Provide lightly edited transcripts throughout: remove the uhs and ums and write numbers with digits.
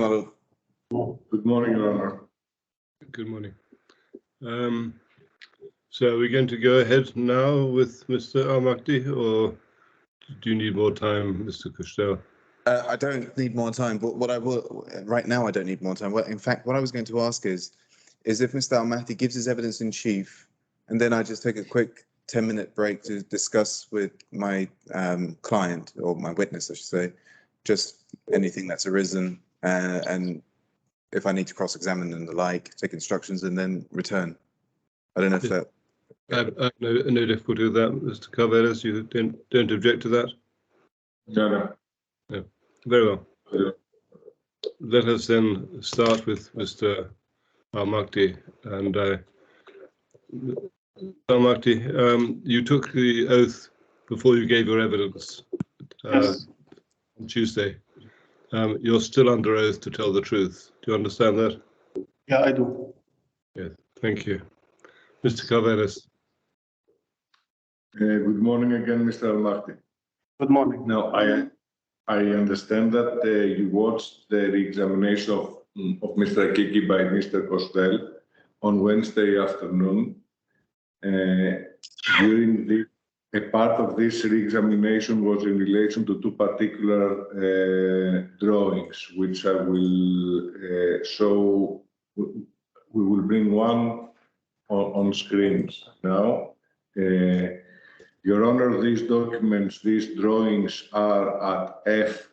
Hello. Good morning, Your Honor. Good morning. So are we going to go ahead now with Mr. Al-Makdi, or do you need more time, Mr. Costello? I don't need more time, but what I will right now, I don't need more time. Well, in fact, what I was going to ask is if Mr. Al-Mahdi gives his evidence in chief, and then I just take a quick 10-minute break to discuss with my client, or my witness, I should say, just anything that's arisen, and if I need to cross-examine and the like, take instructions, and then return. I don't know if that. I have no difficulty with that, Mr. Carvelis. You don't object to that? No. Very well. Let us then start with Mr. Al-Makdi. And Al-Makdi, you took the oath before you gave your evidence Yes. on Tuesday. You're still under oath to tell the truth. Do you understand that? Yeah, I do. Yes, thank you. Mr. Carvelis. Good morning again, Mr. Al-Mahdi. Good morning. Now, I understand that you watched the re-examination of Mr. Akiki by Mr. Costel on Wednesday afternoon. During a part of this re-examination was in relation to two particular drawings, which I will show. We will bring one on screen now. Your Honor, these documents, these drawings are at F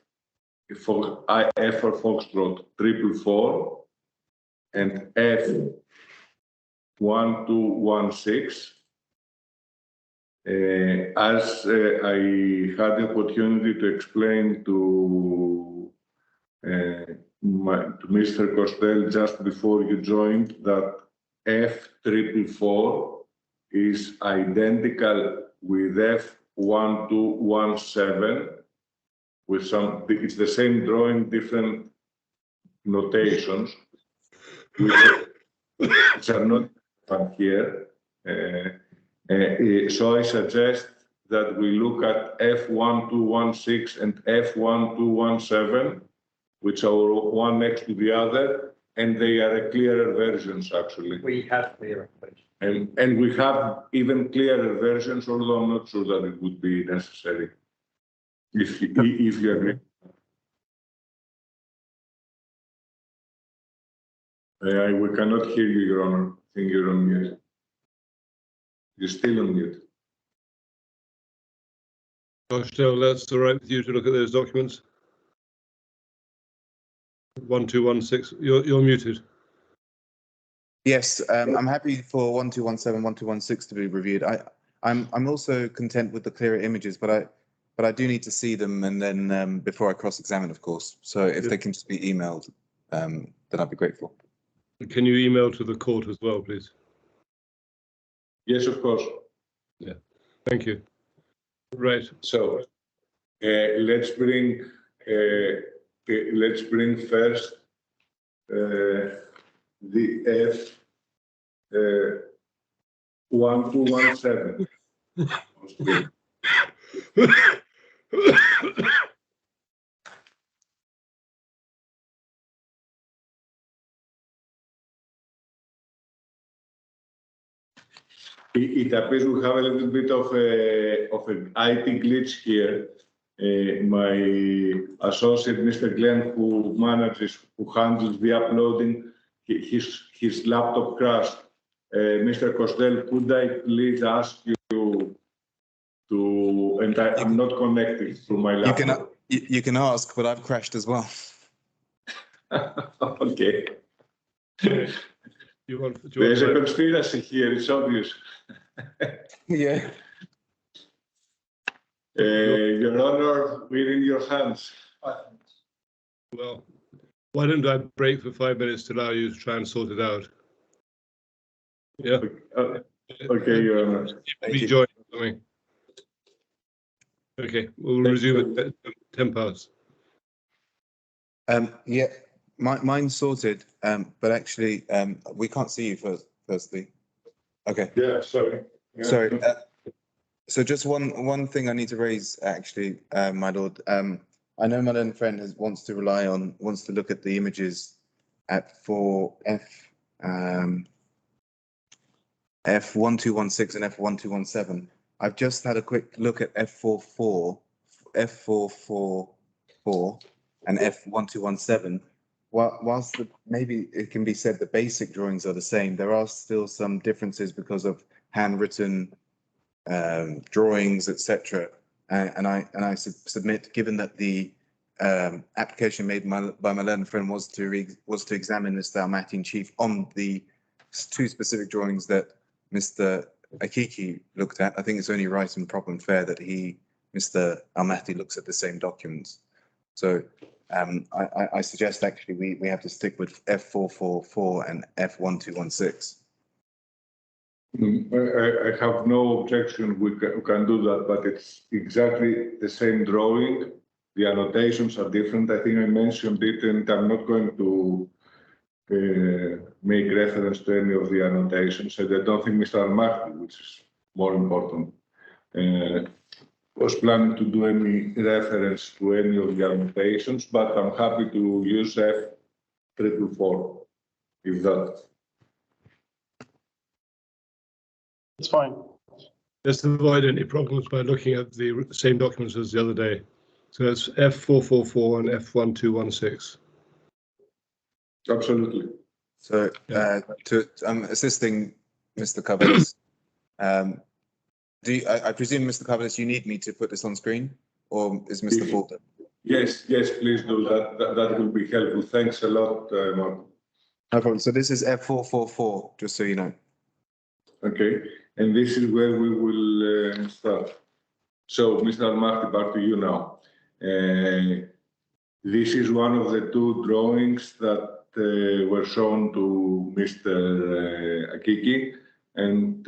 for Foxtrot 444 and F 1216. As I had the opportunity to explain to Mr. Costel just before you joined, that F444 is identical with F1217 with it's the same drawing, different notations, which are not found here. So I suggest that we look at F1216 and F1217, which are one next to the other, and they are clearer versions, actually. We have clearer versions. And we have even clearer versions, although I'm not sure that it would be necessary, if you agree. We cannot hear you, Your Honor. I think you're on mute. You're still on mute. Costello, that's all right with you to look at those documents? 1216, you're muted. Yes, I'm happy for 1217, 1216 to be reviewed. I'm also content with the clearer images, but I do need to see them, and then before I cross-examine, of course. So if they can just be emailed, then I'd be grateful. Can you email to the court as well, please? Yes, of course. Yeah, thank you. Right. So let's bring first the F 1217. It appears we have a little bit of an IT glitch here. My associate, Mr. Glennie, who handles the uploading, his laptop crashed. Mr. Costello, could I please ask you to, and I'm not connected to my laptop. You can ask, but I've crashed as well. Okay. There's a conspiracy here, it's obvious. Yeah. Your Honor, we're in your hands. Well, why don't I break for 5 minutes to allow you to try and sort it out? Yeah. Okay, Your Honor. Rejoin me. Okay, we'll resume at 10 past. Yeah, mine's sorted, but actually, we can't see you firstly. Okay. Yeah, sorry. Yeah. Sorry. So just one thing I need to raise, actually, my lord. I know my learned friend wants to look at the images at F1216 and F1217. I've just had a quick look at F44, and F1217. Whilst maybe it can be said the basic drawings are the same, there are still some differences because of handwritten drawings, etc. And I submit, given that the application made by my learned friend was to examine Mr. Almaty in chief on the two specific drawings that Mr. Akiki looked at, I think it's only right and proper and fair that Mr. Almaty looks at the same documents. So I suggest actually we have to stick with F444 and F1216. I have no objection. We can do that, but it's exactly the same drawing. The annotations are different. I think I mentioned it, and I'm not going to make reference to any of the annotations. And I don't think Mr. Almaty, which is more important, was planning to do any reference to any of the annotations, but I'm happy to use F324, if that. It's fine. Just to avoid any problems by looking at the same documents as the other day. So that's F444 and F1216. Absolutely. So I'm assisting Mr. Cavalis. I presume, Mr. Cavalis, you need me to put this on screen, or is Mr. Fulton? Yes, please do that. That will be helpful. Thanks a lot, Mark. No problem. So this is F444, just so you know. Okay, and this is where we will start. So, Mr. Almaty, back to you now. This is one of the two drawings that were shown to Mr. Akiki, and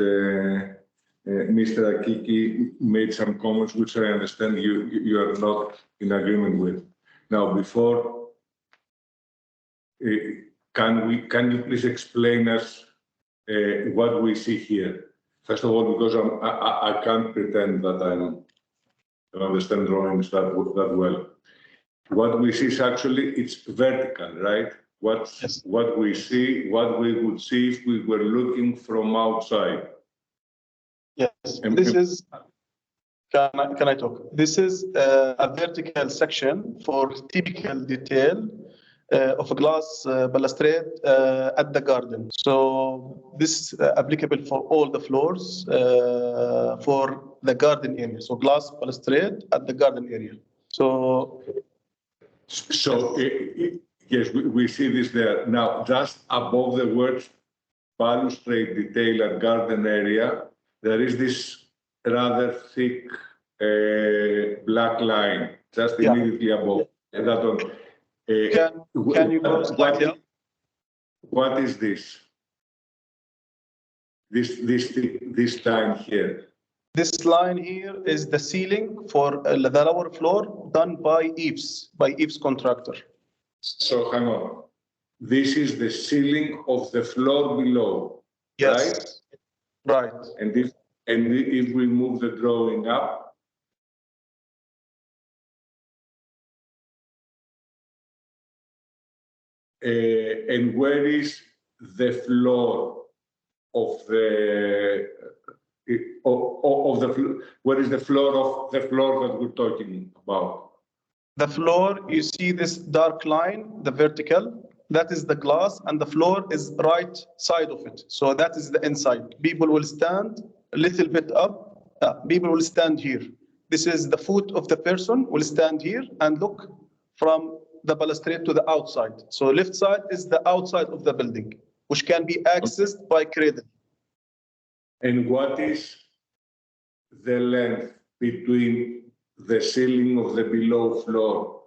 Mr. Akiki made some comments which I understand you are not in agreement with. Now, before, can you please explain us what we see here? First of all, because I can't pretend that I understand drawings that well. What we see is actually, it's vertical, right? Yes. What we see, what we would see if we were looking from outside. Yes, this is, can I talk? This is a vertical section for typical detail of a glass balustrade at the garden. So this is applicable for all the floors for the garden area. So glass balustrade at the garden area. So yes, we see this there. Now, just above the words balustrade detail at garden area, there is this rather thick black line just immediately above. And that one. Can you go slightly up? What is this? This line here. This line here is the ceiling for the lower floor done by Eaves contractor. So hang on. This is the ceiling of the floor below, Yes. Right. And if we move the drawing up, and where is the floor of the where is the floor that we're talking about? The floor, you see this dark line, the vertical, that is the glass, and the floor is right side of it. So that is the inside. People will stand a little bit up. People will stand here. This is the foot of the person will stand here and look from the balustrade to the outside. So left side is the outside of the building, which can be accessed by cradle. And what is the length between the ceiling of the below floor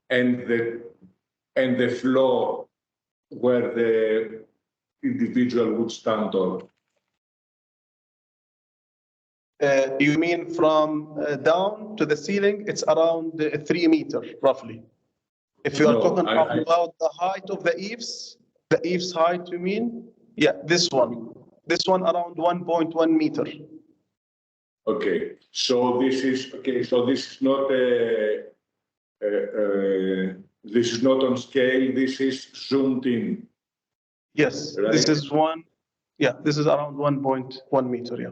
and the floor where the individual would stand on? You mean from down to the ceiling? It's around 3 meters, roughly. If you are talking about the height of the eaves height, you mean? Yeah, this one around 1.1 meter. Okay, so this is not this is not on scale, this is zoomed in. Yes, Right. this is this is around 1.1 meter, yeah.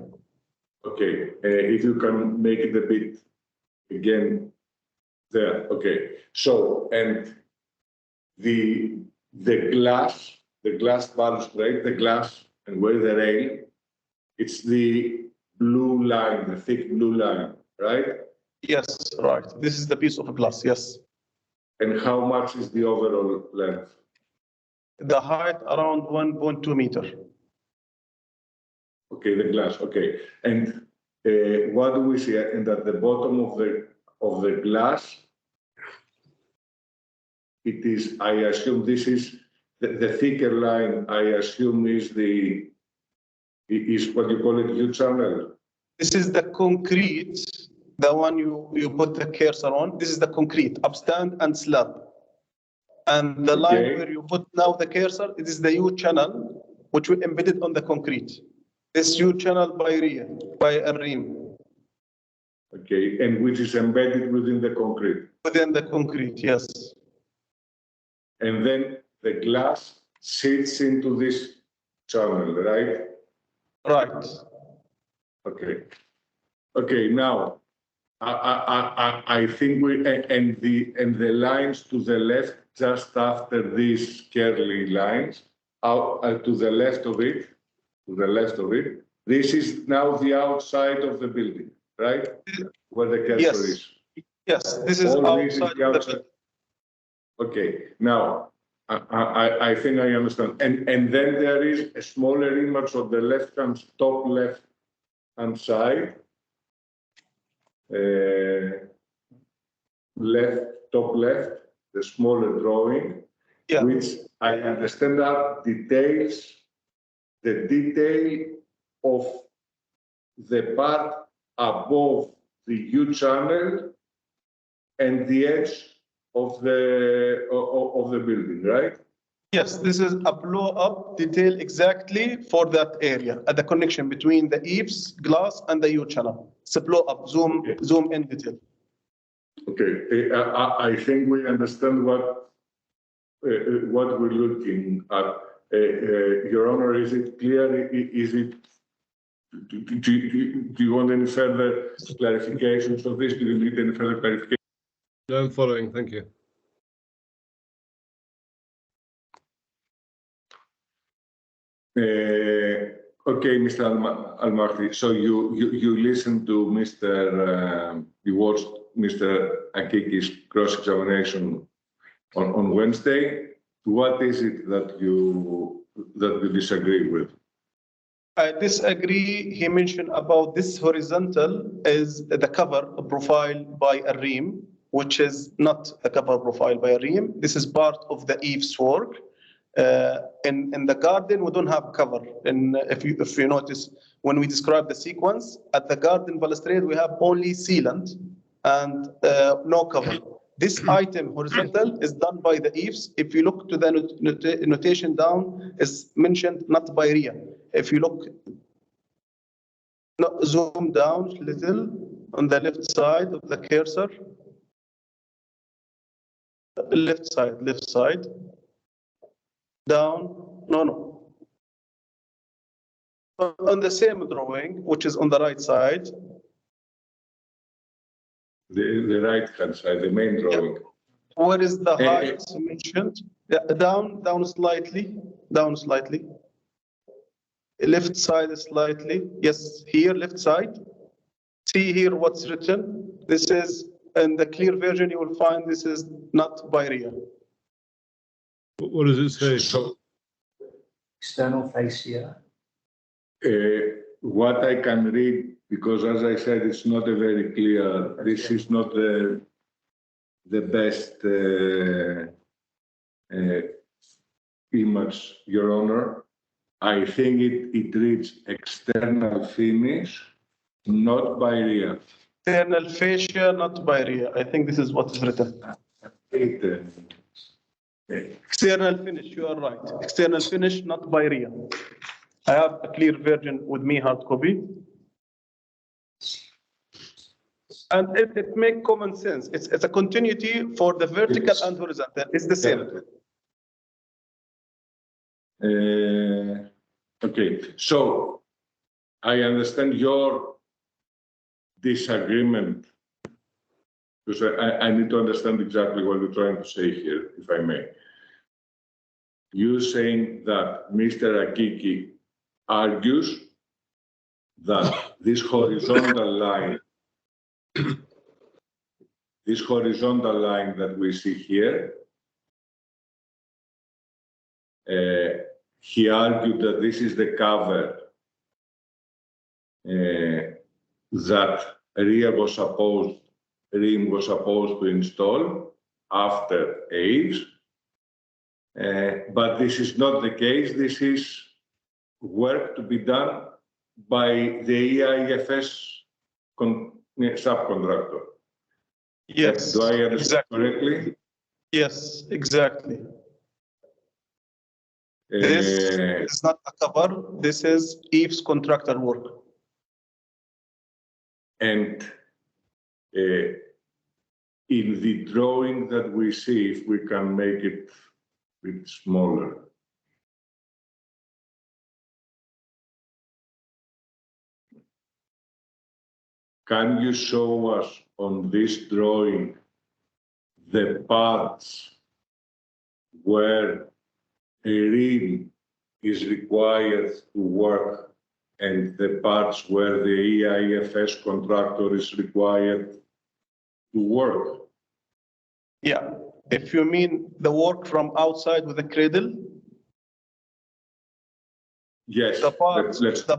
Okay, if you can make it a bit again there. Okay, so and the glass balustrade, the glass and where the rail, it's the blue line, the thick blue line, right? Yes, right. This is the piece of glass, yes. And how much is the overall length? The height around 1.2 meter. Okay, the glass. Okay, and what do we see? And at the bottom of the glass, it is. I assume this is the thicker line. I assume is what you call it U-channel. This is the concrete, the one you put the cursor on. This is the concrete, upstand and slab. And the line where you put now the cursor, it is the U-channel, which we embedded on the concrete. This U-channel by Reem. Okay, and which is embedded within the concrete. Within the concrete, yes. And then the glass sits into this channel, right? Right. Okay. Okay. Now, I think and the lines to the left, just after these curly lines, out to the left of it, this is now the outside of the building, right? Where the cursor is. Yes, this is outside the building. Okay. Now, I think I understand. And then there is a smaller image of the top left-hand side. Top left, the smaller drawing, which I understand are details, the detail of the part above the U-channel and the edge of the building, right? Yes, this is a blow-up detail exactly for that area at the connection between the eaves, glass, and the U-channel. It's a blow-up, zoom in detail. Okay, I think we understand what we're looking at. Your Honor, is it clear? Is it? Do you want any further clarifications of this? Do you need any further clarification? No, I'm following. Thank you. Okay, Mr. Al-Mahdi. So you listened to you watched Mr. Akiki's cross-examination on Wednesday. What is it that you disagree with? I disagree. He mentioned about this horizontal is the cover profile by a Reem, which is not a cover profile by a Reem. This is part of the eaves work. In the garden, we don't have cover. And if you notice, when we describe the sequence, at the garden balustrade, we have only sealant and no cover. This item, horizontal, is done by the eaves. If you look to the notation down, is mentioned not by RIA. If you look, zoom down a little on the left side of the cursor. Left side. Down, no. On the same drawing, which is on the right side. The right-hand side, the main drawing. Where is the height mentioned? Yeah, down slightly. Left side slightly. Yes, here, left side. See here what's written. This is, in the clear version, you will find this is not by RIA. What does it say? So, external face here. What I can read, because as I said, it's not a very clear, this is not the best image, Your Honor. I think it reads external finish, not by RIA. External fascia, not by RIA. I think this is what is written. External finish, you are right. External finish, not by RIA. I have a clear version with me, hard copy. And it makes common sense. It's a continuity for the vertical Yes. and horizontal. It's the same. Okay, so I understand your disagreement, because I need to understand exactly what you're trying to say here, if I may. You're saying that Mr. Akiki argues that this horizontal line that we see here, he argued that this is the cover that Reem was supposed to install after Aves, but this is not the case. This is work to be done by the EIFS subcontractor. Yes. Do I understand exactly. correctly? Yes, exactly. This is not a cover. This is Eve's contractor work. And in the drawing that we see, if we can make it a bit smaller. Can you show us on this drawing the parts where a rim is required to work and the parts where the EIFS contractor is required to work? Yeah. If you mean the work from outside with the cradle, Yes. the parts, let's the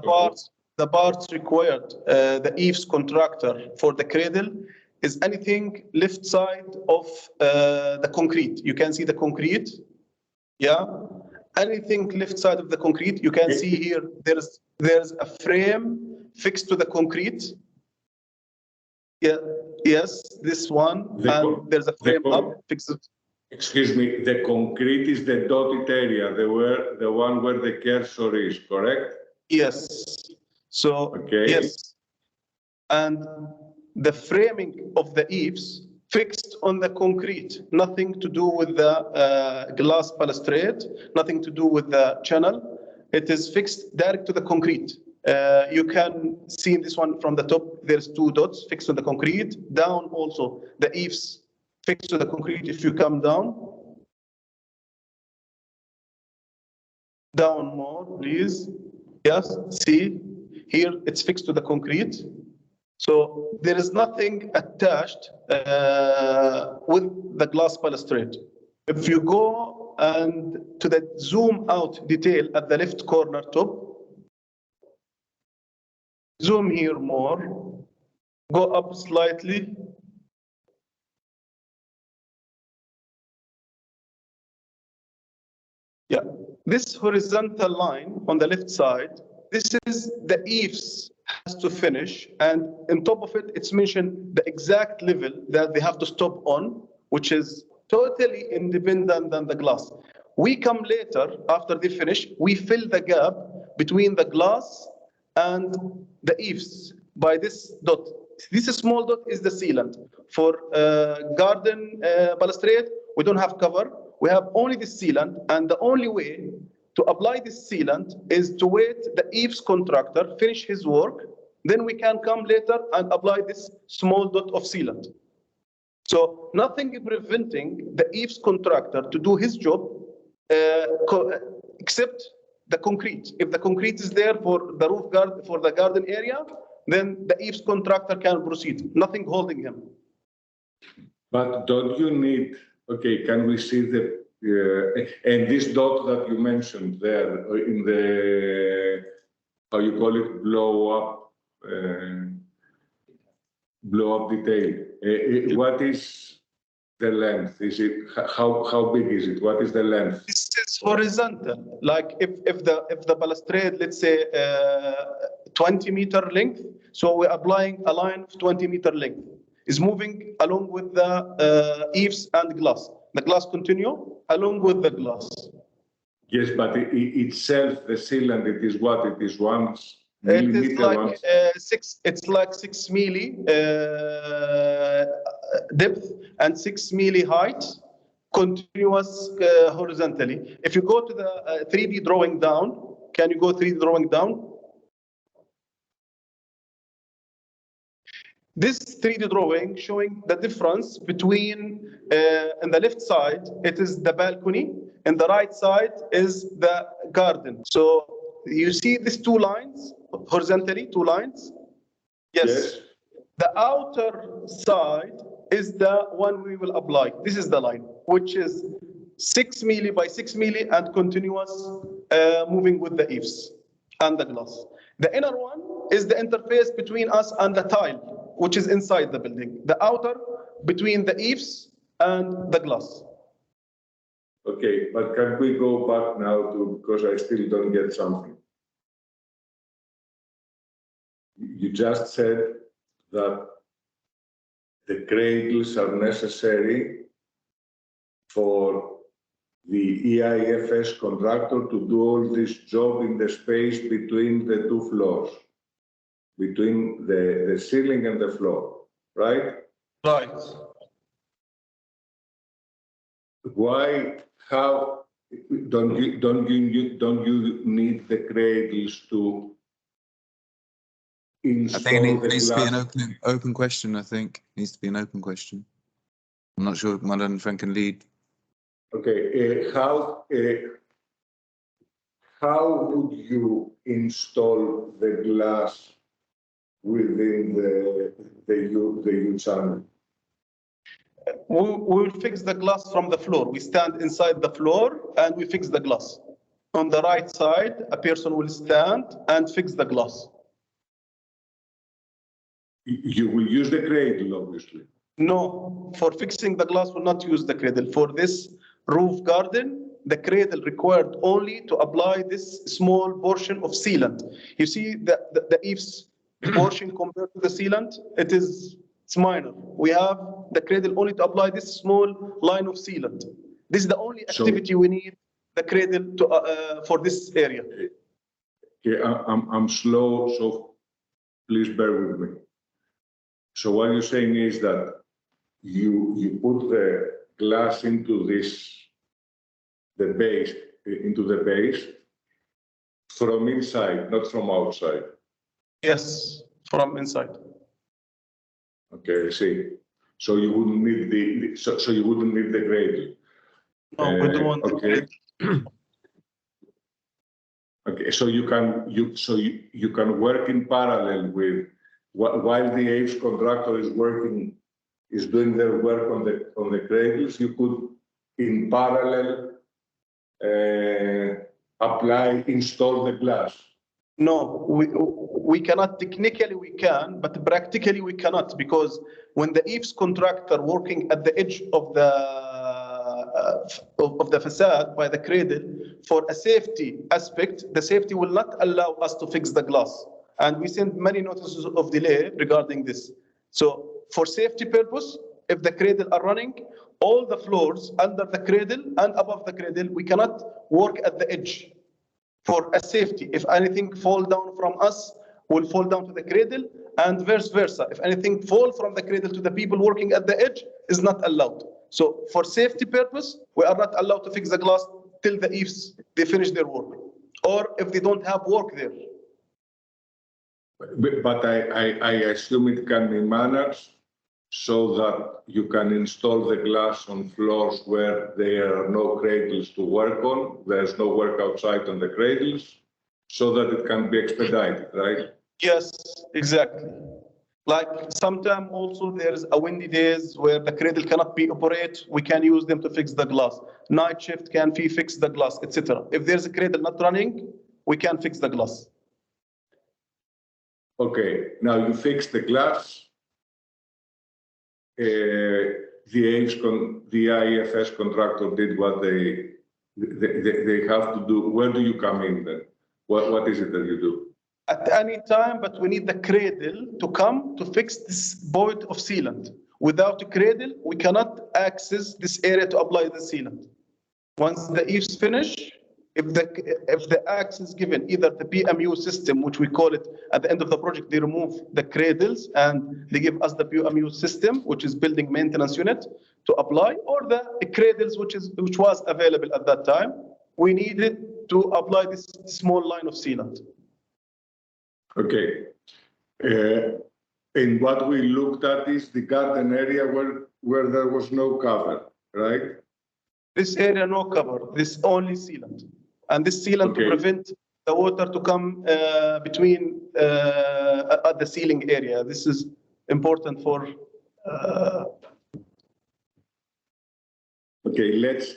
parts required, the Eve's contractor for the cradle is anything left side of the concrete. You can see the concrete. Yeah. Anything left side of the concrete. You can see here, there's a frame fixed to the concrete. Yeah. Yes, this one. And there's a frame up fixed. Excuse me, the concrete is the dotted area, the one where the cursor is, correct? Yes. So, okay. Yes. And the framing of the eaves fixed on the concrete, nothing to do with the glass balustrade, nothing to do with the channel. It is fixed direct to the concrete. You can see this one from the top, there's 2 dots fixed on the concrete. Down also, the eaves fixed to the concrete. If you come down more, please. Yes, see, here it's fixed to the concrete. So there is nothing attached with the glass balustrade. If you go and to the zoom out detail at the left corner top, zoom here more, go up slightly. Yeah, this horizontal line on the left side, this is the eaves has to finish, and on top of it, it's mentioned the exact level that they have to stop on, which is totally independent than the glass. We come later, after they finish, we fill the gap between the glass and the eaves by this dot. This small dot is the sealant. For garden balustrade, we don't have cover. We have only this sealant, and the only way to apply this sealant is to wait the eaves contractor finish his work, then we can come later and apply this small dot of sealant. So nothing preventing the eaves contractor to do his job except the concrete. If the concrete is there for the roof guard, for the garden area, then the eaves contractor can proceed, nothing holding him. But don't you need, okay, can we see the, and this dot that you mentioned there in the, how you call it, blow up detail. What is the length? Is it, how big is it? What is the length? This is horizontal. Like if the balustrade, let's say 20-meter length, so we're applying a line of 20-meter length. Is moving along with the eaves and glass. The glass continue along with the glass. Yes, but itself, the sealant, it is what? It is once It is Millimeter like ones. It's like 6 milli depth and 6 milli height, continuous horizontally. If you go to the 3D drawing down, can you go 3D drawing down? This 3D drawing showing the difference between, on the left side, it is the balcony, and the right side is the garden. So you see these two lines, horizontally, two lines? Yes. The outer side is the one we will apply. This is the line, which is 6 milli by 6 milli and continuous, moving with the eaves and the glass. The inner one is the interface between us and the tile, which is inside the building. The outer between the eaves and the glass. Okay, but can we go back now to, because I still don't get something. You just said that the cradles are necessary for the EIFS contractor to do all this job in the space between the two floors, between the ceiling and the floor, right? Right. Why? How don't you need the cradles to I install think it the needs to be an glass? open question. I think it needs to be an open question. I'm not sure if Madam Frank can lead. Okay, how would you install the glass within the U channel? We will fix the glass from the floor. We stand inside the floor and we fix the glass. On the right side, a person will stand and fix the glass. You will use the cradle, obviously. No, for fixing the glass, will not use the cradle. For this roof garden, the cradle required only to apply this small portion of sealant. You see the eaves portion compared to the sealant, it's minor. We have the cradle only to apply this small line of sealant. This is the only activity we need the cradle to for this area. Okay, I'm slow, so please bear with me. So what you're saying is that you put the glass into the base from inside, not from outside. Yes, from inside. Okay, I see. So you wouldn't need so you wouldn't need the cradle. No, we don't want okay. Okay, so you can work in parallel with while the eaves contractor is doing their work on the cradles. You could in parallel install the glass. No, we cannot. Technically we can, but practically we cannot, because when the eaves contractor working at the edge of the facade by the cradle, for a safety aspect, the safety will not allow us to fix the glass. And we send many notices of delay regarding this. So for safety purpose, if the cradle are running, all the floors under the cradle and above the cradle, we cannot work at the edge. For a safety, if anything fall down from us, will fall down to the cradle, and vice versa. If anything fall from the cradle to the people working at the edge, is not allowed. So for safety purpose, we are not allowed to fix the glass till the eaves, they finish their work. Or if they don't have work there. But I assume it can be managed so that you can install the glass on floors where there are no cradles to work on. There's no work outside on the cradles, so that it can be expedited, right? Yes, exactly. Like sometimes also there's a windy days where the cradle cannot be operated. We can use them to fix the glass. Night shift can be fix the glass, etc. If there's a cradle not running, we can fix the glass. Okay, now you fix the glass. The IFS contractor did what they have to do. Where do you come in then? What is it that you do? At any time, but we need the cradle to come to fix this void of sealant. Without a cradle, we cannot access this area to apply the sealant. Once the eaves finish, if the access given, either the PMU system, which we call it at the end of the project, they remove the cradles and they give us the PMU system, which is building maintenance unit, to apply, or the cradles, which was available at that time. We needed to apply this small line of sealant. Okay. And what we looked at is the garden area where there was no cover, right? This area, no cover, this only sealant. And this sealant to prevent the water to come between at the ceiling area. This is important for. Okay,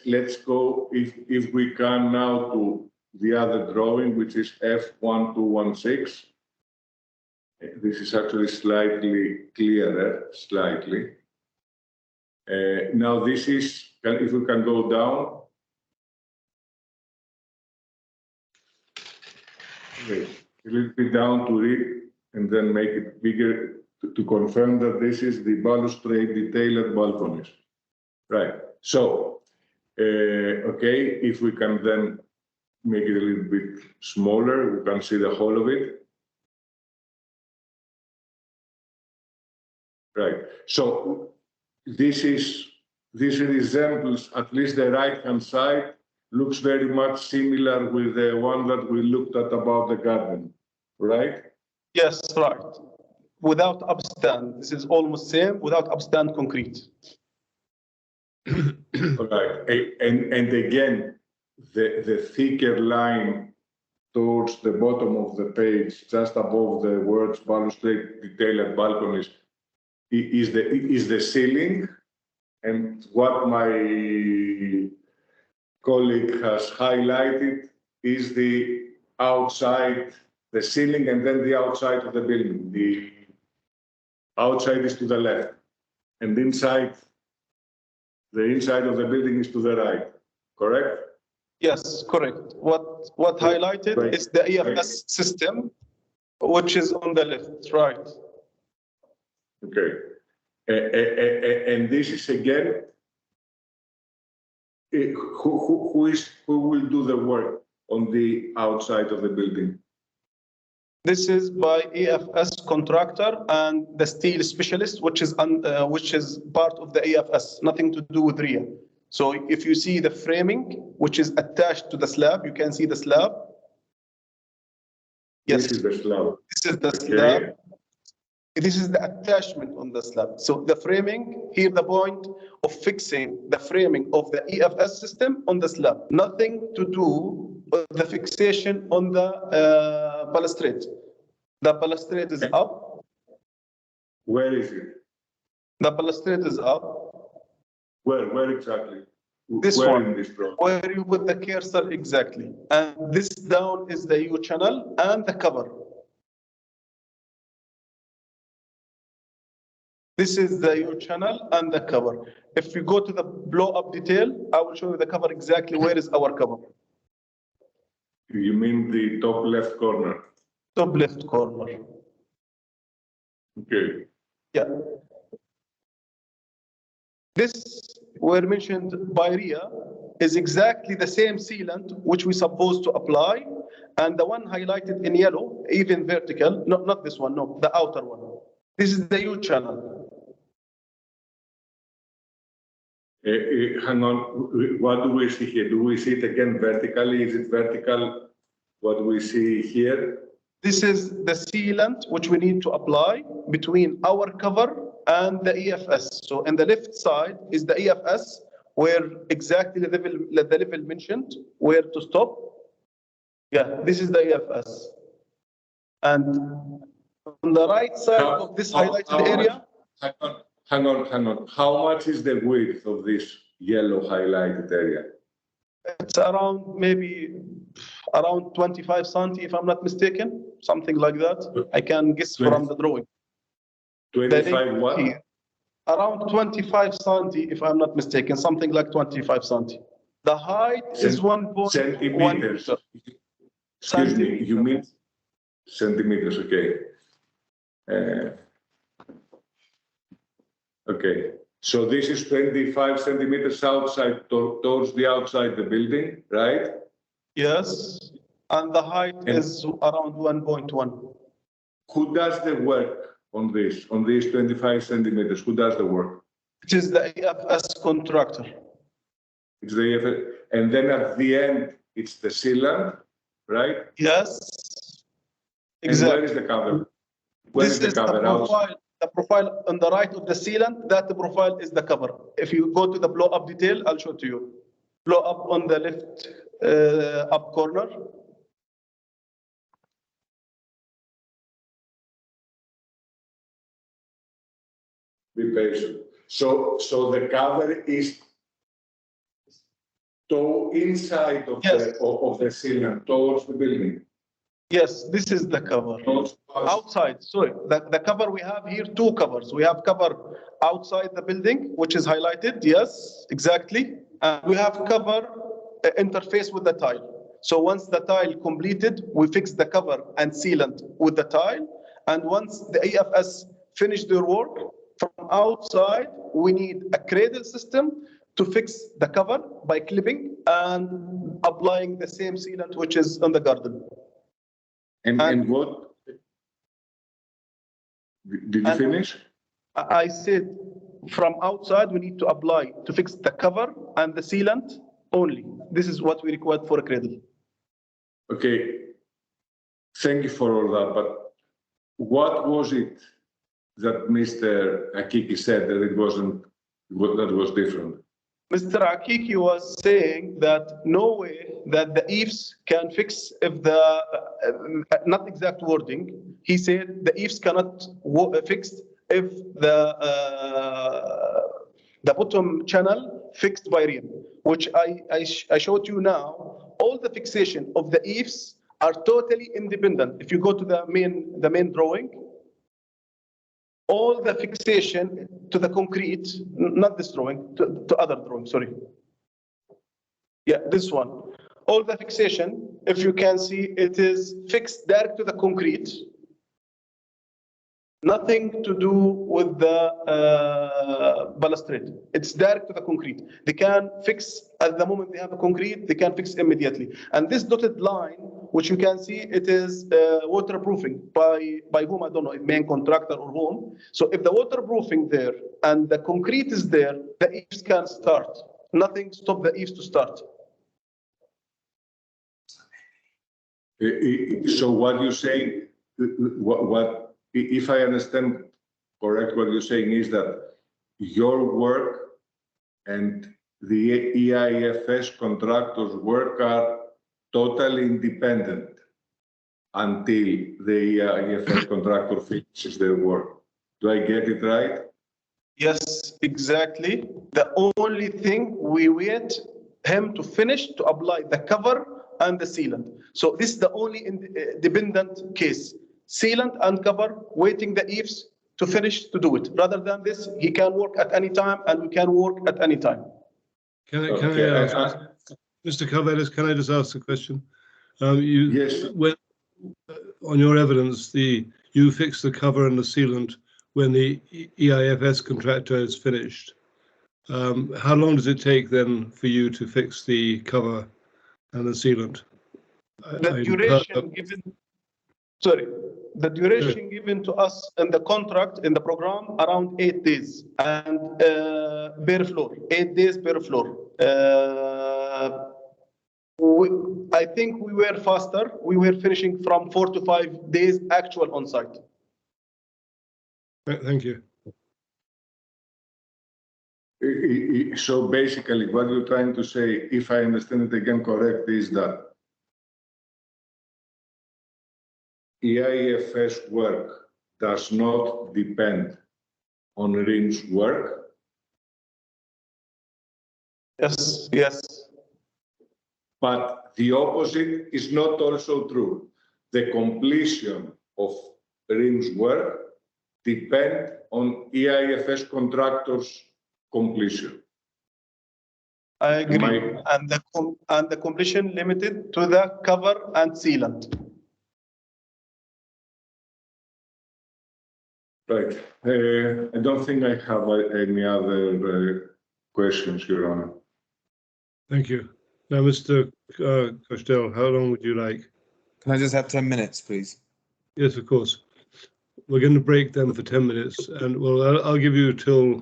let's go, if we can now, to the other drawing, which is F1216. This is actually slightly clearer, slightly. Now this is, if we can go down. Okay, a little bit down to read and then make it bigger to confirm that this is the balustrade detailed balconies. Right, so, okay, if we can then make it a little bit smaller, we can see the whole of it. Right, so this resembles, at least the right-hand side, looks very much similar with the one that we looked at about the garden, right? Yes, right. Without upstand, this is almost same, without upstand concrete. All right, and again, the thicker line towards the bottom of the page, just above the words balustrade detailed balconies, is the ceiling, and what my colleague has highlighted is the outside, the ceiling, and then the outside of the building. The outside is to the left, and inside, the inside of the building is to the right, correct? Yes, correct. What highlighted Right. is the EFS system, which is on the left, right. Okay. And this is again, who will do the work on the outside of the building? This is by EFS contractor and the steel specialist, which is part of the EFS, nothing to do with RIA. So if you see the framing, which is attached to the slab, you can see the slab. Yes. This is the slab. This is the slab. This is the attachment on the slab. So the framing, here the point of fixing the framing of the EFS system on the slab. Nothing to do with the fixation on the balustrade. The balustrade is up. Where is it? The balustrade is up. Where exactly? This where one, in this drawing? where you put the cursor exactly. And this down is the U channel and the cover. This is the U channel and the cover. If you go to the blow up detail, I will show you the cover exactly where is our cover. You mean the top left corner? Top left corner. Okay. Yeah. This were mentioned by RIA is exactly the same sealant which we supposed to apply, and the one highlighted in yellow, even vertical, not this one, no, the outer one. This is the U channel. Hang on, what do we see here? Do we see it again vertically? Is it vertical, what we see here? This is the sealant which we need to apply between our cover and the EFS. So on the left side is the EFS, where exactly the level mentioned, where to stop. Yeah, this is the EFS. And on the right side of this highlighted area. Hang on. How much is the width of this yellow highlighted area? It's around maybe around 25 cm, if I'm not mistaken, something like that. I can guess from the drawing. 25 what? Here, around 25 cm, if I'm not mistaken, something like 25 cm. The height is 1.1 centimeters. Excuse me, you mean centimeters? Okay. Okay. So this is 25 centimeters outside, towards the outside the building, right? Yes, and the height And- is around 1.1. Who does the work on this, on these 25 centimeters? Who does the work? It is the AFS contractor. It's the EFS. And then at the end, it's the sealant, right? Yes, And where exactly. is the cover? Where This is the is the cover? Out- profile. The profile on the right of the sealant, that the profile is the cover. If you go to the blow up detail, I'll show it to you. Blow up on the left up corner. Be patient. So the cover is inside of Yes. the sealant, towards the building. Yes, this is the cover. Towards- Outside, sorry, the cover we have here, two covers. We have cover outside the building, which is highlighted, yes, exactly. And we have cover interface with the tile. So once the tile completed, we fix the cover and sealant with the tile. And once the AFS finish their work, from outside, we need a cradle system to fix the cover by clipping and applying the same sealant which is on the garden. And what? Did you And- finish? I said, from outside, we need to apply to fix the cover and the sealant only. This is what we require for a cradle. Okay. Thank you for all that, but what was it that Mr. Akiki said that it wasn't, that was different? Mr. Akiki was saying that no way that the eaves can fix if the, not exact wording, he said the eaves cannot fix if the bottom channel fixed by Reem, which I showed you now. All the fixation of the eaves are totally independent. If you go to the main drawing, all the fixation to the concrete, not this drawing, to other drawing, sorry. Yeah, this one. All the fixation, if you can see, it is fixed direct to the concrete. Nothing to do with the balustrade. It's direct to the concrete. They can fix at the moment they have a concrete, they can fix immediately. And this dotted line, which you can see, it is waterproofing by whom, I don't know, main contractor or whom. So if the waterproofing there and the concrete is there, the eaves can start. Nothing stop the eaves to start. So what you say, if I understand correct, what you're saying is that your work and the EIFS contractors' work are totally independent until the EIFS contractor finishes their work. Do I get it right? Yes, exactly. The only thing we wait him to finish to apply the cover and the sealant. So this is the only dependent case. Sealant and cover, waiting the eaves to finish to do it. Rather than this, he can work at any time and we can work at any time. Can I Okay, ask, Mr. Calvedas, can I just ask a question? Yes. When, on your evidence, you fix the cover and the sealant when the EIFS contractor is finished. How long does it take then for you to fix the cover and the sealant? The duration given, sorry, the duration given to us in the contract, in the program, around 8 days and per floor, 8 days per floor. I think we were faster. We were finishing from 4 to 5 days actual on site. Thank you. So basically, what you're trying to say, if I understand it again correct, is that EIFS work does not depend on Reem's work. Yes, yes. But the opposite is not also true. The completion of Reem's work depends on EIFS contractors' completion. I agree. Am And the completion limited to the cover and sealant. Right. I don't think I have any other questions, Your Honor. Thank you. Now, Mr. Costello, how long would you like? Can I just have 10 minutes, please? Yes, of course. We're going to break them for 10 minutes, and well, I'll give you till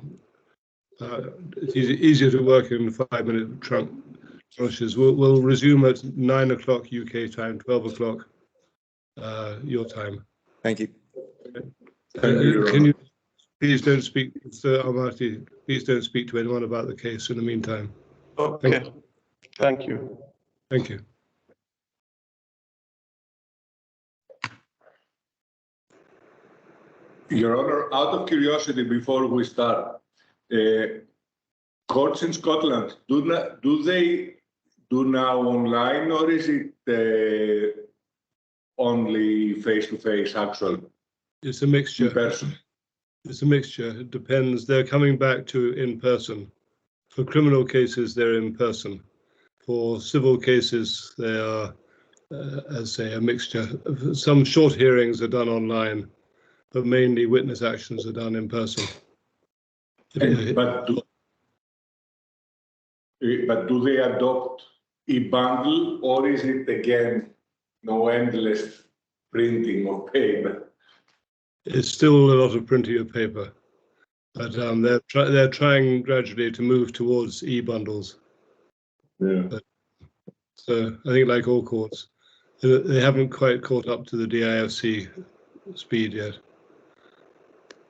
it's easier to work in 5-minute tranches. We'll resume at 9 o'clock UK time, 12 o'clock your time. Thank you. Can you please don't speak, Mr. Amati, please don't speak to anyone about the case in the meantime. Okay, thank you. Thank you. Your Honor, out of curiosity, before we start, courts in Scotland, do they do now online, or is it only face-to-face, actual? It's a mixture. In person? It's a mixture. It depends. They're coming back to in person. For criminal cases, they're in person. For civil cases, they are, as say, a mixture. Some short hearings are done online, but mainly witness actions are done in person. But do they adopt e-bundle, or is it again no endless printing of paper? It's still a lot of printing of paper, but they're trying gradually to move towards e-bundles. Yeah. So I think, like all courts, they haven't quite caught up to the DIFC speed yet.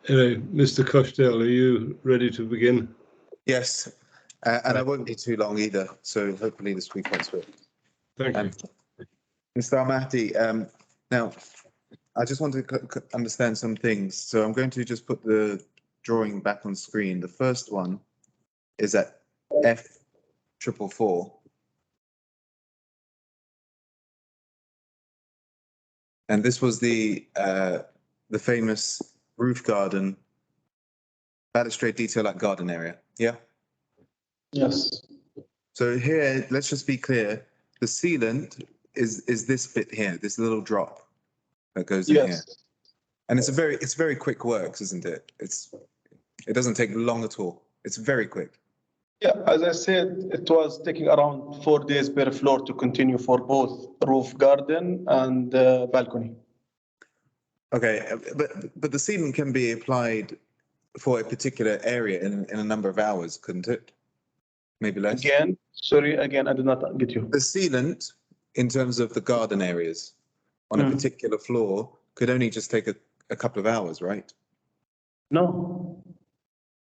Anyway, Mr. Costello, are you ready to begin? Yes, and I won't be too long either, so hopefully this will be quite swift. Thank you. Mr. Al-Mahdi, now, I just want to understand some things. So I'm going to just put the drawing back on screen. The first one is at F444. And this was the famous roof garden, balustrade detail like garden area. Yeah? Yes. So here, let's just be clear. The sealant is this bit here, this little drop that goes in Yes. here. And it's very quick works, isn't it? It doesn't take long at all. It's very quick. Yeah, as I said, it was taking around 4 days per floor to continue for both roof garden and balcony. Okay, but the sealant can be applied for a particular area in a number of hours, couldn't it? Maybe less. Again, sorry, I did not get you. The sealant, in terms of the garden areas on a particular floor, could only just take a couple of hours, right? No.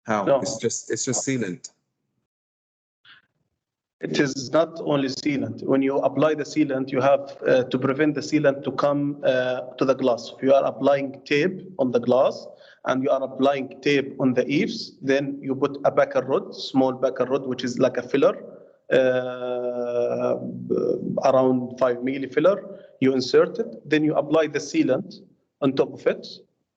How? No. It's just sealant. It is not only sealant. When you apply the sealant, you have to prevent the sealant to come to the glass. If you are applying tape on the glass and you are applying tape on the eaves, then you put a backer rod, small backer rod, which is like a filler, around 5 milli filler. You insert it, then you apply the sealant on top of it,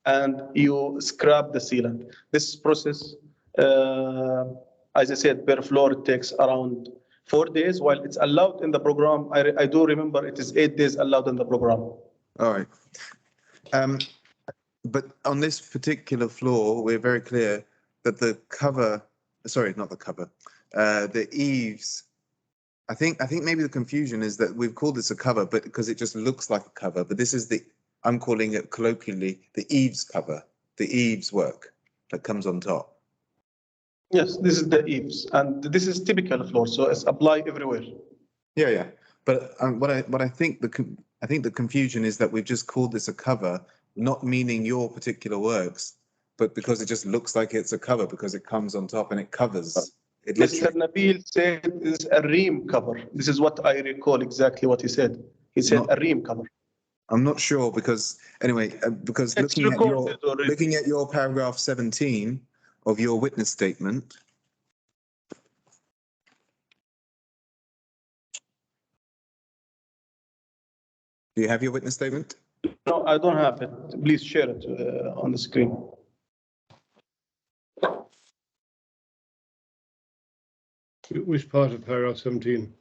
and you scrub the sealant. This process, as I said, per floor, it takes around 4 days, while it's allowed in the program. I do remember it is 8 days allowed in the program. All right. But on this particular floor, we're very clear that the cover, sorry, not the cover, the eaves, I think maybe the confusion is that we've called this a cover, but because it just looks like a cover, but this is I'm calling it colloquially the eaves cover, the eaves work that comes on top. Yes, this is the eaves, and this is typical floor, so it's applied everywhere. Yeah. But what I think the confusion is that we've just called this a cover, not meaning your particular works, but because it just looks like it's a cover because it comes on top and it covers. Mr. Nabil said this is a Reem cover. This is what I recall exactly what he said. He said a Reem cover. I'm not sure because anyway, because looking at your paragraph 17 of your witness statement. Do you have your witness statement? No, I don't have it. Please share it on the screen. Which part of paragraph 17?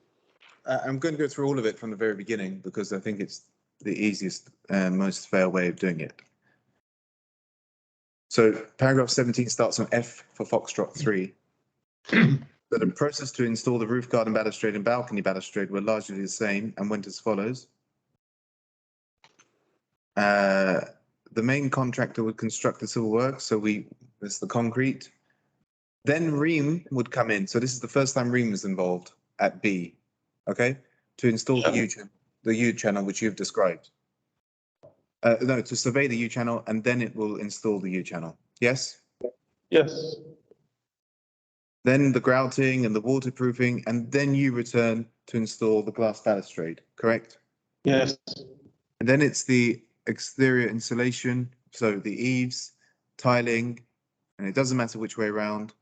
I'm going to go through all of it from the very beginning because I think it's the easiest and most fair way of doing it. So paragraph 17 starts on F for Foxtrot 3. The So the process to install the roof garden balustrade and balcony balustrade were largely the same and went as follows. The main contractor would construct the civil work, so that's the concrete. Then Reem would come in. So this is the first time Reem was involved at B, okay, to install the U channel, which you've described. No, to survey the U channel, and then it will install the U channel. Yes? Yes. Then the grouting and the waterproofing, and then you return to install the glass balustrade, correct? Yes. And then it's the exterior insulation, so the eaves, tiling, and it doesn't matter which way around.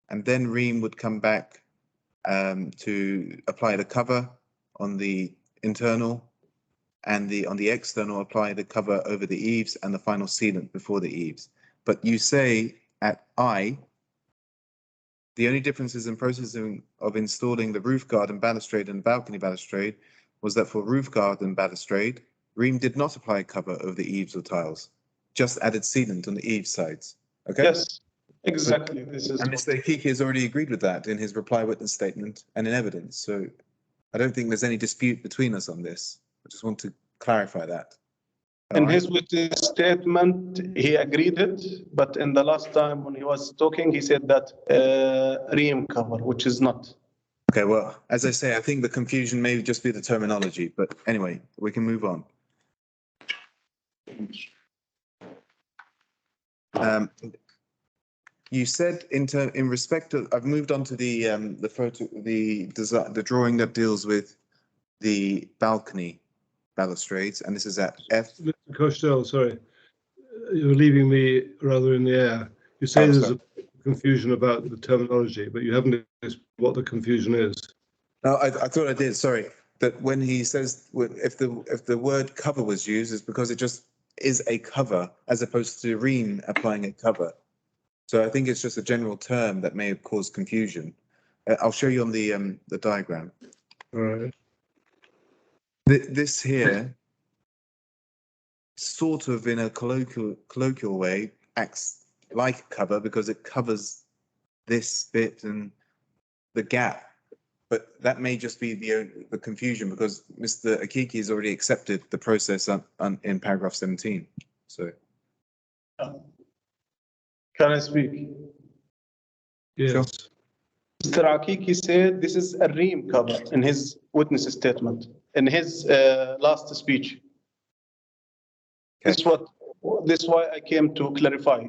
And then Reem would come back to apply the cover on the internal, and on the external apply the cover over the eaves and the final sealant before the eaves. But you say at I, the only differences in processing of installing the roof garden balustrade and balcony balustrade was that for roof garden balustrade, Reem did not apply cover over the eaves or tiles, just added sealant on the eaves sides. Okay? Yes, exactly. This is And Mr. Akiki has already agreed with that in his reply witness statement and in evidence. So I don't think there's any dispute between us on this. I just want to clarify that. in All his witness statement, he agreed it, but in the last time when he was talking, he said that Reem cover, which is not. Okay, well, as I say, I think the confusion may just be the terminology, but anyway, we can move on. You said in respect of, I've moved on to the photo, the design, the drawing that deals with the balcony balustrades, and this is at F. Mr. Costello, sorry, you're leaving me rather in the air. You say there's a confusion about the terminology, but you haven't explained what the confusion is. No, I thought I did. Sorry, that when he says if the word cover was used, is because it just is a cover as opposed to Reem applying a cover. So I think it's just a general term that may have caused confusion. I'll show you on the diagram. All right. This here, sort of in a colloquial way, acts like a cover because it covers this bit and the gap. But that may just be the confusion because Mr. Akiki has already accepted the process in paragraph 17. So. Can I speak? Yes. Sure. Mr. Akiki said this is a Reem cover in his witness statement, in his last speech. Okay. This is why I came to clarify.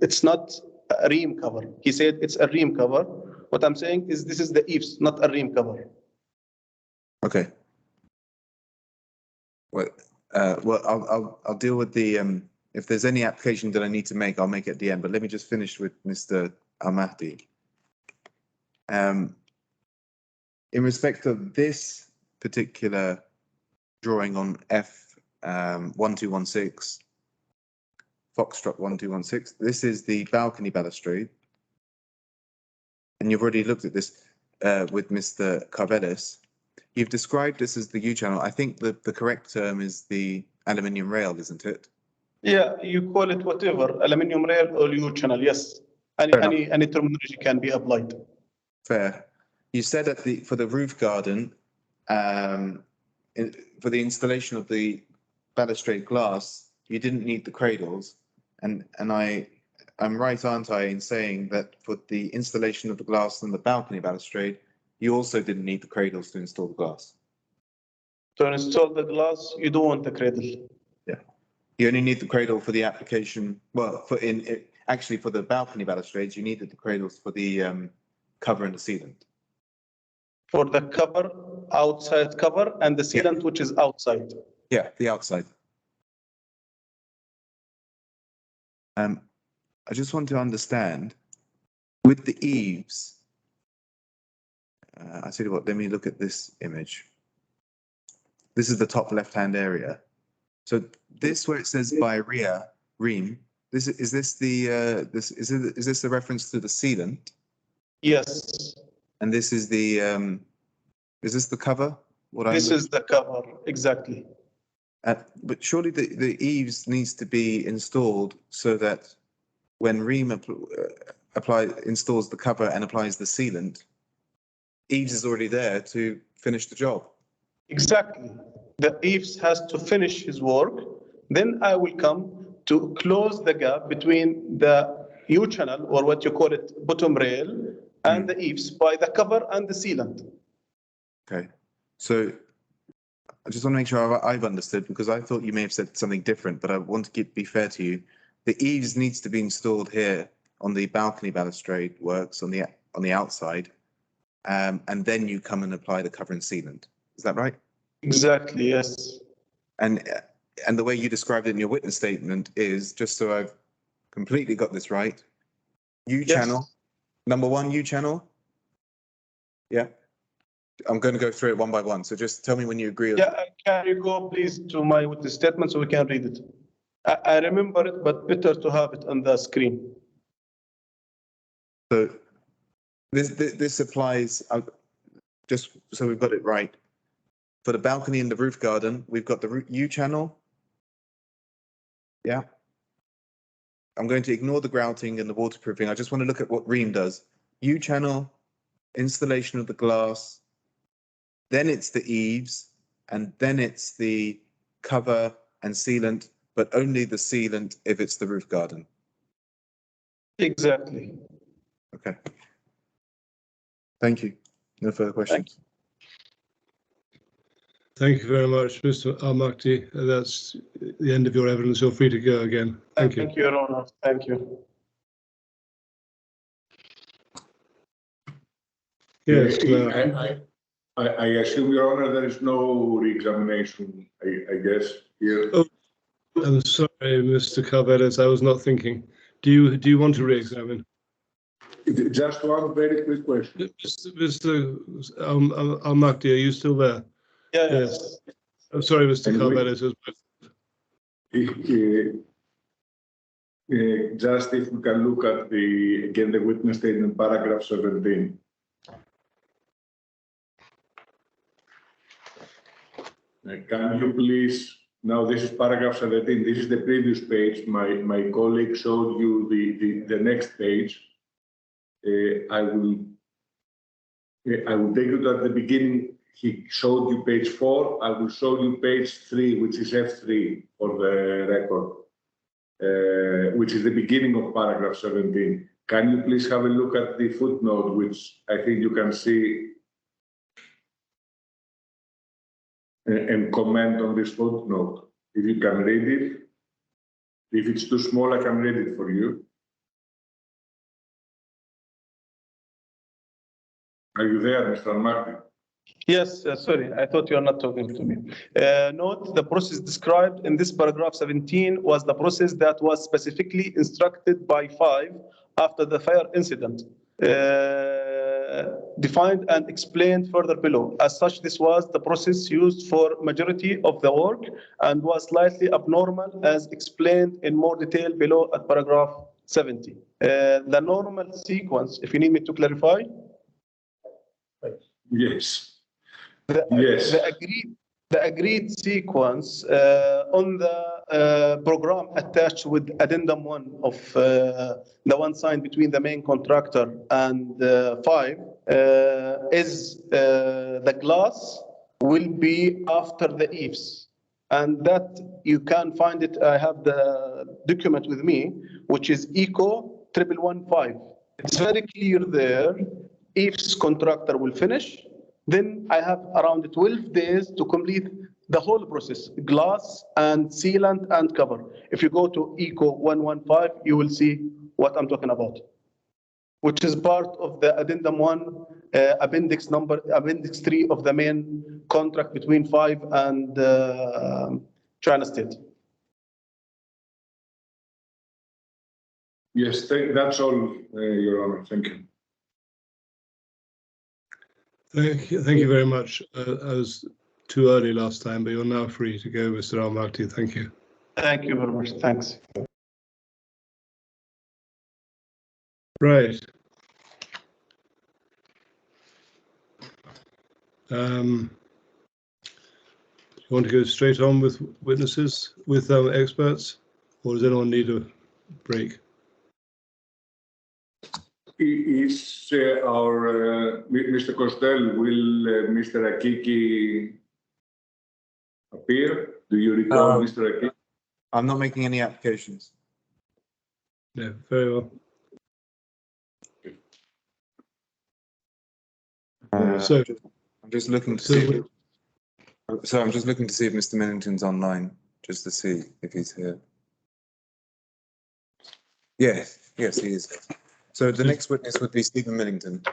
It's not a Reem cover. He said it's a Reem cover. What I'm saying is this is the eaves, not a Reem cover. Okay. Well, I'll deal with the if there's any application that I need to make, I'll make it at the end. But let me just finish with Mr. Al-Mahdi. In respect of this particular drawing on F 1216, Foxtrot 1216, this is the balcony balustrade. And you've already looked at this with Mr. Carvelis. You've described this as the U channel. I think the correct term is the aluminium rail, isn't it? Yeah, you call it whatever, aluminium rail or U channel. Yes, any terminology can be applied. Fair. You said that for the roof garden, for the installation of the balustrade glass, you didn't need the cradles, and I'm right, aren't I, in saying that for the installation of the glass and the balcony balustrade, you also didn't need the cradles to install the glass. To install the glass, you don't want the cradle. Yeah, you only need the cradle for the application. Well, actually for the balcony balustrades, you needed the cradles for the cover and the sealant. For the cover, outside cover, and the sealant, which is outside. Yeah, the outside. I just want to understand with the eaves. I tell you what, let me look at this image. This is the top left-hand area. So this where it says by Reem, is this the reference to the sealant? Yes. And this is is this the cover? This is the cover, exactly. But surely the eaves needs to be installed so that when Reem installs the cover and applies the sealant, Eaves is already there to finish the job. Exactly. The Eaves has to finish his work. Then I will come to close the gap between the U-channel, or what you call it, bottom rail, and the Eaves by the cover and the sealant. Okay. So I just want to make sure I've understood, because I thought you may have said something different, but I want to be fair to you. The Eaves needs to be installed here on the balcony balustrade works on the outside, and then you come and apply the cover and sealant. Is that right? Exactly, yes. And the way you described it in your witness statement is, just so I've completely got this right, U-channel, number one U-channel. Yeah. I'm going to go through it one by one. So just tell me when you agree. Yeah, can you go please to my witness statement so we can read it? I remember it, but better to have it on the screen. So this applies, just so we've got it right. For the balcony in the roof garden, we've got the U-channel. Yeah. I'm going to ignore the grouting and the waterproofing. I just want to look at what Reem does. U-channel, installation of the glass, then it's the eaves, and then it's the cover and sealant, but only the sealant if it's the roof garden. Exactly. Okay. Thank you. No further questions. Thank you very much, Mr. Al-Makdi. That's the end of your evidence. You're free to go again. Thank you. Thank you, Your Honor. Thank you. Yes. I assume, Your Honor, there is no re-examination, I guess, here. Oh, I'm sorry, Mr. Carvelis, I was not thinking. Do you want to re-examine? Just one very quick question. Mr. Al-Makdi, are you still there? Yeah, yes. I'm sorry, Mr. Carvelis. Just if we can look at the witness statement, paragraph 17. Can you please, now this is paragraph 17, this is the previous page. My colleague showed you the next page. I will take you to at the beginning. He showed you page 4. I will show you page 3, which is F3 for the record, which is the beginning of paragraph 17. Can you please have a look at the footnote, which I think you can see, and comment on this footnote? If you can read it. If it's too small, I can read it for you. Are you there, Mr. Martin? Yes, sorry, I thought you are not talking to me. Note, the process described in this paragraph 17 was the process that was specifically instructed by 5 after the fire incident, defined and explained further below. As such, this was the process used for majority of the work and was slightly abnormal as explained in more detail below at paragraph 70. The normal sequence, if you need me to clarify. Yes. The agreed sequence on the program attached with addendum 1 of the one signed between the main contractor and 5 is the glass will be after the eaves, and that you can find it. I have the document with me, which is ECO 1115. It's very clear there. Eaves contractor will finish. Then I have around 12 days to complete the whole process, glass and sealant and cover. If you go to ECO 115, you will see what I'm talking about, which is part of the addendum 1, appendix 3 of the main contract between 5 and China State. Yes, that's all, Your Honor. Thank you. Thank you very much. I was too early last time, but you're now free to go, Mr. Al-Makdi. Thank you. Thank you very much. Thanks. Right. You want to go straight on with witnesses, with experts, or does anyone need a break? Is Mr. Costel, will Mr. Akiki appear? Do you recall No. Mr. Akiki? I'm not making any applications. Yeah, very well. So- I'm just looking to So see. So I'm just looking to see if Mr. Millington's online, just to see if he's here. Yes, yes, he is. So the next witness would be Stephen Millington.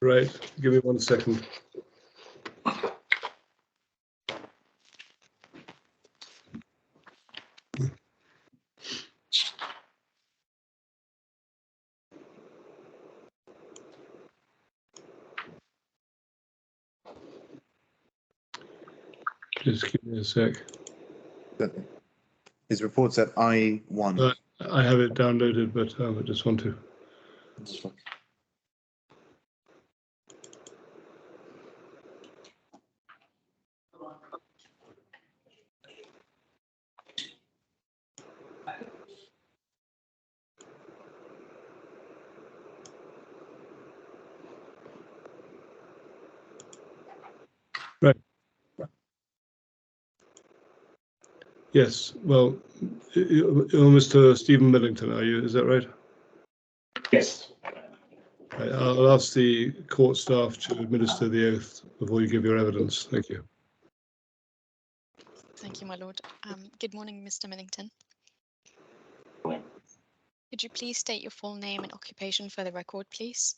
Right, give me 1 second. Just give me a sec. His report's at I1. I have it downloaded, but I just want to. Right. Yes, well, you're Mr. Stephen Millington, are you? Is that right? Yes. Right, I'll ask the court staff to administer the oath before you give your evidence. Thank you. Thank you, my lord. Good morning, Mr. Millington. Morning. Could you please state your full name and occupation for the record, please?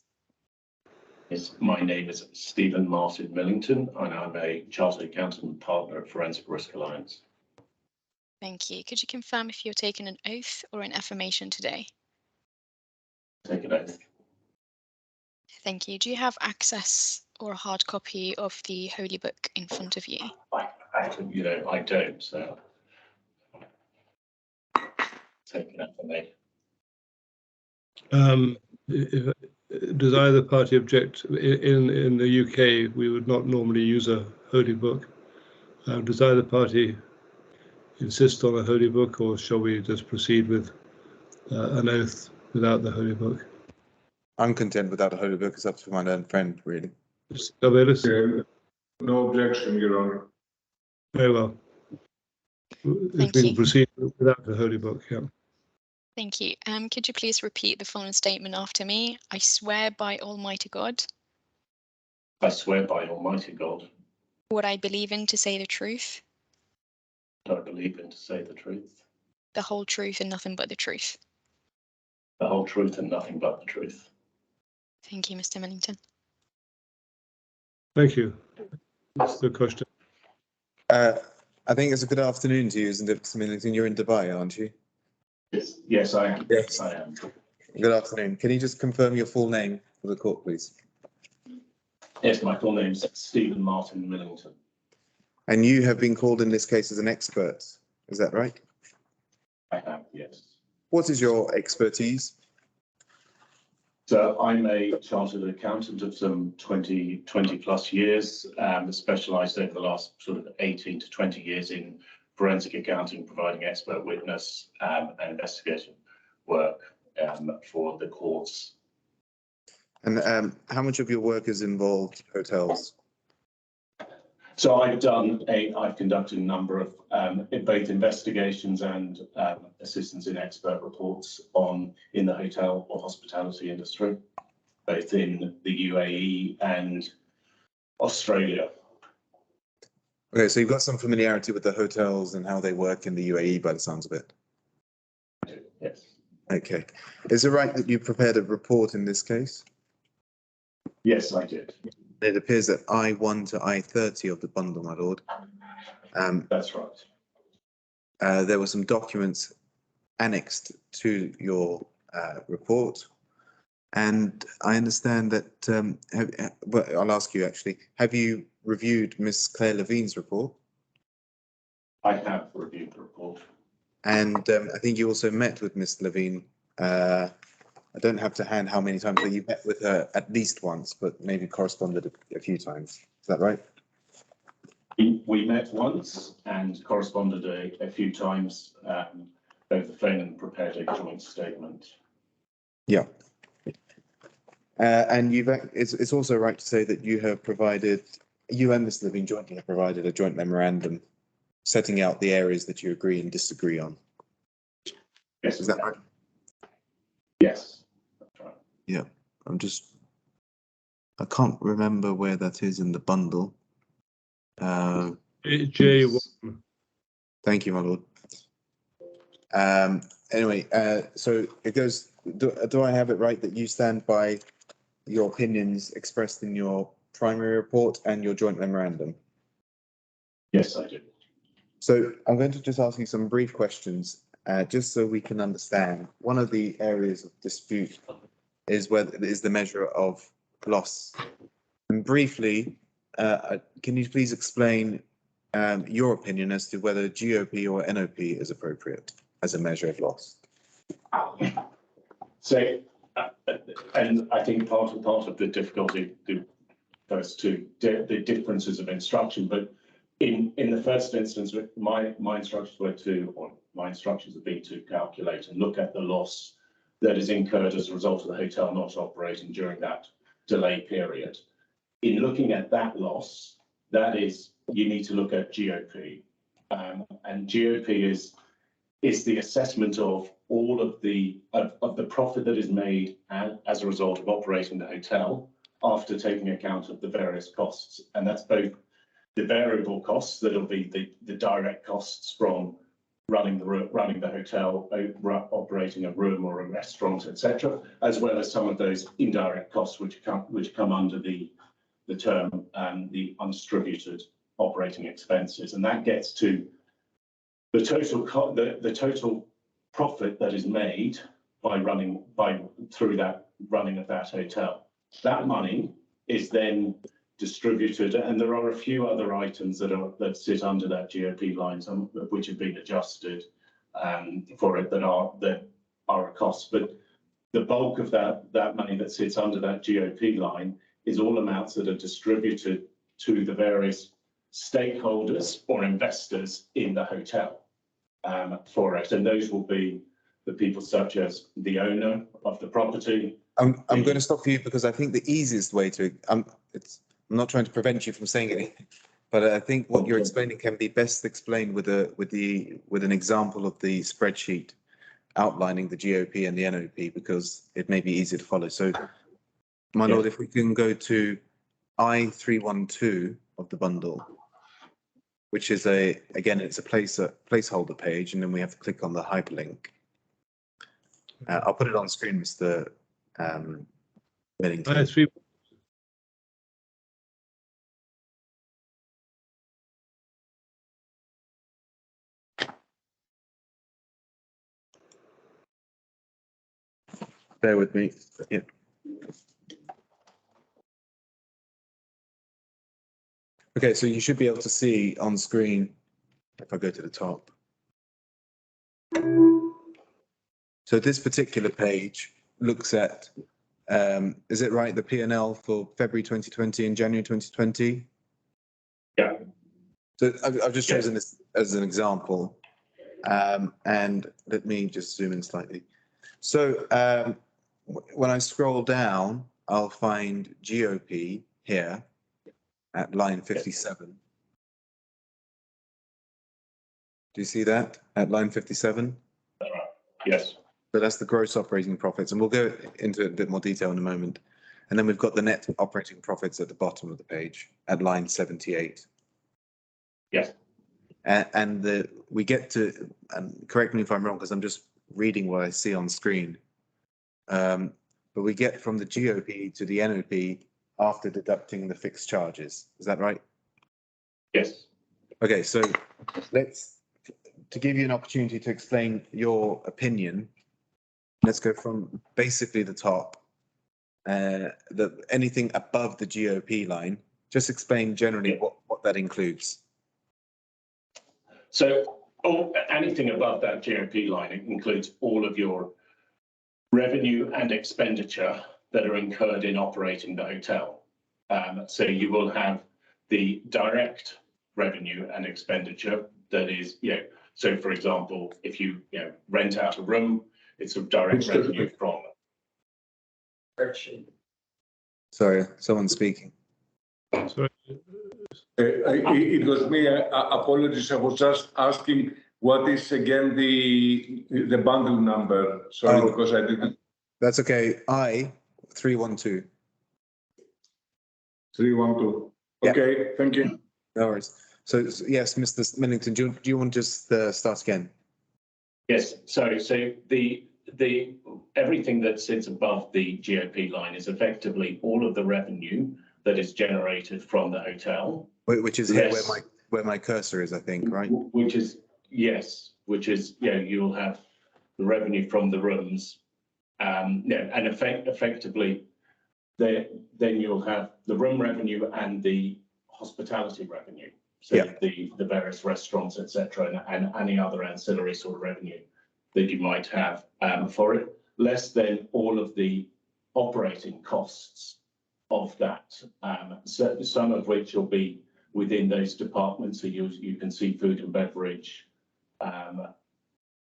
Yes, my name is Stephen Martin Millington, and I'm a chartered accountant and partner at Forensic Risk Alliance. Thank you. Could you confirm if you're taking an oath or an affirmation today? Take an oath. Thank you. Do you have access or a hard copy of the Holy Book in front of you? I don't, so take an affirmation. Does either party object? In the UK, we would not normally use a holy book. Does either party insist on a holy book, or shall we just proceed with an oath without the holy book? I'm content without a holy book. It's up to my learned friend, really. Gabelis? No objection, Your Honor. Very well. If Thank we you. can proceed without the holy book, yeah. Thank you. Could you please repeat the following statement after me? I swear by Almighty God, I swear by Almighty God, what I believe in to say the truth, that I believe in to say the truth, the whole truth and nothing but the truth. the whole truth and nothing but the truth. Thank you, Mr. Millington. Thank you. That's the question. I think it's a good afternoon to you, isn't it, Mr. Millington? You're in Dubai, aren't you? Yes, I am. Yes. I am. Good afternoon. Can you just confirm your full name for the court, please? Yes, my full name's Stephen Martin Millington. And you have been called in this case as an expert. Is that right? I have, yes. What is your expertise? So I'm a chartered accountant of some 20 plus years, specialised over the last sort of 18 to 20 years in forensic accounting, providing expert witness and investigation work for the courts. And how much of your work has involved hotels? So I've conducted a number of both investigations and assistance in expert reports in the hotel or hospitality industry, both in the UAE and Australia. Okay, so you've got some familiarity with the hotels and how they work in the UAE by the sounds of it. Yes. Okay. Is it right that you prepared a report in this case? Yes, I did. It appears that I1 to I30 of the bundle, my lord. That's right. There were some documents annexed to your report. And I understand that, well, I'll ask you actually, have you reviewed Miss Claire Levine's report? I have reviewed the report. And I think you also met with Miss Levine. I don't have to hand how many times, but you met with her at least once, but maybe corresponded a few times. Is that right? We met once and corresponded a few times over the phone and prepared a joint statement. Yeah. And it's also right to say that you have provided, you and Mr. Levine jointly have provided a joint memorandum setting out the areas that you agree and disagree on. Yes. Is that right? Yes. That's right. Yeah, I can't remember where that is in the bundle. J1. Thank you, my lord. Anyway, so it goes, do I have it right that you stand by your opinions expressed in your primary report and your joint memorandum? Yes, I do. So I'm going to just ask you some brief questions, just so we can understand. One of the areas of dispute is the measure of loss. And briefly, can you please explain your opinion as to whether GOP or NOP is appropriate as a measure of loss? So, and I think part of the difficulty goes to the differences of instruction. But in the first instance, my instructions have been to calculate and look at the loss that is incurred as a result of the hotel not operating during that delay period. In looking at that loss, that is, you need to look at GOP, and GOP is the assessment of all of the profit that is made as a result of operating the hotel after taking account of the various costs, and that's both the variable costs that'll be the direct costs from running the hotel, operating a room or a restaurant, etc., as well as some of those indirect costs which come under the term the undistributed operating expenses, and that gets to the total profit that is made through that running of that hotel. That money is then distributed, and there are a few other items that sit under that GOP line, some of which have been adjusted for it that are a cost. But the bulk of that money that sits under that GOP line is all amounts that are distributed to the various stakeholders or investors in the hotel for it, and those will be the people such as the owner of the property. I'm going to stop you because I think the easiest way to I'm not trying to prevent you from saying anything, but I think what you're explaining can be best explained with an example of the spreadsheet outlining the GOP and the NOP, because it may be easier to follow. So, my lord, if we can go to I312 of the bundle, which is it's a placeholder page, and then we have to click on the hyperlink. I'll put it on screen, Mr. Millington. Bear with me. Yeah. Okay, so you should be able to see on screen, if I go to the top. So this particular page looks at, is it right, the P&L for February 2020 and January 2020? Yeah. So I've just chosen this as an example, and let me just zoom in slightly. So when I scroll down, I'll find GOP here at line 57. Do you see that at line 57? Yes. So that's the gross operating profits, and we'll go into a bit more detail in a moment. And then we've got the net operating profits at the bottom of the page at line 78. Yes. And we get to, and correct me if I'm wrong, because I'm just reading what I see on screen. But we get from the GOP to the NOP after deducting the fixed charges. Is that right? Yes. Okay, so to give you an opportunity to explain your opinion, let's go from basically the top. Anything above the GOP line, just explain generally what that includes. So anything above that GOP line includes all of your revenue and expenditure that are incurred in operating the hotel. So you will have the direct revenue and expenditure that is, so for example, if you rent out a room, it's a direct revenue from. Spreadsheet. Sorry, someone's speaking. Sorry. It was me. Apologies. I was just asking what is again the bundle number. Sorry, Oh. because I didn't. That's okay. I-312. 312. Yeah. Okay, thank you. No worries. So yes, Mr. Millington, do you want to just start again? Yes, sorry. So the everything that sits above the GOP line is effectively all of the revenue that is generated from the hotel. Which is here Yes. where my cursor is, I think, right? Which is, you'll have the revenue from the rooms. And effectively, then you'll have the room revenue and the hospitality revenue. So Yeah. the various restaurants, etc., and any other ancillary sort of revenue that you might have for it, less than all of the operating costs of that. So some of which will be within those departments. So you can see food and beverage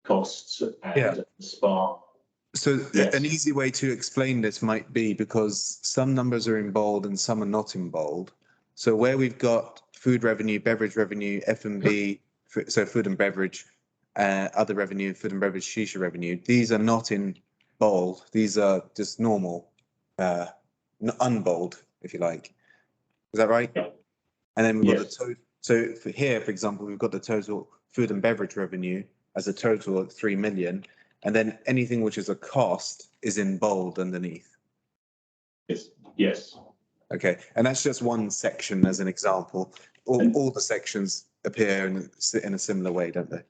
costs and spa. So Yes. an easy way to explain this might be because some numbers are in bold and some are not in bold. So where we've got food revenue, beverage revenue, F&B, so food and beverage, other revenue, food and beverage, shisha revenue, these are not in bold. These are just normal, unbold, if you like. Is that right? Yeah. And then we've got Yes. the total. So for here, for example, we've got the total food and beverage revenue as a total of 3 million. And then anything which is a cost is in bold underneath. Yes. Okay, and that's just one section as an example. All the sections appear in a similar way, don't they?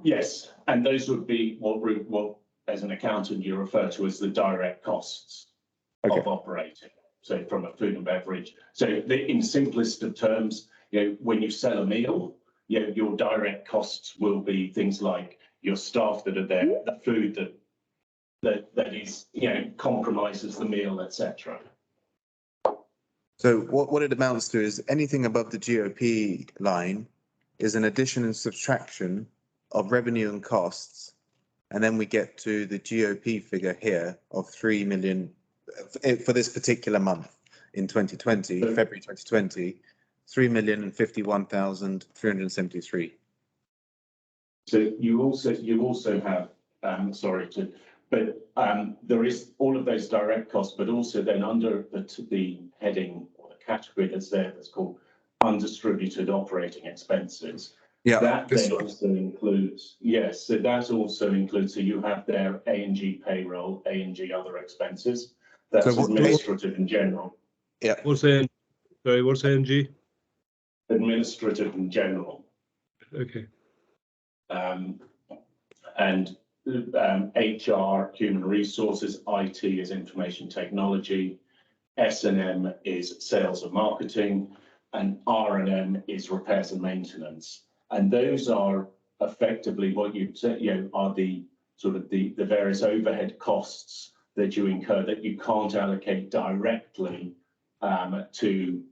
Yes, and those would be what as an accountant you refer to as the direct costs Okay. of operating. So from a food and beverage. So in simplest of terms, when you sell a meal, your direct costs will be things like your staff that are there, the food that is compromises the meal, etc. So what it amounts to is anything above the GOP line is an addition and subtraction of revenue and costs. And then we get to the GOP figure here of 3 million for this particular month in 2020, February 2020, 3,051,373. So you also have, there is all of those direct costs, but also then under the heading or the category that's there that's called undistributed operating expenses. Yeah, that then also includes, yes, so that also includes, so you have their A&G payroll, A&G other expenses. That's So administrative in general. Yeah. What's ANG? Sorry, what's ANG? Administrative in general. Okay. And HR, human resources, IT is information technology, S&M is sales and marketing, and R&M is repairs and maintenance. And those are effectively what you say, are the sort of the various overhead costs that you incur that you can't allocate directly to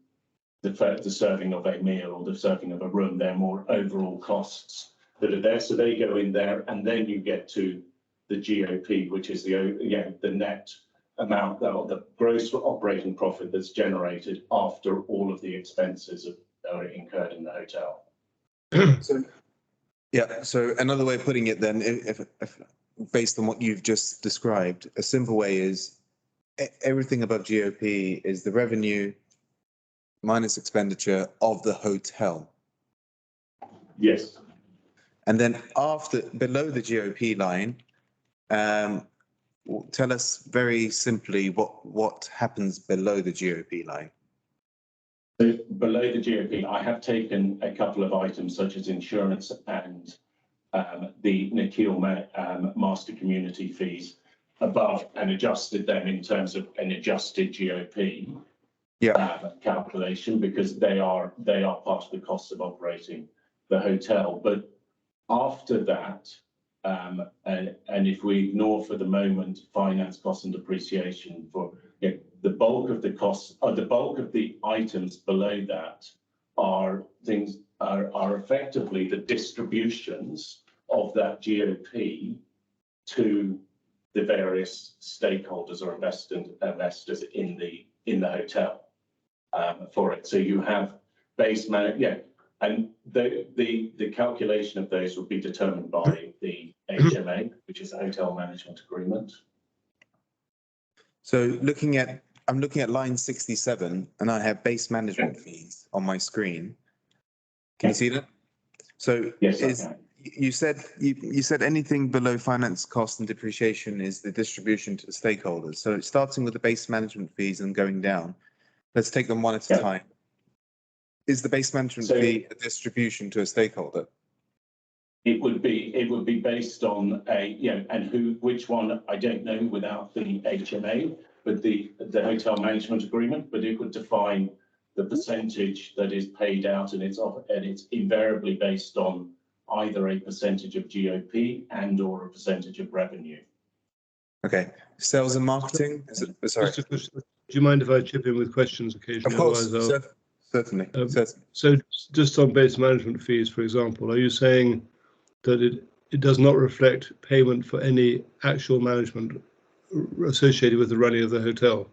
the serving of a meal or the serving of a room. They're more overall costs that are there. So they go in there, and then you get to the GOP, which is the net amount, or the gross operating profit that's generated after all of the expenses that are incurred in the hotel. So another way of putting it then, if based on what you've just described, a simple way is everything above GOP is the revenue minus expenditure of the hotel. Yes. And then below the GOP line, tell us very simply what happens below the GOP line. So below the GOP, I have taken a couple of items such as insurance and the Nikhil master community fees above and adjusted them in terms of an adjusted GOP calculation, because they are part of the cost of operating the hotel. But after that, and if we ignore for the moment finance costs and depreciation, for the bulk of the costs, or the bulk of the items below that are effectively the distributions of that GOP to the various stakeholders or investors in the hotel for it. So you have base management, yeah, and the calculation of those will be determined by the HMA, which is a hotel management agreement. So I'm looking at line 67 and I have base management fees on my screen. Can you see that? So Yes, I can. you said anything below finance cost and depreciation is the distribution to the stakeholders. So starting with the base management fees and going down, let's take them one at a time. Is the base management fee a distribution to a stakeholder? It would be based on which one I don't know without the HMA, but the hotel management agreement, but it would define the percentage that is paid out, and it's invariably based on either a percentage of GOP and or a percentage of revenue. Okay. Sales and marketing? Sorry. Do you mind if I chip in with questions occasionally? Of course, certainly. So just on base management fees, for example, are you saying that it does not reflect payment for any actual management associated with the running of the hotel?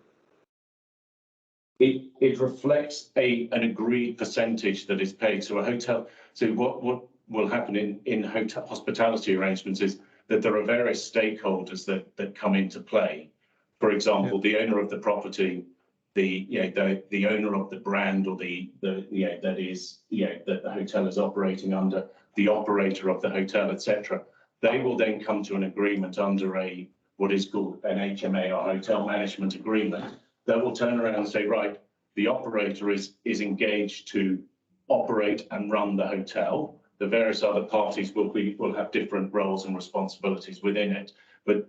It reflects an agreed percentage that is paid. So a hotel. So what will happen in hotel hospitality arrangements is that there are various stakeholders that come into play. For example, the owner of the property, the owner of the brand, or that the hotel is operating under, the operator of the hotel, etc. They will then come to an agreement under what is called an HMA, or hotel management agreement, that will turn around and say, right, the operator is engaged to operate and run the hotel. The various other parties will have different roles and responsibilities within it, but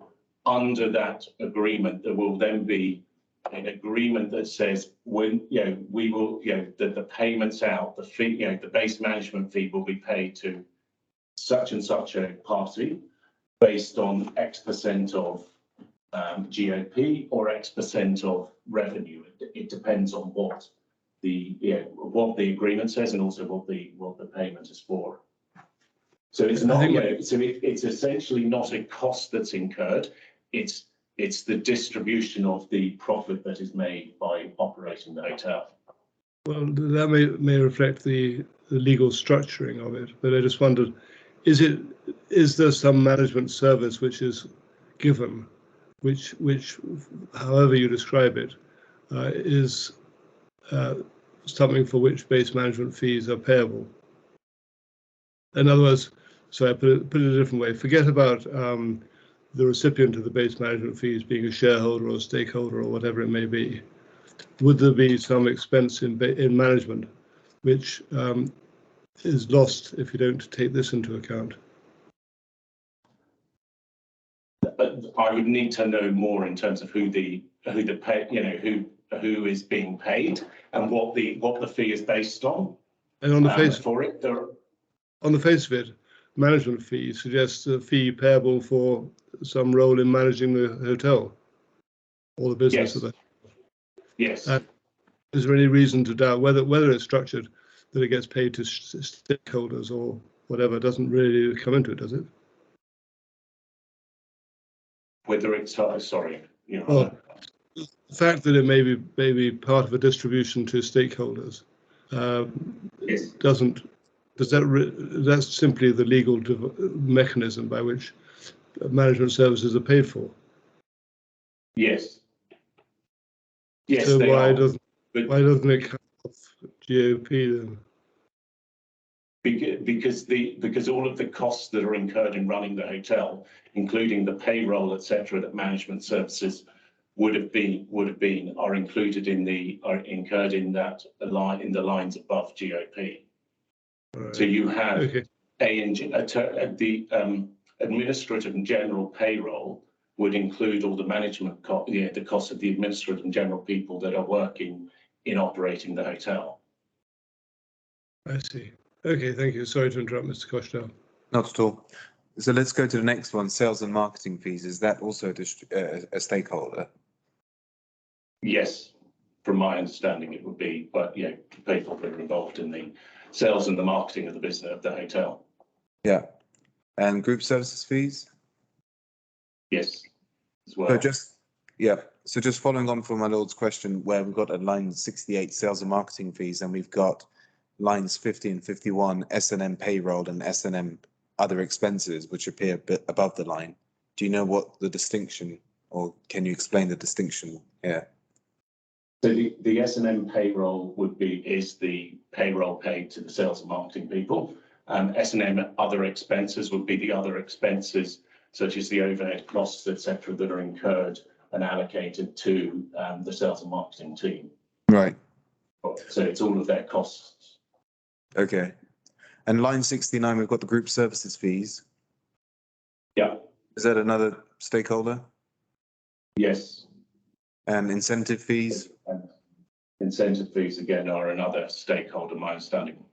under that agreement, there will then be an agreement that says when we will that the payments out, the fee, the base management fee will be paid to such and such a party based on X% of GOP or X% of revenue. It depends on what the agreement says, and also what the payment is for. So it's not it's essentially not a cost that's incurred. It's the distribution of the profit that is made by operating the hotel. Well, that may reflect the legal structuring of it, but I just wondered, is there some management service which is given, which however you describe it, is something for which base management fees are payable? In other words, so I put it a different way. Forget about the recipient of the base management fees being a shareholder or a stakeholder or whatever it may be. Would there be some expense in management which is lost if you don't take this into account? I would need to know more in terms of who is being paid and what the fee is based on. And on the face for it, on the face of it, management fee suggests a fee payable for some role in managing the hotel or the business of the. Yes. Is there any reason to doubt whether it's structured that it gets paid to stakeholders or whatever? Doesn't really come into it, does it? Whether it's sorry, Well, the fact that it may be part of a distribution to stakeholders yes. doesn't. That's simply the legal mechanism by which management services are paid for. Yes. Yes. So why doesn't it come off GOP then? Because all of the costs that are incurred in running the hotel, including the payroll, etc., that management services would have been are included are incurred in that line in the lines above GOP. Right. So you have the administrative and general payroll would include all the management cost, the cost of the administrative and general people that are working in operating the hotel. I see. Okay, thank you. Sorry to interrupt, Mr. Costello. Not at all. So let's go to the next one, sales and marketing fees. Is that also a stakeholder? Yes, from my understanding, it would be, but people that are involved in the sales and the marketing of the business of the hotel. Yeah. And group services fees? Yes. as well. So just following on from my lord's question, where we've got at line 68 sales and marketing fees, and we've got lines 50 and 51 S&M payroll and S&M other expenses, which appear a bit above the line. Do you know what the distinction, or can you explain the distinction here? So the S&M payroll is the payroll paid to the sales and marketing people. S&M other expenses would be the other expenses, such as the overhead costs, etc., that are incurred and allocated to the sales and marketing team. Right. So it's all of their costs. Okay. And line 69, we've got the group services fees. Yeah. Is that another stakeholder? Yes. And incentive fees? And incentive fees, again, are another stakeholder, my understanding.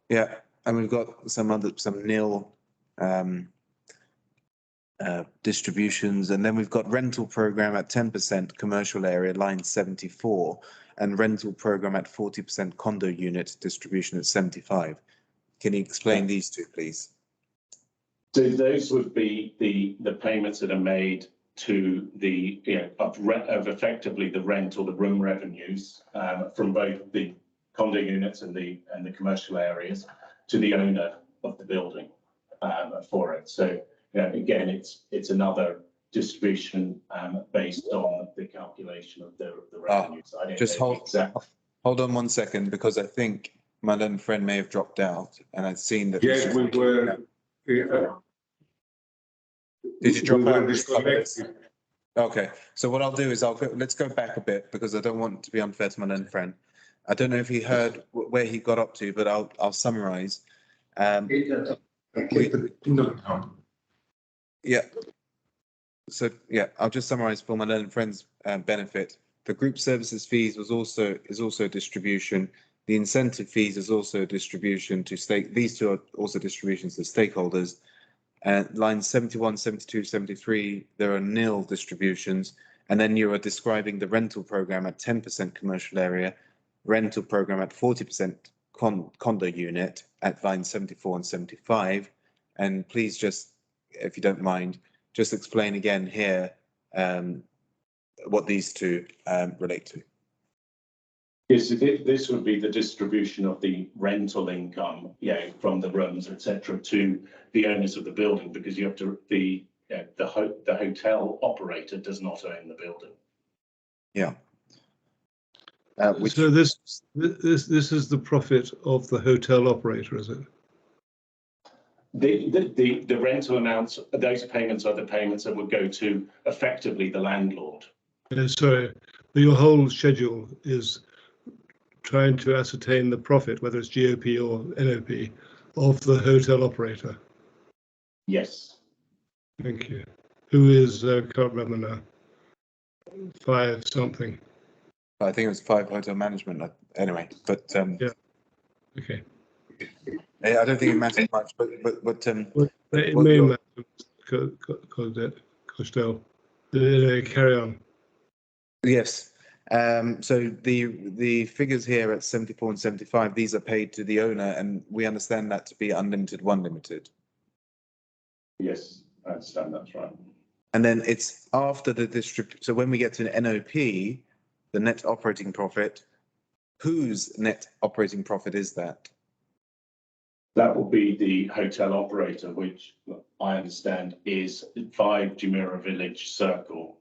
Yeah. And we've got some nil distributions, and then we've got rental program at 10% commercial area, line 74, and rental program at 40% condo unit distribution at 75. Can you explain these two, please? So those would be the payments that are made to the of effectively the rent or the room revenues from both the condo units and the commercial areas to the owner of the building for it. So again, it's another distribution based on the calculation of the revenues. Just hold on 1 second, because I think my learned friend may have dropped out, and I've seen that. Yes, we were. Did you drop out? Disconnected. Okay, so what I'll do is let's go back a bit, because I don't want to be unfair to my learned friend. I don't know if he heard where he got up to, but I'll summarize. Yeah. So I'll just summarize for my learned friend's benefit. The group services fees is also distribution. The incentive fees is also distribution to stake. These two are also distributions to stakeholders. And lines 71, 72, 73, there are nil distributions. And then you are describing the rental program at 10% commercial area, rental program at 40% condo unit at line 74 and 75. And please just, if you don't mind, just explain again here what these two relate to. Yes, this would be the distribution of the rental income, from the rooms, etc., to the owners of the building, because you have to the hotel operator does not own the building. Yeah. So this is the profit of the hotel operator, is it? The rental amounts, those payments are the payments that would go to effectively the landlord. Sorry, but your whole schedule is trying to ascertain the profit, whether it's GOP or NOP, of the hotel operator. Yes. Thank you. Who is, can't remember now, 5 something. I think it was 5 hotel management anyway, but Yeah. Okay. I don't think it matters much, but it may matter, Costello. Carry on. Yes. So the figures here at 74 and 75, these are paid to the owner, and we understand that to be unlimited, one limited. Yes, I understand that's right. And then it's after the district. So when we get to an NOP, the net operating profit, whose net operating profit is that? That will be the hotel operator, which I understand is 5 Jumeirah Village Circle,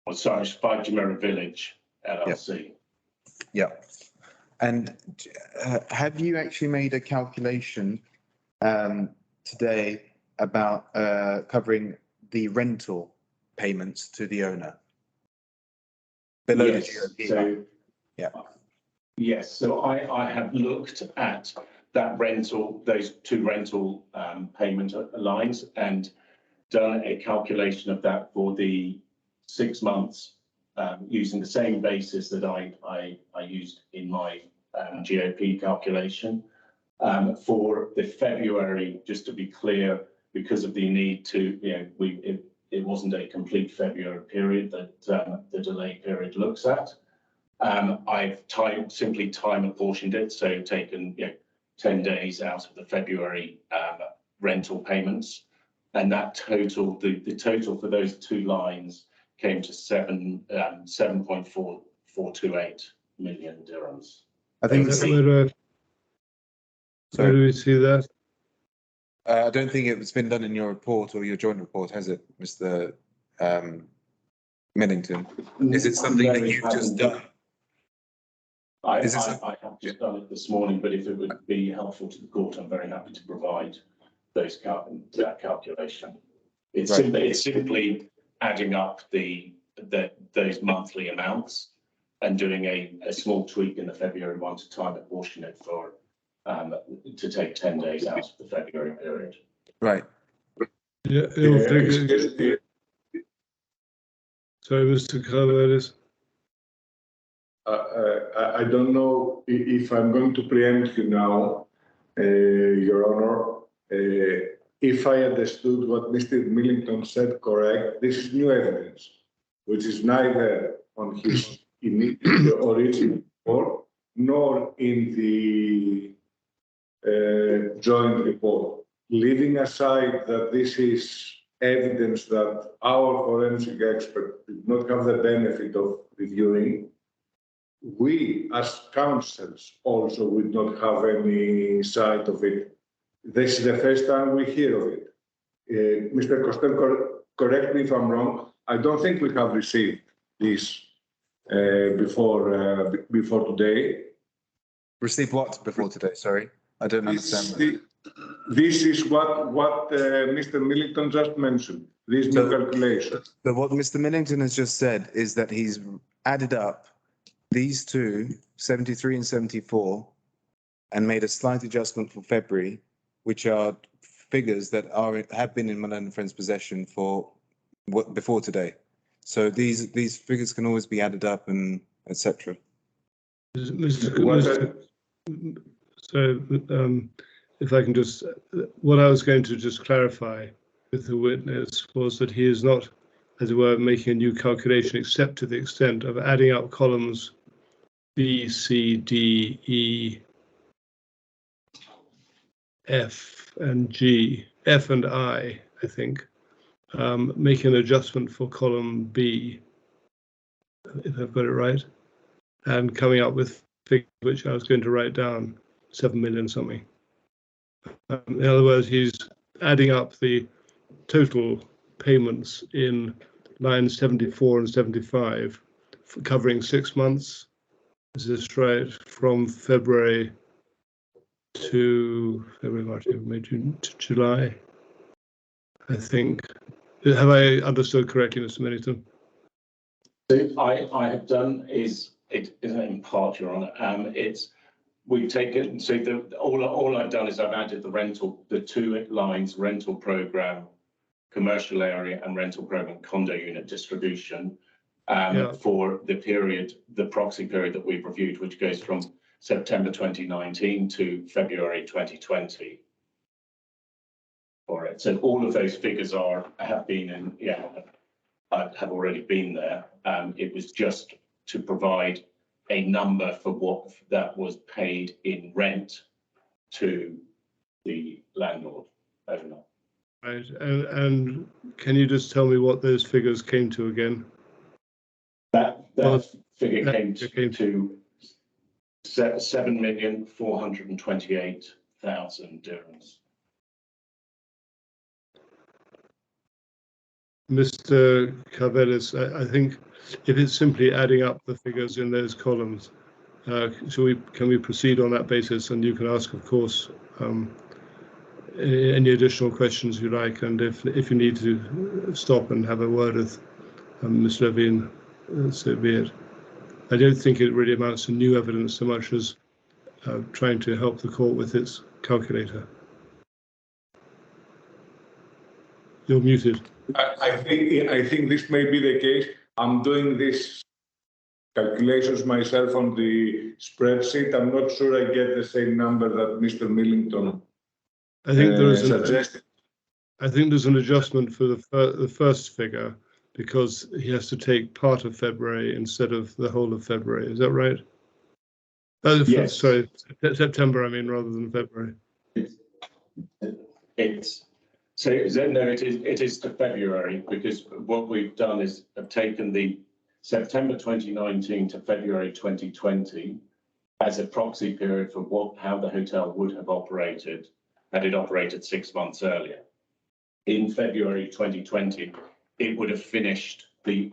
or sorry, 5 Jumeirah Village LLC. Yeah. And have you actually made a calculation today about covering the rental payments to the owner below the GOP? So, yeah. Yes, so I have looked at that rental, those 2 rental payment lines, and done a calculation of that for the 6 months using the same basis that I used in my GOP calculation. For the February, just to be clear, because of the need to, it wasn't a complete February period that the delay period looks at. I've simply time apportioned it, so taken 10 days out of the February rental payments, and that total, the total for those 2 lines came to 7.428 million dirhams. I think Where do we see that? I don't think it's been done in your report or your joint report, has it, Mr. Millington? Is it something that you've just done? I have just done it this morning, but if it would be helpful to the court, I'm very happy to provide those that calculation. It's simply adding up those monthly amounts and doing a small tweak in the February one to time apportion it for to take 10 days out of the February period. Right. Yeah. Sorry, Mr. Carvalho. I don't know if I'm going to preempt you now, Your Honor. If I understood what Mr. Millington said correct, this is new evidence, which is neither on his original report nor in the joint report. Leaving aside that this is evidence that our forensic expert did not have the benefit of reviewing, we as counsels also would not have any sight of it. This is the first time we hear of it. Mr. Costello, correct me if I'm wrong. I don't think we have received this before today. Received what before today? Sorry, I don't understand. This is what Mr. Millington just mentioned. This new calculation. So what Mr. Millington has just said is that he's added up these two, 73 and 74, and made a slight adjustment for February, which are figures that have been in Malone & Friends' possession for before today. So these figures can always be added up and etc. So if I can just, what I was going to just clarify with the witness was that he is not, as it were, making a new calculation except to the extent of adding up columns B, C, D, E, F, and G, F and I think, make an adjustment for column B, if I've got it right, and coming up with figures which I was going to write down, 7 million something. In other words, he's adding up the total payments in lines 74 and 75, covering 6 months. Is this right? From February to March, April, May, June to July, I think. Have I understood correctly, Mr. Millington? I have done is it in part, Your Honour. We've taken all I've done is I've added the two lines rental program, commercial area, and rental program condo unit distribution for the proxy period that we've reviewed, which goes from September 2019 to February 2020. All right, so all of those figures have already been there. It was just to provide a number for what that was paid in rent to the landlord owner. Right, and can you just tell me what those figures came to again? That figure came to 7,428,000 dirhams. Mr. Carvelis, I think if it's simply adding up the figures in those columns, can we proceed on that basis? And you can ask, of course, any additional questions you like, and if you need to stop and have a word with Ms. Levine, so be it. I don't think it really amounts to new evidence so much as trying to help the court with its calculator. You're muted. I think this may be the case. I'm doing these calculations myself on the spreadsheet. I'm not sure I get the same number that Mr. Millington suggested. I think there's an adjustment for the first figure because he has to take part of February instead of the whole of February. Is that right? Yes. Sorry, September, I mean, rather than February. So no, it is to February, because what we've done is have taken the September 2019 to February 2020 as a proxy period for how the hotel would have operated had it operated 6 months earlier. In February 2020, it would have finished the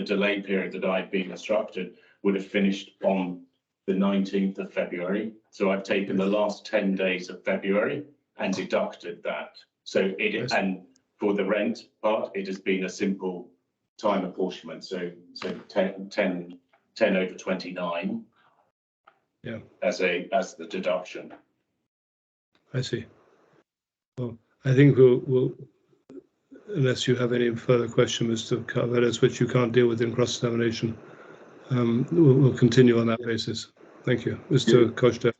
delay period that I'd been instructed would have finished on the 19th of February. So I've taken the last 10 days of February and deducted that. So and for the rent part, it has been a simple time apportionment. So 10 over 29. Yeah. As the deduction. I see. Well, I think we'll unless you have any further question, Mr. Carvelis, which you can't deal with in cross-examination, we'll continue on that basis. Thank you. Mr. Costa.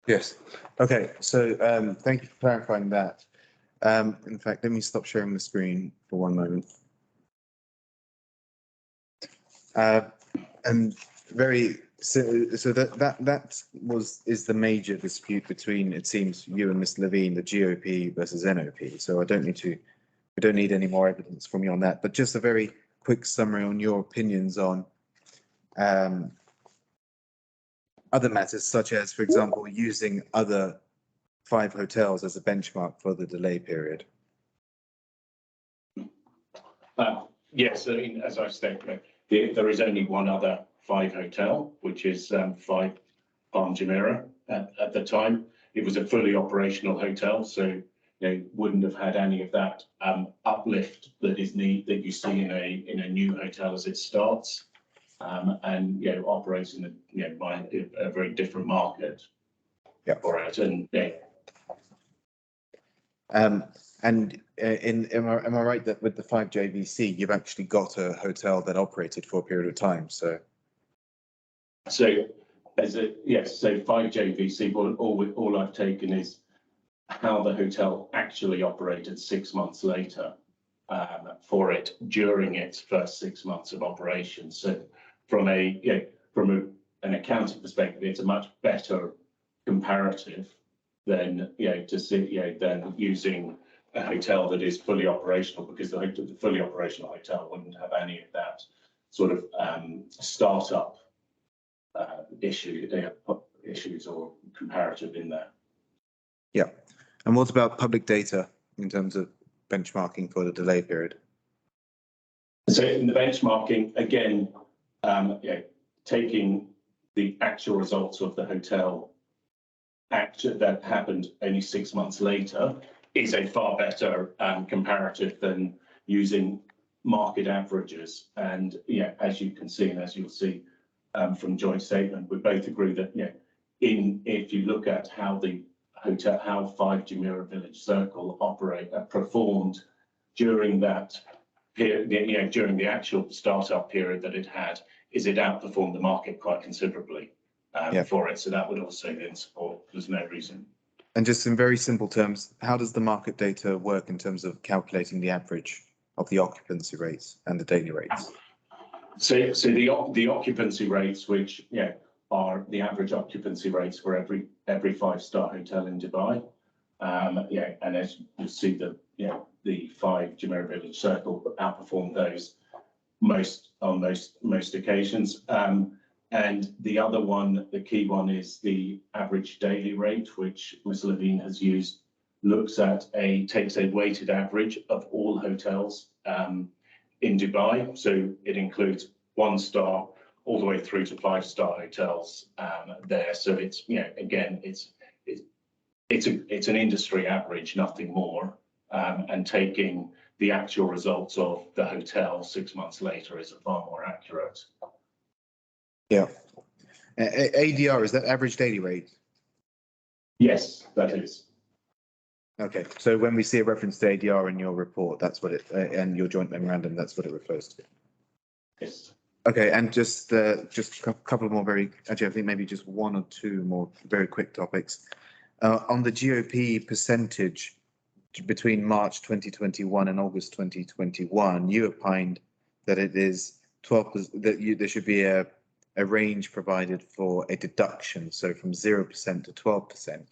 Yes. Okay. So thank you for clarifying that. In fact, let me stop sharing the screen for one moment. And so that is the major dispute between, it seems, you and Ms. Levine, the GOP versus NOP. So we don't need any more evidence from you on that. But just a very quick summary on your opinions on other matters, such as, for example, using other 5 hotels as a benchmark for the delay period. Yes, I mean, as I've stated, there is only one other 5 hotel, which is 5 Palm Jumeirah. At the time, it was a fully operational hotel, so wouldn't have had any of that uplift that you see in a new hotel as it starts, and operates in a very different market. Yeah. For it, and am I right that with the 5 JVC, you've actually got a hotel that operated for a period of time? So 5 JVC. All I've taken is how the hotel actually operated 6 months later for it during its first 6 months of operation. So from an accounting perspective, it's a much better comparative than than using a hotel that is fully operational, because the fully operational hotel wouldn't have any of that sort of startup issues or comparative in there. Yeah. And what about public data in terms of benchmarking for the delay period? So in the benchmarking, again, taking the actual results of the hotel that happened only 6 months later is a far better comparative than using market averages. And as you can see, and as you'll see from joint statement, we both agree that if you look at how 5 Jumeirah Village Circle performed during that period, during the actual startup period that it had, it outperformed the market quite considerably for it. So that would also then support. There's no reason. And just in very simple terms, how does the market data work in terms of calculating the average of the occupancy rates and the daily rates? So the occupancy rates, which are the average occupancy rates for every 5-star hotel in Dubai, and as you see, the 5 Jumeirah Village Circle outperformed those on most occasions. And the other one, the key one, is the average daily rate, which Ms. Levine has used, takes a weighted average of all hotels in Dubai. So it includes 1-star all the way through to 5-star hotels there. So it's again, it's an industry average, nothing more. And taking the actual results of the hotel 6 months later is far more accurate. Yeah. ADR, is that average daily rate? Yes, that is. Okay, so when we see a reference to ADR in your report, that's what it, and your joint memorandum, that's what it refers to. Yes. Okay, and just a couple more actually, I think maybe just 1 or 2 more very quick topics. On the GOP percentage between March 2021 and August 2021, you opined that it is 12%, that there should be a range provided for a deduction, so from 0% to 12%.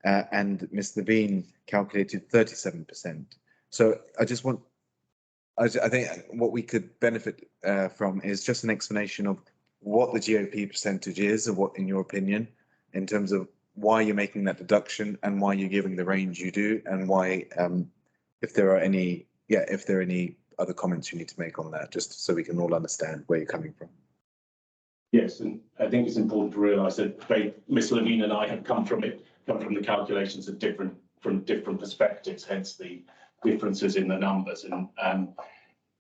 and Mr. Bean calculated 37%. So I just want, I think what we could benefit from is just an explanation of what the GOP percentage is, and what, in your opinion, in terms of why you're making that deduction and why you're giving the range you do, and why, if there are any, if there are any other comments you need to make on that, just so we can all understand where you're coming from. Yes, and I think it's important to realise that Ms. Levine and I have come from the calculations of from different perspectives, hence the differences in the numbers. And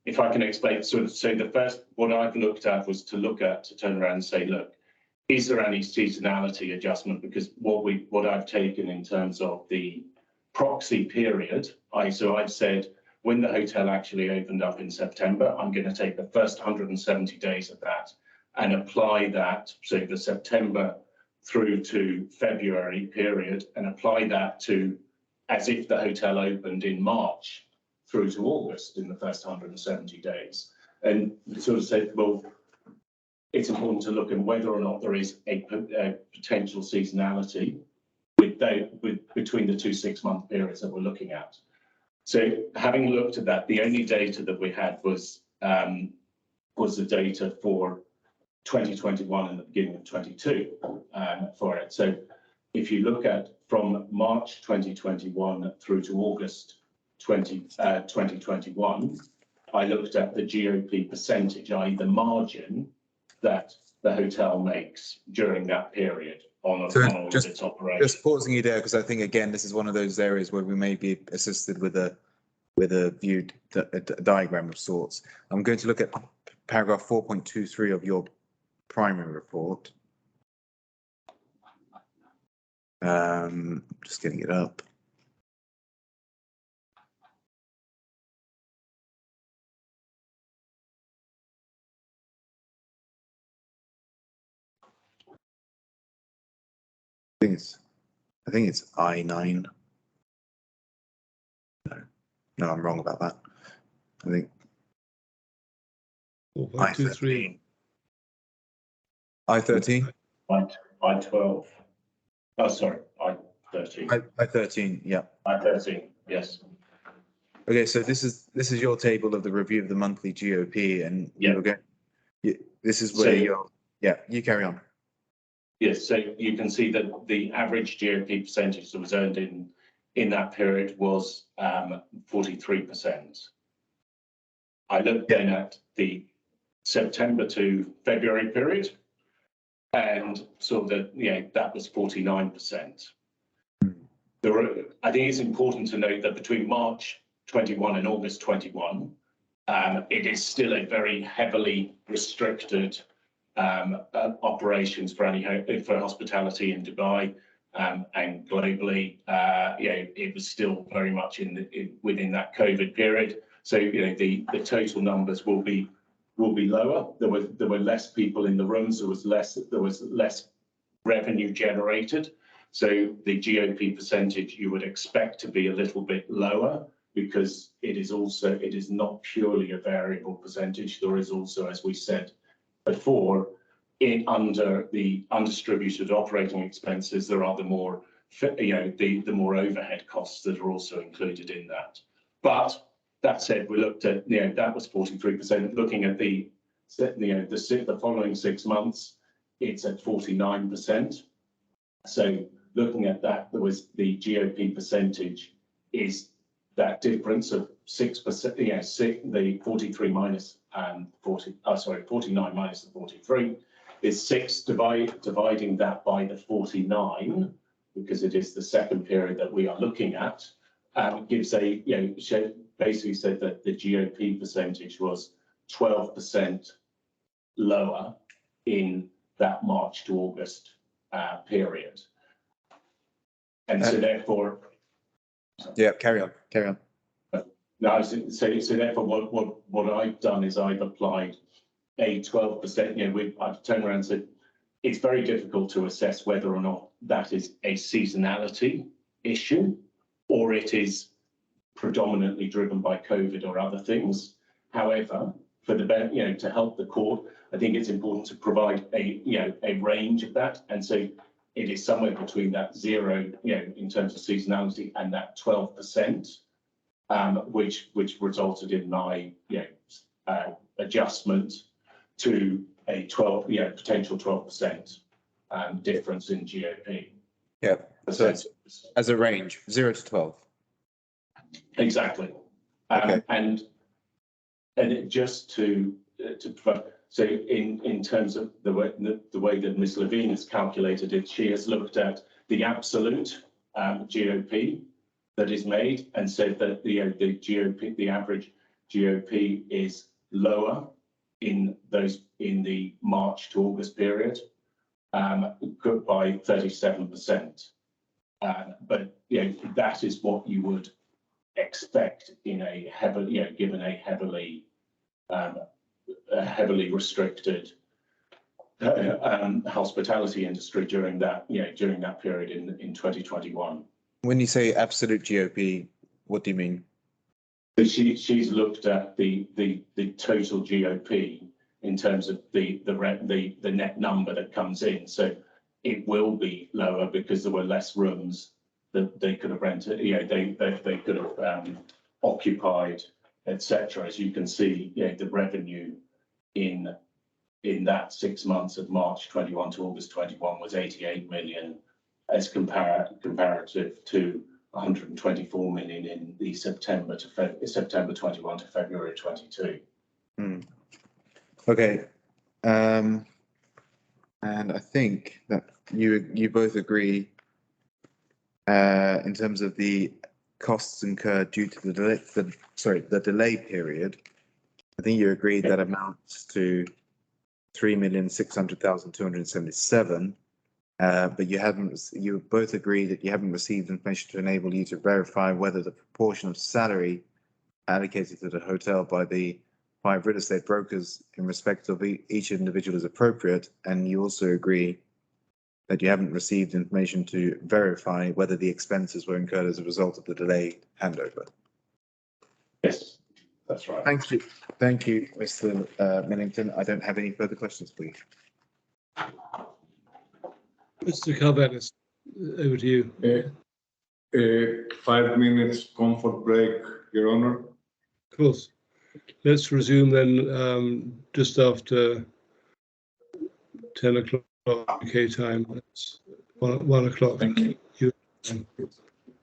if I can explain, so the first, what I've looked at was to turn around and say, look, is there any seasonality adjustment? Because what I've taken in terms of the proxy period, I've said when the hotel actually opened up in September, I'm going to take the first 170 days of that and apply that, so the September through to February period, and apply that to as if the hotel opened in March through to August in the first 170 days. And sort of said, well, it's important to look at whether or not there is a potential seasonality between the two 6-month periods that we're looking at. So having looked at that, the only data that we had was the data for 2021 and the beginning of 22 for it. So if you look at from March 2021 through to August 2021, I looked at the GOP percentage, i.e. the margin that the hotel makes during that period on all of its operations. Just pausing you there, because I think, again, this is one of those areas where we may be assisted with a viewed diagram of sorts. I'm going to look at paragraph 4.23 of your primary report. Just getting it up. I think it's I9. No, I'm wrong about that. I think 4.23. I13. I12. Oh, sorry, I13. I13. Yeah. I13. Yes. Okay, so this is your table of the review of the monthly GOP, and this is where you carry on. Yes, so you can see that the average GOP percentage that was earned in that period was 43%. I looked then at the September to February period, and saw that that was 49%. I think it's important to note that between March 21 and August 21, it is still a very heavily restricted operations for hospitality in Dubai and globally. It was still very much within that COVID period. So the total numbers will be lower. There were less people in the rooms. There was less revenue generated. So the GOP percentage you would expect to be a little bit lower, because it is not purely a variable percentage. There is also, as we said before, under the undistributed operating expenses, there are the more overhead costs that are also included in that. But that said, we looked at that was 43%. Looking at the following 6 months, it's at 49%. So looking at that, there was the GOP percentage is that difference of 6%. The 43 minus 49 minus the 43 is 6. Dividing that by the 49, because it is the second period that we are looking at, gives basically said that the GOP percentage was 12% lower in that March to August period. And so therefore, carry on. No, so therefore what I've done is I've applied a 12%. I've turned around and said it's very difficult to assess whether or not that is a seasonality issue or it is predominantly driven by COVID or other things. However, for to help the court, I think it's important to provide a range of that. And so it is somewhere between that 0, in terms of seasonality, and that 12%, which resulted in my adjustment to a potential 12% difference in GOP. Yeah. So it's as a range, 0 to 12. Exactly. Okay. And it just to provide, so in terms of the way that Ms. Levine has calculated it, she has looked at the absolute GOP that is made and said that the GOP, the average GOP, is lower in the March to August period, by 37%. But that is what you would expect in a given a heavily restricted hospitality industry during that period in 2021. When you say absolute GOP, what do you mean? So she's looked at the total GOP in terms of the net number that comes in. So it will be lower because there were less rooms that they could have rented. They could have occupied, etc. As you can see, the revenue in that 6 months of March 21 to August 21 was 88 million, as comparative to 124 million in the September 21 to February 22. Okay. And I think that you both agree in terms of the costs incurred due to the delay period. I think you agreed that amounts to 3,600,277. But you both agree that you haven't received information to enable you to verify whether the proportion of salary allocated to the hotel by the 5 real estate brokers in respect of each individual is appropriate. And you also agree that you haven't received information to verify whether the expenses were incurred as a result of the delayed handover. Yes, that's right. Thank you. Thank you, Mr. Millington. I don't have any further questions for you. Mr. Calvanis, over to you. 5 minutes comfort break, Your Honor. Of course. Let's resume then just after 10 o'clock UK time. That's 1 o'clock. Thank you. Thank you.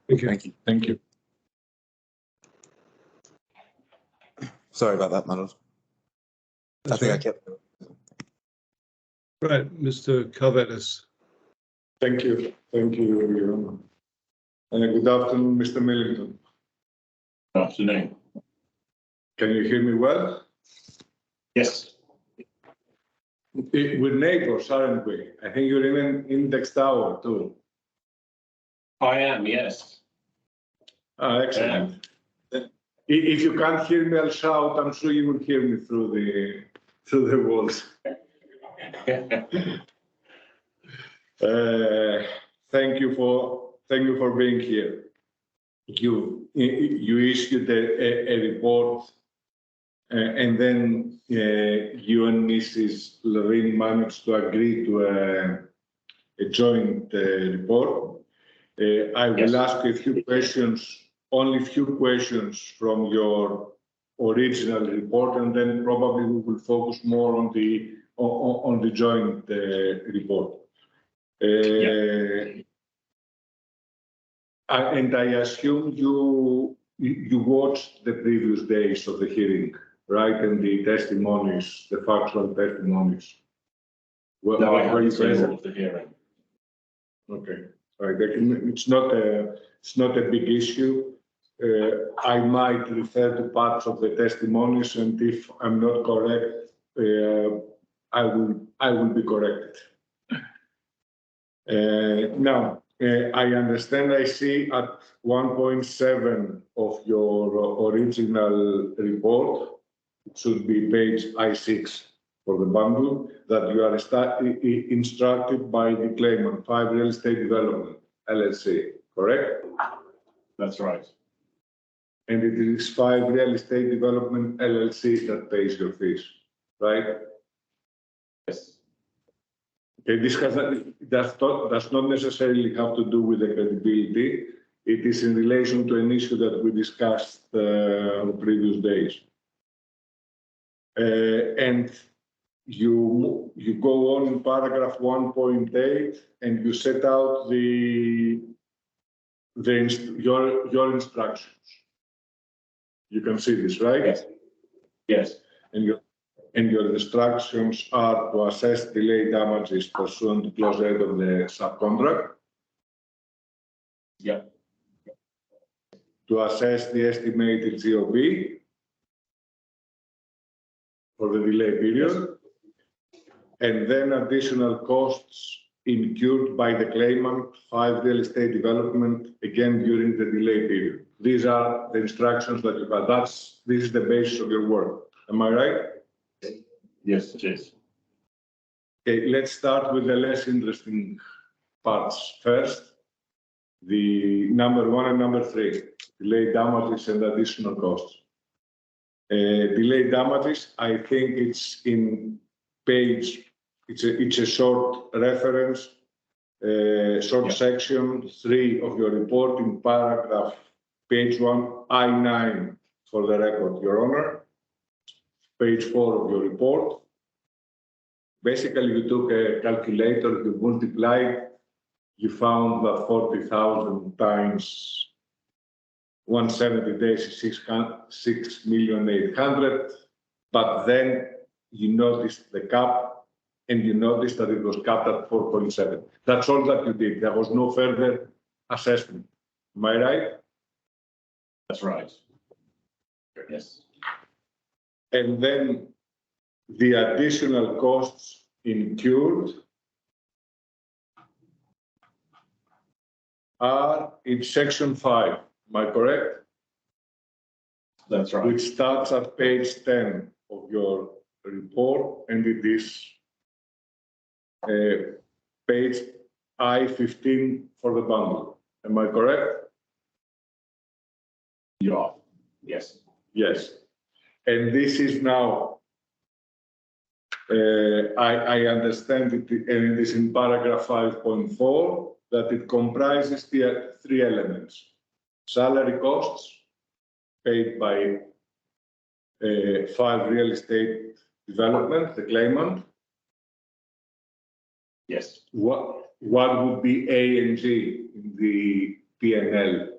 Thank you. Thank you. Sorry about that, Manoj. I think I kept. Right, Mr. Calvanis. Thank you. Thank you, Your Honor. Good afternoon, Mr. Millington. Good afternoon. Can you hear me well? Yes. We're neighbors, aren't we? I think you're in an index tower too. I am, yes. Excellent. If you can't hear me, I'll shout. I'm sure you will hear me through the walls. Thank you for being here. You issued a report, and then you and Mrs. Levine managed to agree to a joint report. I will ask a few questions, only a few questions from your original report, and then probably we will focus more on the joint report. And I assume you watched the previous days of the hearing, right? And the testimonies, the factual testimonies. Well, no, I haven't seen all of the hearing. Okay, right. It's not a big issue. I might refer to parts of the testimonies, and if I'm not correct, I will be corrected. Now, I understand. I see at 1.7 of your original report, it should be page I6 for the bundle, that you are instructed by the claimant, 5 Real Estate Development, LLC, correct? That's right. And it is 5 Real Estate Development, LLC that pays your fees, right? Yes. Okay, this does not necessarily have to do with the credibility. It is in relation to an issue that we discussed on the previous days. And you go on in paragraph 1.8 and you set out your instructions. You can see this, right? Yes. Yes. And your instructions are to assess delay damages pursuant to clause 8 of the subcontract. Yeah. To assess the estimated GOP for the delay period. And then additional costs incurred by the claimant, 5 real estate development, again during the delay period. These are the instructions that you have. This is the basis of your work. Am I right? Yes, it is. Okay, let's start with the less interesting parts first. The number 1 and number 3, delay damages and additional costs. Delay damages, I think it's in page, it's a short reference, short section 3 of your report in paragraph, page 1, I9 for the record, Your Honor. Page 4 of your report. Basically, you took a calculator, you multiplied, you found that 40,000 times 170 days is 6,800,000, but then you noticed the cap and you noticed that it was capped at 4.7. That's all that you did. There was no further assessment. Am I right? That's right. Yes. And then the additional costs incurred are in section 5. Am I correct? That's right. Which starts at page 10 of your report, and it is page I-15 for the bundle. Am I correct? You are. Yes. Yes. And this is now, I understand it, and it is in paragraph 5.4, that it comprises the 3 elements. Salary costs paid by 5 real estate development, the claimant. Yes. What would be A&G in the P&L?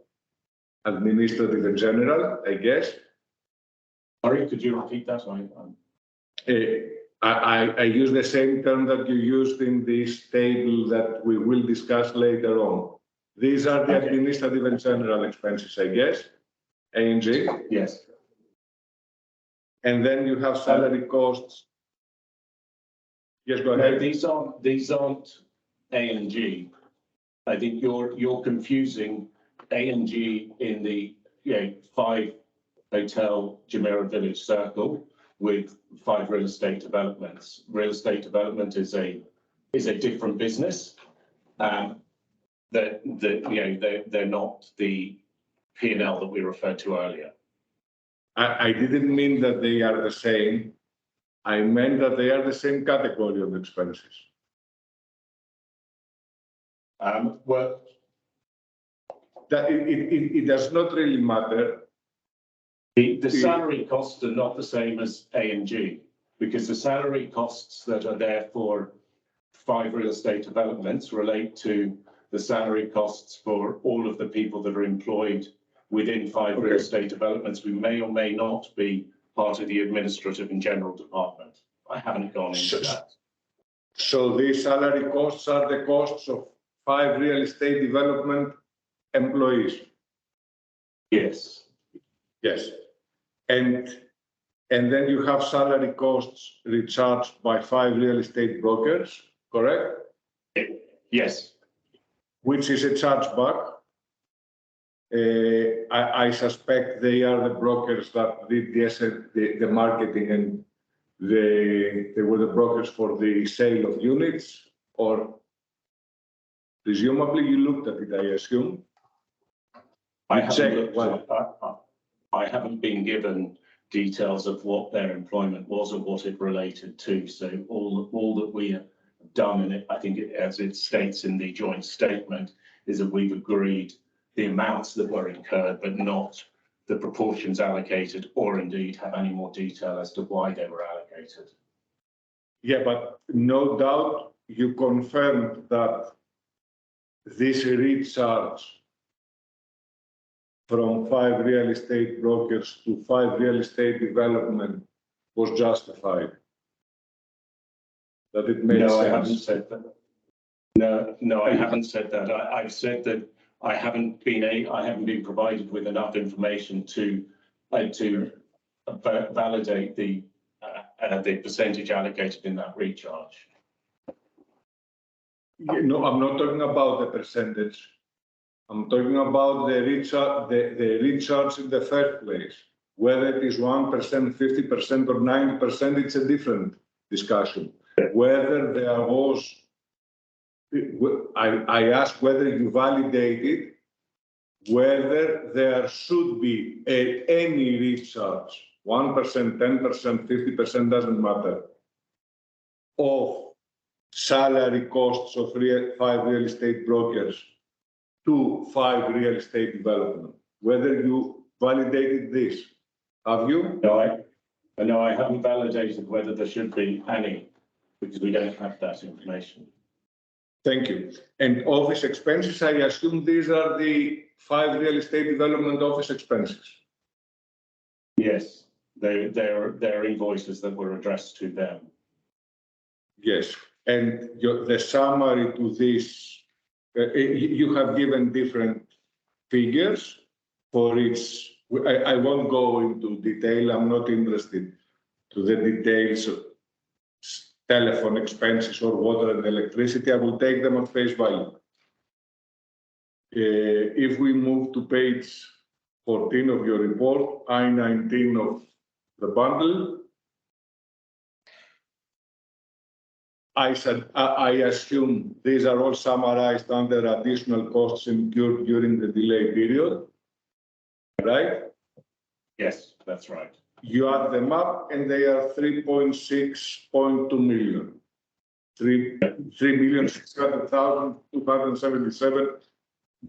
Administrative and general, I guess. Sorry, could you repeat that? I use the same term that you used in this table that we will discuss later on. These are the administrative and general expenses, I guess. A&G. Yes. And then you have salary costs. Yes, go ahead. No, these aren't A&G. I think you're confusing A&G in the 5 hotel Jumeirah Village Circle with 5 real estate developments. Real estate development is a different business. They're not the P&L that we referred to earlier. I didn't mean that they are the same. I meant that they are the same category of expenses. Well, That it does not really matter. The salary costs are not the same as A&G, because the salary costs that are there for 5 real estate developments relate to the salary costs for all of the people that are employed within 5 real estate developments who may or may not be part of the administrative and general department. I haven't gone into that. So these salary costs are the costs of 5 real estate development employees. Yes. Yes. And then you have salary costs recharged by 5 real estate brokers, correct? Yes. Which is a chargeback. I suspect they are the brokers that did the marketing, and they were the brokers for the sale of units, or presumably you looked at it, I assume. I haven't been given details of what their employment was or what it related to. So all that we done, and I think as it states in the joint statement, is that we've agreed the amounts that were incurred, but not the proportions allocated, or indeed have any more detail as to why they were allocated. Yeah, but no doubt you confirmed that this recharge from 5 real estate brokers to 5 real estate development was justified. That it made No, sense. I haven't said that. No, I haven't said that. I've said that I haven't been provided with enough information to validate the percentage allocated in that recharge. No, I'm not talking about the percentage. I'm talking about the recharge in the first place. Whether it is 1%, 50%, or 90%, it's a different discussion. Whether there was, I asked whether you validated whether there should be any recharge, 1%, 10%, 50%, doesn't matter, of salary costs of 5 real estate brokers to 5 real estate development. Whether you validated this, have you? No, I haven't validated whether there should be any, because we don't have that information. Thank you. And office expenses, I assume these are the 5 real estate development office expenses. Yes, they're invoices that were addressed to them. Yes, and the summary to this, you have given different figures for each. I won't go into detail. I'm not interested to the details of telephone expenses or water and electricity. I will take them at face value. If we move to page 14 of your report, I-19 of the bundle, I assume these are all summarized under additional costs incurred during the delay period, right? Yes, that's right. You add them up and they are 3.6.2 million. 3,600,277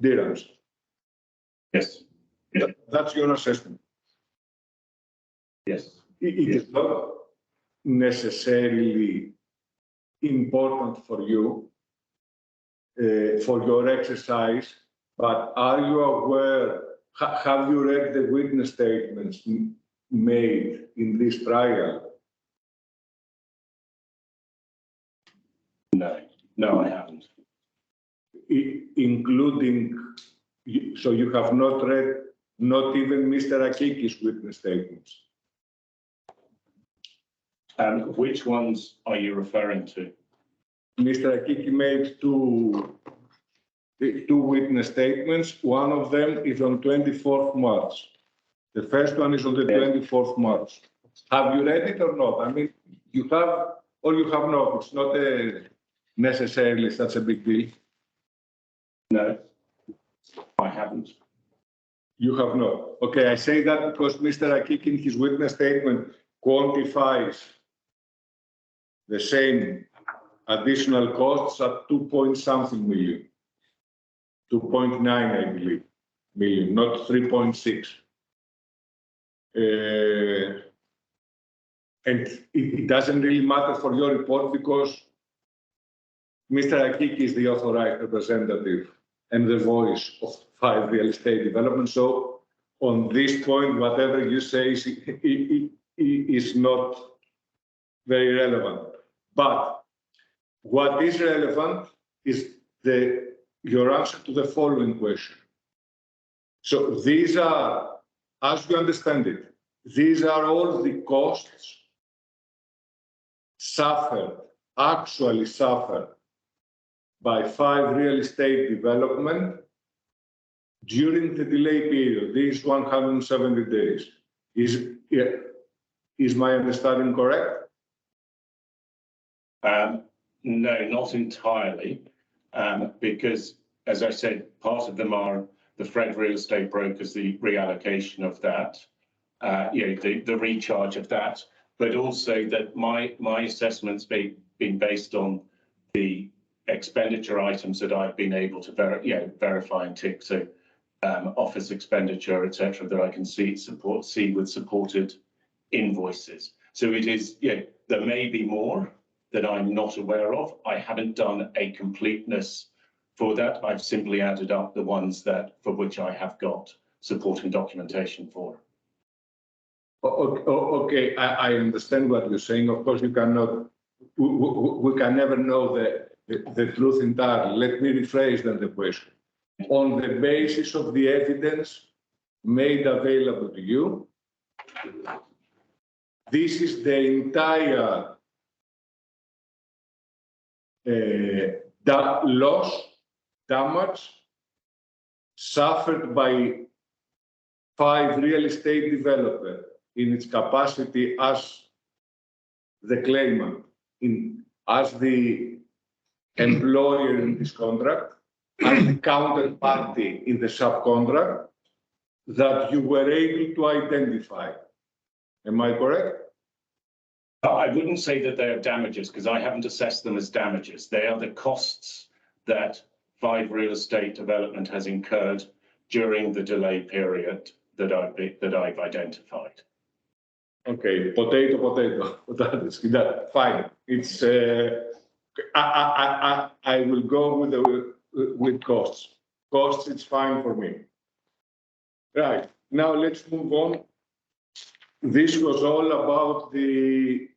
dirhams. Yes. That's your assessment. Yes. It is not necessarily important for you, for your exercise, but are you aware, have you read the witness statements made in this trial? No, I haven't. Including, so you have not read, not even Mr. Akiki's witness statements? Which ones are you referring to? Mr. Akiki made two witness statements. One of them is on 24th March. The first one is on the 24th March. Have you read it or not? I mean, you have or you have not. It's not necessarily such a big deal. No, I haven't. You have not. Okay, I say that because Mr. Akiki in his witness statement quantifies the same additional costs at 2.something million. 2.9, I believe, million, not 3.6. And it doesn't really matter for your report because Mr. Akiki is the authorized representative and the voice of 5 real estate development. So on this point, whatever you say is not very relevant. But what is relevant is your answer to the following question. So these are, as you understand it, these are all the costs actually suffered by 5 real estate development during the delay period, these 170 days. Is my understanding correct? No, not entirely, because, as I said, part of them are the Fred real estate brokers, the reallocation of that, the recharge of that, but also that my assessment's been based on the expenditure items that I've been able to verify and tick. So office expenditure, etc., that I can see with supported invoices. So it is, there may be more that I'm not aware of. I haven't done a completeness for that. I've simply added up the ones for which I have got supporting documentation for. Okay, I understand what you're saying. Of course, you cannot, we can never know the truth entirely. Let me rephrase then the question. On the basis of the evidence made available to you, this is the entire damage suffered by 5 real estate developers in its capacity as the claimant, as the employer in this contract, as the counterparty in the subcontract, that you were able to identify. Am I correct? I wouldn't say that they are damages because I haven't assessed them as damages. They are the costs that 5 Real Estate Development has incurred during the delay period that I've identified. Okay, potato. That fine. It's I will go with costs. Costs, it's fine for me. Right, now let's move on. This was all about the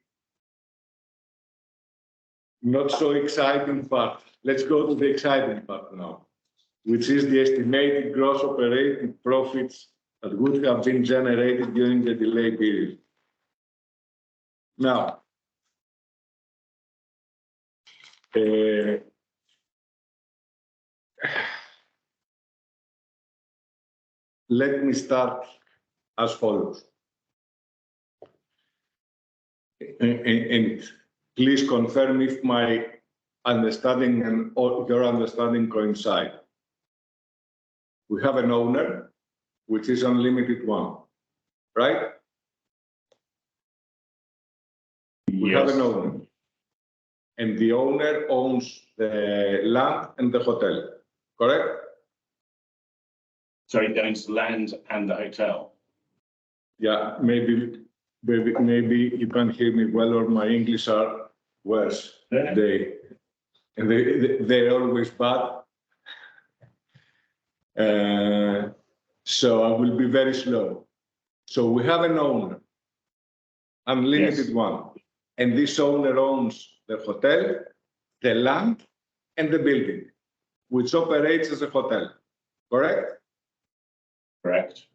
not so exciting part. Let's go to the exciting part now, which is the estimated gross operating profits that would have been generated during the delay period. Now, let me start as follows. And please confirm if my understanding and your understanding coincide. We have an owner, which is Unlimited One, right? We have an owner. And the owner owns the land and the hotel, correct? Sorry, he owns land and the hotel. Yeah, maybe you can hear me well, or my English are worse. Yeah. They're always bad. So I will be very slow. So we have an owner, Unlimited One, and this owner owns the hotel, the land, and the building, which operates as a hotel, correct? Correct.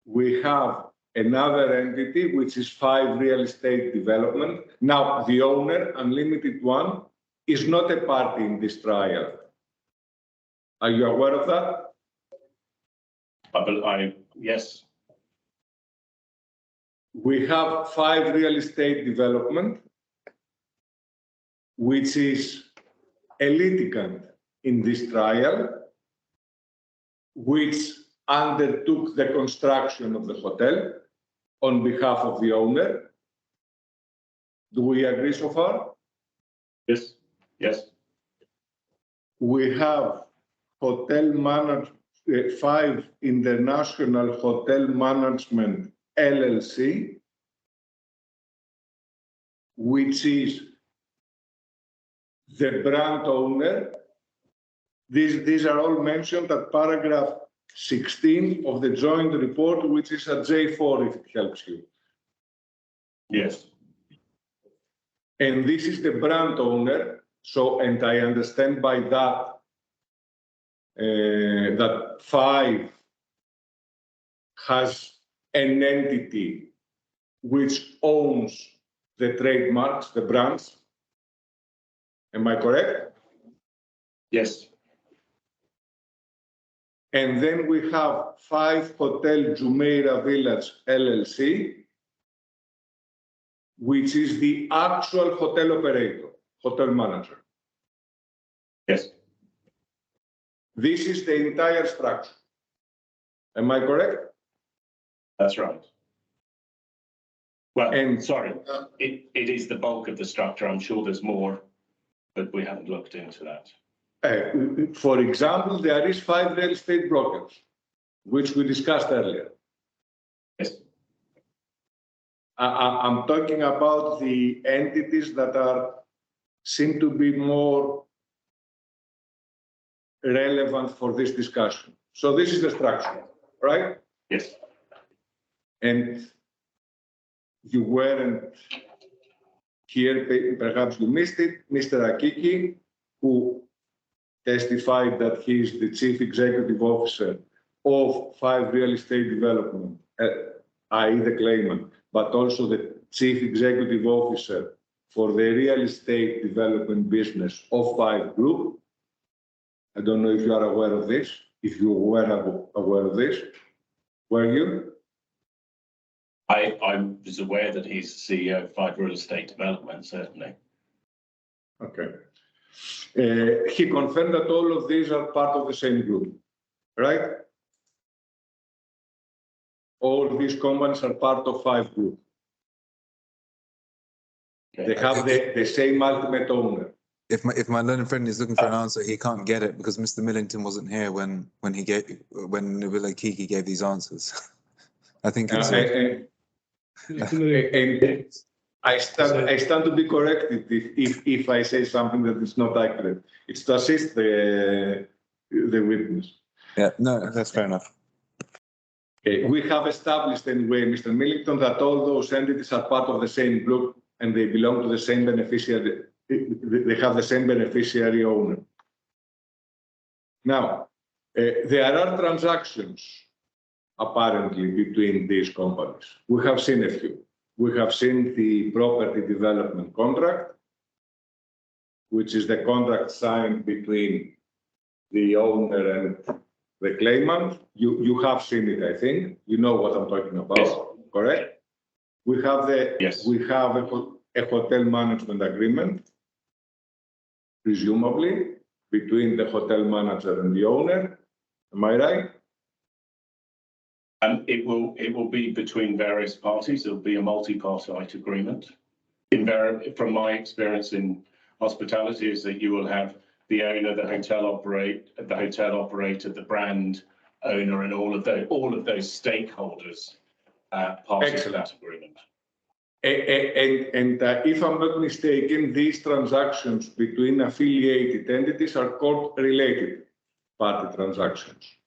We have another entity, which is 5 Real Estate Development. Now, the owner, Unlimited One, is not a party in this trial. Are you aware of that? Yes. We have 5 Real Estate Development, which is a litigant in this trial, which undertook the construction of the hotel on behalf of the owner. Do we agree so far? Yes. Yes. We have 5 International Hotel Management LLC, which is the brand owner. These are all mentioned at paragraph 16 of the joint report, which is at J4, if it helps you. Yes. And this is the brand owner. So, and I understand by that that 5 has an entity which owns the trademarks, the brands. Am I correct? Yes. And then we have 5 Hotel Jumeirah Village LLC, which is the actual hotel operator, hotel manager. Yes. This is the entire structure. Am I correct? That's right. Well, And sorry, it is the bulk of the structure. I'm sure there's more but we haven't looked into that. For example, there is 5 real estate brokers, which we discussed earlier. Yes. I'm talking about the entities that seem to be more relevant for this discussion. So this is the structure, right? Yes. And you weren't here, perhaps you missed it, Mr. Akiki, who testified that he is the Chief Executive Officer of 5 Real Estate Development, i.e. the claimant, but also the Chief Executive Officer for the Real Estate Development business of 5 Group. I don't know if you are aware of this, if you were aware of this. Were you? I was aware that he's CEO of 5 Real Estate Development, certainly. Okay. He confirmed that all of these are part of the same group, right? All these companies are part of 5 Group. Okay. They have the same ultimate owner. If my learned friend is looking for an answer, he can't get it because Mr. Millington wasn't here when Nabila Kiki gave these answers. I think it's And I stand to be corrected if I say something that is not accurate. It's to assist the witness. yeah, no, that's fair enough. Okay. We have established anyway, Mr. Millington, that all those entities are part of the same group and they belong to the same beneficiary. They have the same beneficiary owner. Now, there are transactions apparently between these companies. We have seen a few. We have seen the property development contract, which is the contract signed between the owner and the claimant. You have seen it, I think. You know what I'm talking about, yes. Correct? We have yes. We have a hotel management agreement, presumably, between the hotel manager and the owner. Am I right? It will be between various parties. It'll be a multi-party agreement. From my experience in hospitality, is that you will have the owner, the hotel operator, the brand owner, and all of those stakeholders part of that agreement. And if I'm not mistaken, these transactions between affiliated entities are called related party transactions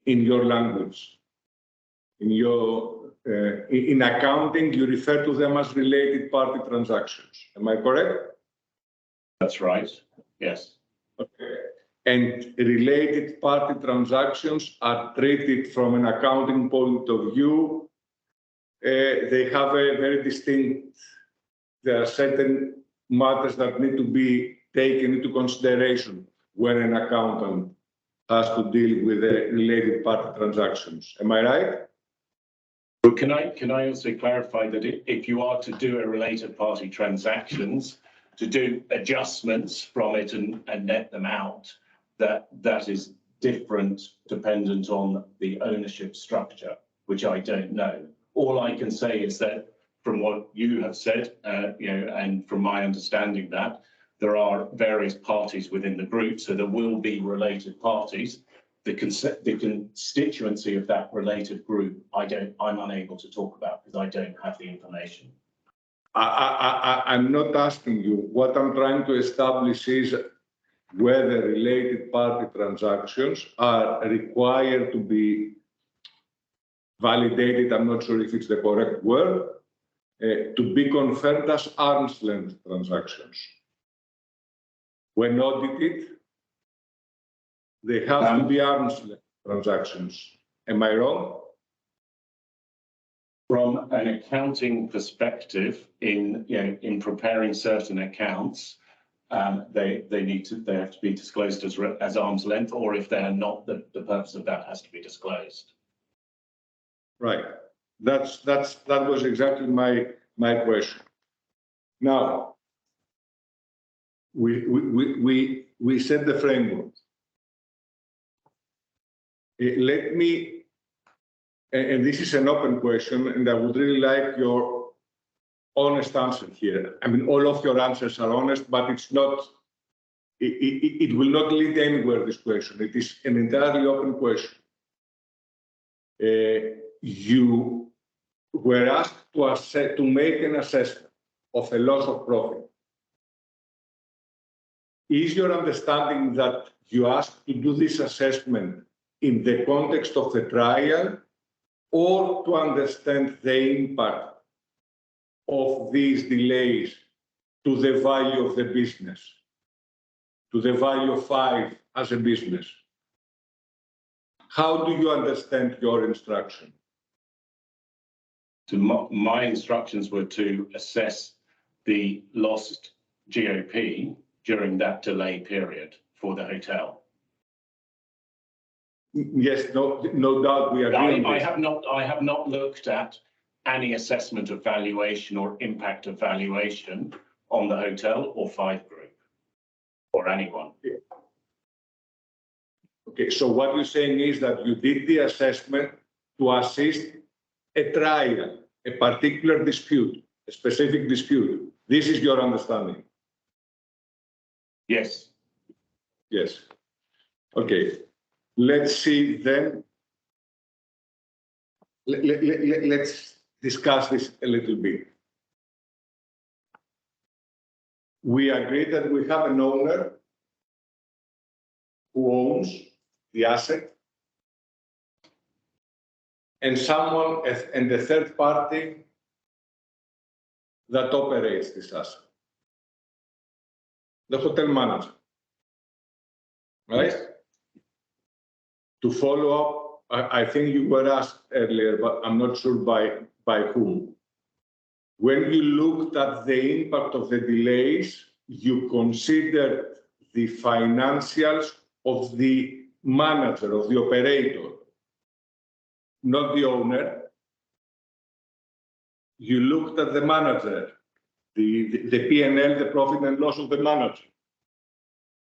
in your language. In accounting, you refer to them as related party transactions. Am I correct? That's right. Yes. Okay. And related party transactions are treated from an accounting point of view. They have a very distinct. There are certain matters that need to be taken into consideration when an accountant has to deal with the related party transactions. Am I right? Well, can I also clarify that if you are to do a related party transactions, to do adjustments from it and net them out, that is different dependent on the ownership structure, which I don't know. All I can say is that from what you have said, and from my understanding that there are various parties within the group, so there will be related parties. The constituency of that related group, I'm unable to talk about because I don't have the information. I'm not asking you. What I'm trying to establish is whether related party transactions are required to be validated. I'm not sure if it's the correct word, to be confirmed as arm's length transactions. When audited, they have to be arm's length transactions. Am I wrong? From an accounting perspective, in preparing certain accounts, they have to be disclosed as arm's length, or if they are not, the purpose of that has to be disclosed. Right. That was exactly my question. Now, we set the framework. Let me, and this is an open question, and I would really like your honest answer here. I mean, all of your answers are honest, but it's not it will not lead anywhere, this question. It is an entirely open question. You were asked to make an assessment of a loss of profit. Is your understanding that you asked to do this assessment in the context of the trial, or to understand the impact of these delays to the value of the business, to the value of 5 as a business? How do you understand your instruction? So my instructions were to assess the lost GOP during that delay period for the hotel. Yes, no doubt we agree on this. I have not looked at any assessment of valuation or impact of valuation on the hotel or 5 Group or anyone. Okay, so what you're saying is that you did the assessment to assist a trial, a particular dispute, a specific dispute. This is your understanding? Yes. Yes. Okay. Let's see then. Let's discuss this a little bit. We agree that we have an owner who owns the asset and someone and the third party that operates this asset. The hotel manager, right? Yes. To follow up, I think you were asked earlier, but I'm not sure by whom. When you looked at the impact of the delays, you considered the financials of the manager, of the operator, not the owner. You looked at the manager, the P&L, the profit and loss of the manager.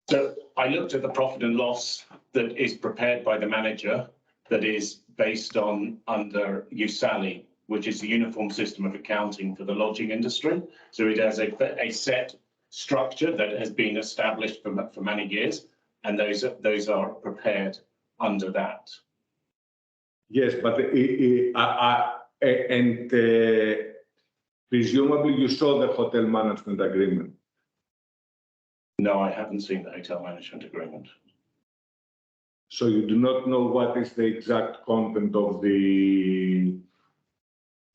So I looked at the profit and loss that is prepared by the manager, that is based on under USALI, which is the Uniform System of Accounting for the lodging industry. So it has a set structure that has been established for many years, and those are prepared under that. Yes, but presumably you saw the hotel management agreement. No, I haven't seen the hotel management agreement. So you do not know what is the exact content of the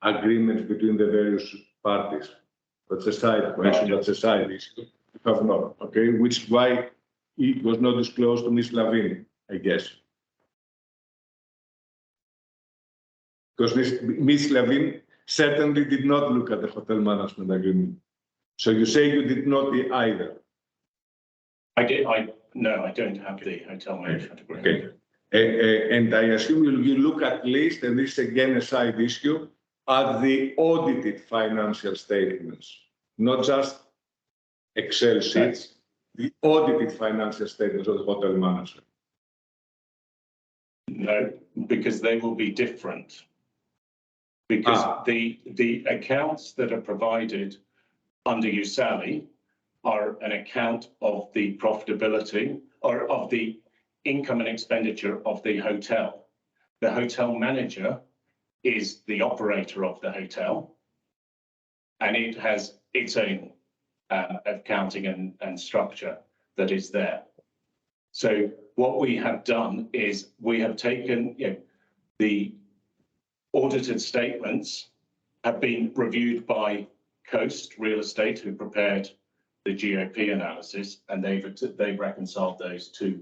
agreement between the various parties. That's a side question, that's a side issue. You have not, okay? Which is why it was not disclosed to Ms. Lavin, I guess. Because Ms. Lavin certainly did not look at the hotel management agreement. So you say you did not either. I did. No, I don't have the hotel management agreement. Okay. And I assume you look at least, and this is again a side issue, at the audited financial statements, not just Excel sheets, the audited financial statements of the hotel manager. No, because they will be different. Because the accounts that are provided under USALI are an account of the profitability or of the income and expenditure of the hotel. The hotel manager is the operator of the hotel, and it has its own accounting and structure that is there. So what we have done is we have taken, the audited statements have been reviewed by Coast Real Estate, who prepared the GOP analysis, and they've reconciled those to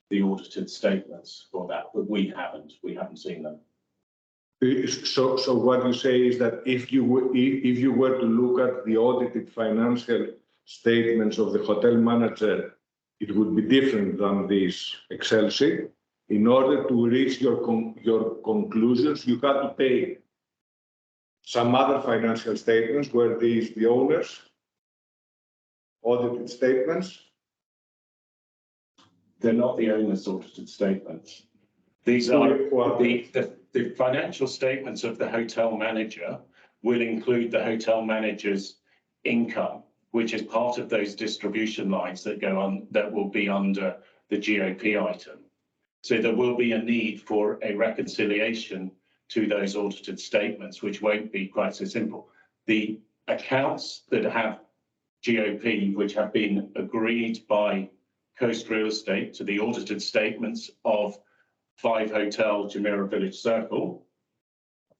the audited statements for that, but we haven't seen them. So what you say is that if you were to look at the audited financial statements of the hotel manager, it would be different than this Excel sheet. In order to reach your conclusions, you have to take some other financial statements where the owners audited statements. They're not the owner's audited statements. These are the financial statements of the hotel manager will include the hotel manager's income which is part of those distribution lines that go on, that will be under the GOP item. So there will be a need for a reconciliation to those audited statements, which won't be quite so simple. The accounts that have GOP, which have been agreed by Coast Real Estate to the audited statements of 5 Hotel Jumeirah Village Circle,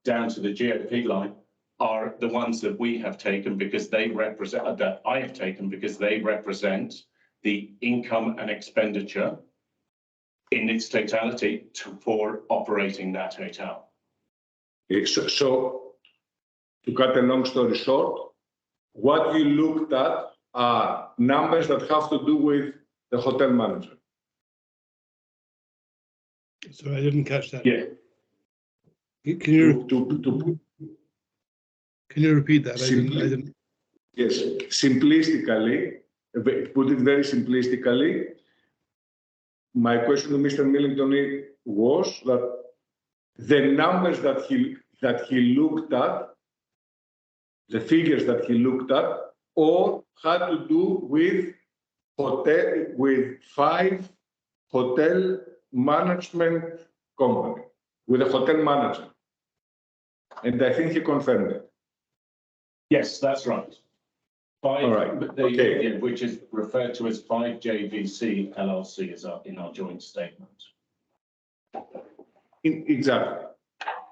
down to the GOP line, are the ones that we have taken because they represent, that I have taken because they represent the income and expenditure in its totality for operating that hotel. So, to cut a long story short, what you looked at are numbers that have to do with the hotel manager. Sorry, I didn't catch that. Yeah. Can you repeat that? I didn't. Yes, simplistically, put it very simplistically, my question to Mr. Millington was that the numbers that he looked at, the figures that he looked at, all had to do with 5 hotel management company, with a hotel manager. And I think he confirmed it. Yes, that's right. 5, all right. Okay. Which is referred to as 5 JVC LLC in our joint statement. Exactly.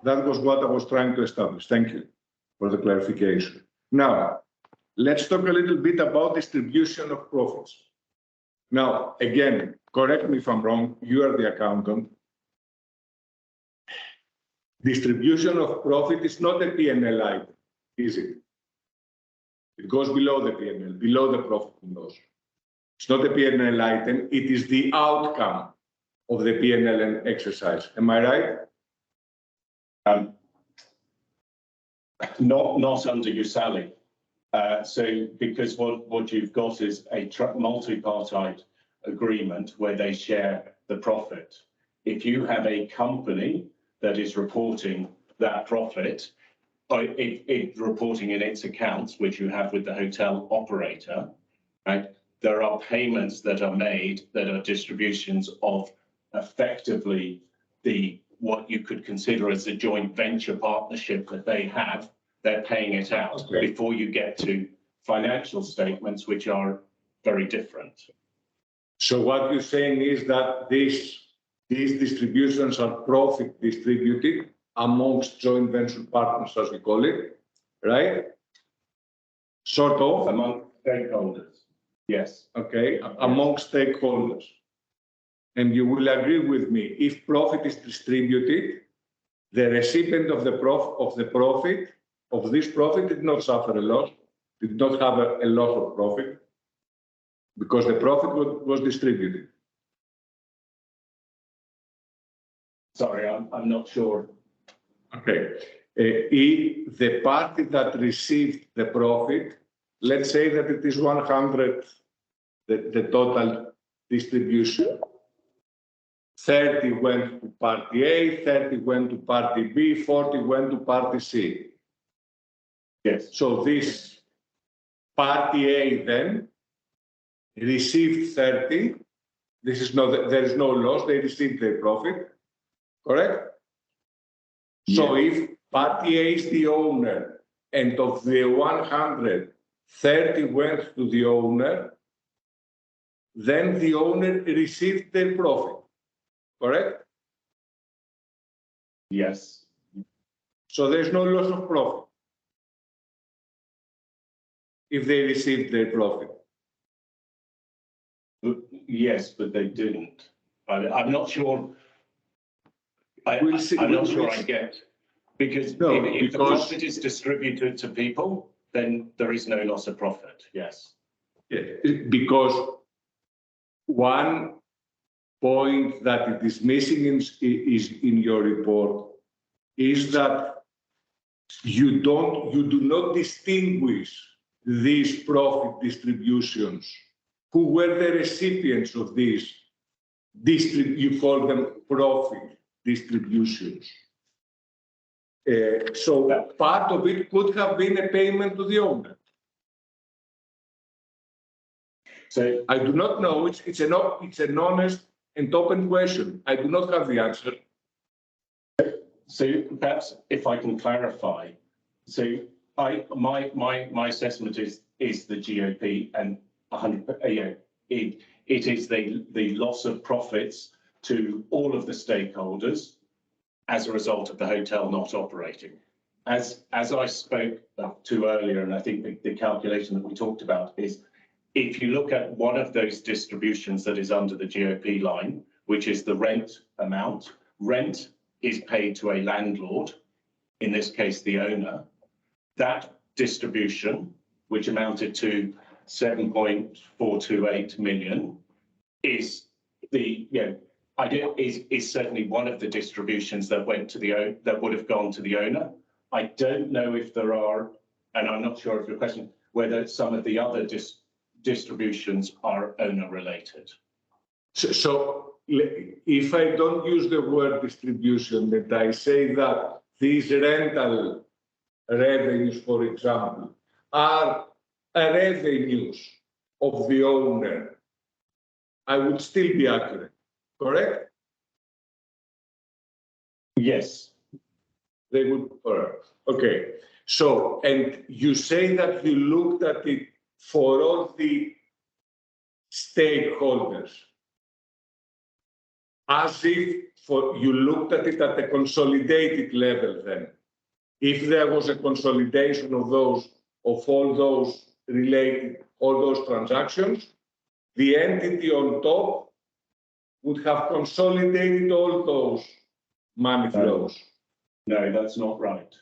That was what I was trying to establish. Thank you for the clarification. Now, let's talk a little bit about distribution of profits. Now, again, correct me if I'm wrong, you are the accountant. Distribution of profit is not a P&L item, is it? It goes below the P&L, below the profit and loss. It's not a P&L item, it is the outcome of the P&L exercise. Am I right? Not under your salary. So because what you've got is a multi-partite agreement where they share the profit. If you have a company that is reporting that profit, it reporting in its accounts, which you have with the hotel operator, right? There are payments that are made that are distributions of effectively what you could consider as a joint venture partnership that they have. They're paying it out before you get to financial statements, which are very different. So what you're saying is that these distributions are profit distributed amongst joint venture partners, as we call it, right? Sort of. Among stakeholders, yes. Okay, amongst stakeholders. And you will agree with me, if profit is distributed, the recipient of this profit did not suffer a loss, did not have a loss of profit, because the profit was distributed. Sorry, I'm not sure. Okay. If the party that received the profit, let's say that it is 100, the total distribution. 30 went to party A, 30 went to party B, 40 went to party C. Yes. So this party A then received 30. There is no loss. They received their profit. Correct? Yes. So if party A is the owner and of the 100, 30 went to the owner, then the owner received their profit. Correct? Yes. So there's no loss of profit if they received their profit. Yes, but they didn't. I'm not sure. We'll see. I'm not sure I get. Because if the profit is distributed to people, then there is no loss of profit. Yes. Yeah, because one point that it is missing is in your report is that you do not distinguish these profit distributions. Who were the recipients of these? You call them profit distributions. So part of it could have been a payment to the owner. So I do not know. It's an honest and open question. I do not have the answer. So perhaps if I can clarify, so my assessment is the GOP and 100, it is the loss of profits to all of the stakeholders as a result of the hotel not operating. As I spoke to earlier, and I think the calculation that we talked about is, if you look at one of those distributions that is under the GOP line, which is the rent amount, rent is paid to a landlord, in this case the owner. That distribution, which amounted to 7.428 million, is the is certainly one of the distributions that went to that would have gone to the owner. I don't know if there are, and I'm not sure of your question, whether some of the other distributions are owner related. So if I don't use the word distribution, and I say that these rental revenues, for example, are revenues of the owner, I would still be accurate, correct? Yes. They would, okay. So, and you say that you looked at it for all the stakeholders, as if you looked at it at a consolidated level then. If there was a consolidation of all those related, all those transactions, the entity on top would have consolidated all those money flows. No, that's not right.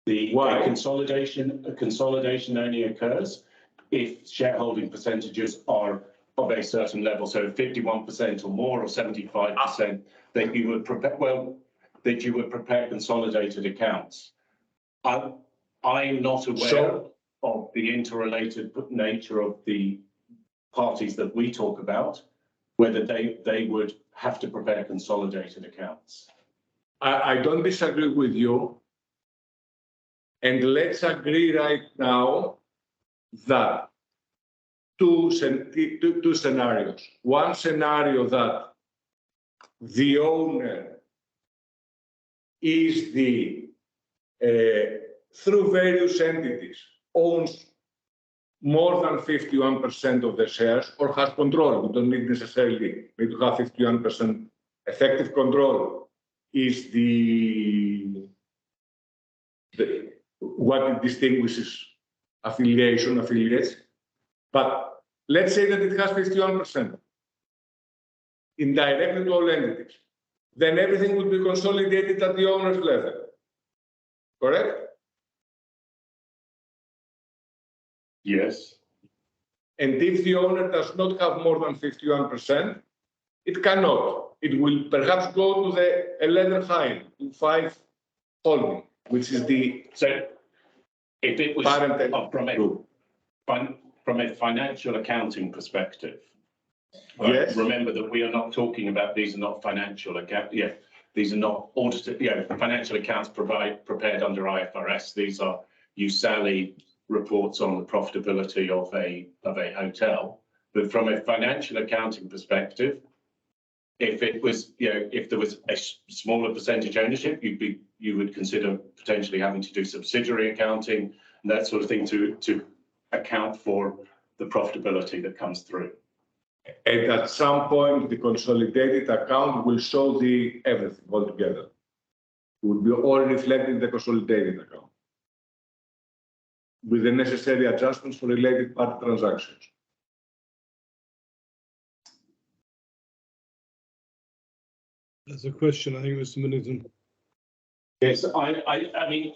Why? A consolidation only occurs if shareholding percentages are of a certain level, so 51% or more, or 75%, that you would prepare consolidated accounts. I'm not aware of the interrelated nature of the parties that we talk about, whether they would have to prepare consolidated accounts. I don't disagree with you. And let's agree right now that two scenarios. One scenario that the owner is through various entities, owns more than 51% of the shares or has control. We don't necessarily need to have 51% effective control. Is what it distinguishes affiliates. But let's say that it has 51% indirectly to all entities. Then everything would be consolidated at the owner's level. Correct? Yes. And if the owner does not have more than 51%, it cannot. It will perhaps go to a letter higher, to 5 holding, which is the so if it was from a financial accounting perspective, yes. Remember that we are not talking about, these are not financial account. Yeah, these are not audited. Yeah, financial accounts prepared under IFRS. These are USALI reports on the profitability of a hotel. But from a financial accounting perspective, if it was, if there was a smaller percentage ownership, you would consider potentially having to do subsidiary accounting and that sort of thing to account for the profitability that comes through. And at some point, the consolidated account will show everything all together. It will be all reflected in the consolidated account with the necessary adjustments for related party transactions. That's a question, I think, Mr. Millington. Yes, I mean,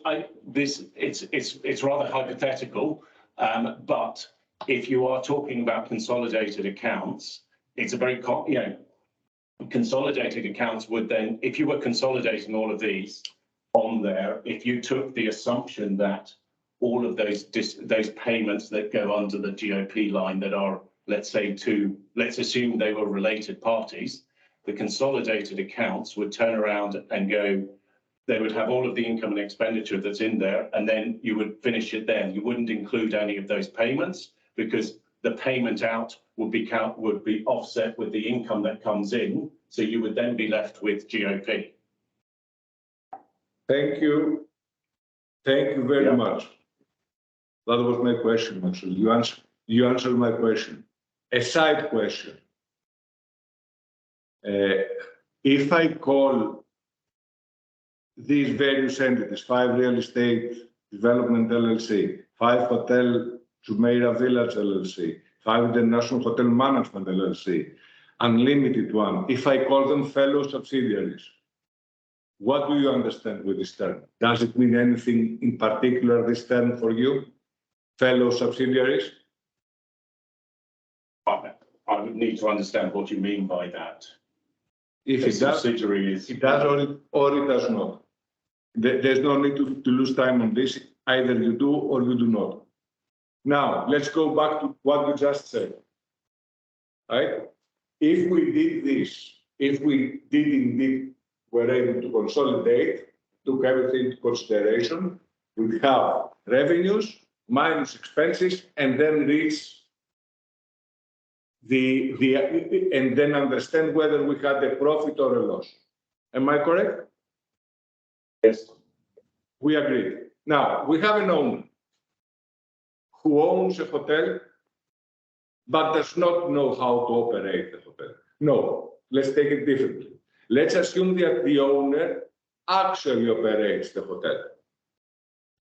it's rather hypothetical, but if you are talking about consolidated accounts, it's a very, consolidated accounts would then, if you were consolidating all of these on there, if you took the assumption that all of those payments that go under the GOP line that are, let's assume they were related parties, the consolidated accounts would turn around and go, they would have all of the income and expenditure that's in there, and then you would finish it then. You wouldn't include any of those payments because the payment out would be offset with the income that comes in, so you would then be left with GOP. Thank you. Thank you very much. That was my question, actually. You answered my question. A side question. If I call these various entities, 5 Real Estate Development LLC, 5 Hotel Jumeirah Village LLC, 5 International Hotel Management LLC, Unlimited One, if I call them fellow subsidiaries, what do you understand with this term? Does it mean anything in particular, this term for you? Fellow subsidiaries? I would need to understand what you mean by that. If A it does, subsidiary is... it does or it does not. There's no need to lose time on this. Either you do or you do not. Now, let's go back to what you just said. Right? If we did this, if we did indeed were able to consolidate, took everything into consideration, we have revenues minus expenses, and then reach and then understand whether we had a profit or a loss. Am I correct? Yes. We agreed. Now, we have an owner who owns a hotel but does not know how to operate the hotel. No, let's take it differently. Let's assume that the owner actually operates the hotel.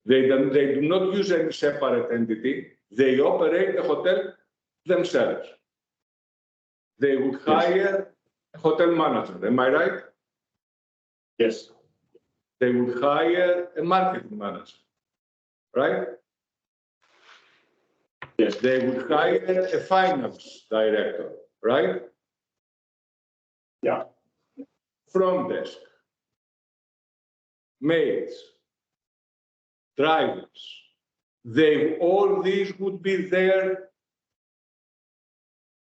They do not use any separate entity. They operate the hotel themselves. They would hire a hotel manager. Am I right? Yes. They would hire a marketing manager, right? Yes. They would hire a finance director, right? Yeah. Front desk, maids, drivers. All these would be their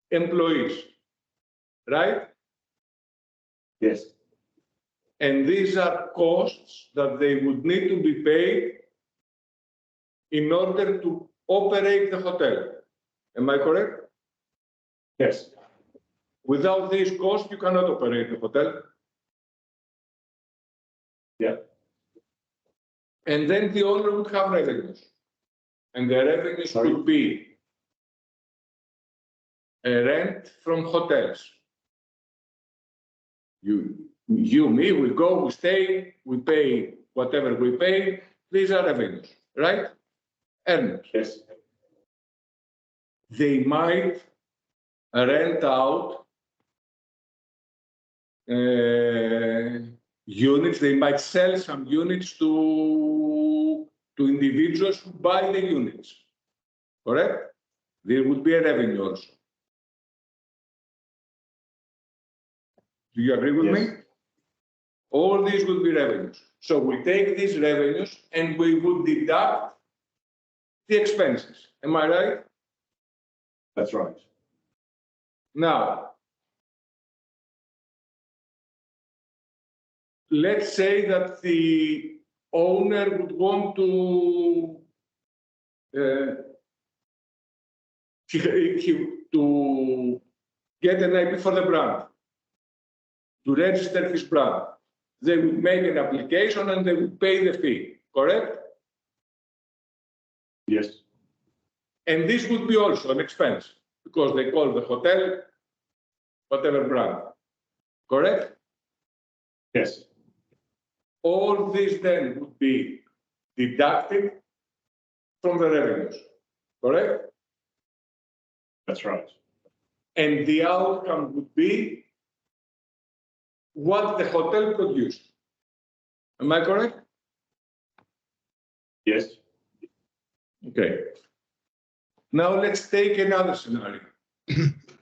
employees, right? Yes. And these are costs that they would need to be paid in order to operate the hotel. Am I correct? Yes. Without these costs, you cannot operate the hotel. Yeah. And then the owner would have revenues. And the revenues would be a rent from hotels. Me, we go, we stay, we pay whatever we pay. These are revenues, right? Earners. Yes. They might rent out units. They might sell some units to individuals who buy the units, correct? There would be a revenue also. Do you agree with me? All these would be revenues. So we take these revenues and we would deduct the expenses. Am I right? That's right. Now, let's say that the owner would want to get an IP for the brand, to register his brand. They would make an application and they would pay the fee, correct? Yes. And this would be also an expense because they call the hotel whatever brand, correct? Yes. All this then would be deducted from the revenues, correct? That's right. And the outcome would be what the hotel produced. Am I correct? Yes. Okay. Now let's take another scenario.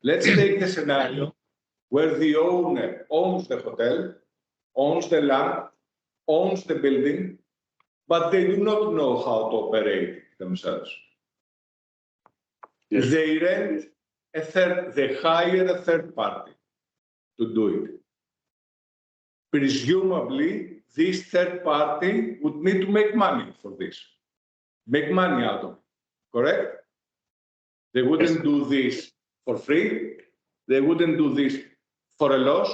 Let's take the scenario where the owner owns the hotel, owns the land, owns the building, but they do not know how to operate it themselves. Yes. They hire a third party to do it. Presumably, this third party would need to make money for this, make money out of it, correct? They wouldn't do this for free. They wouldn't do this for a loss.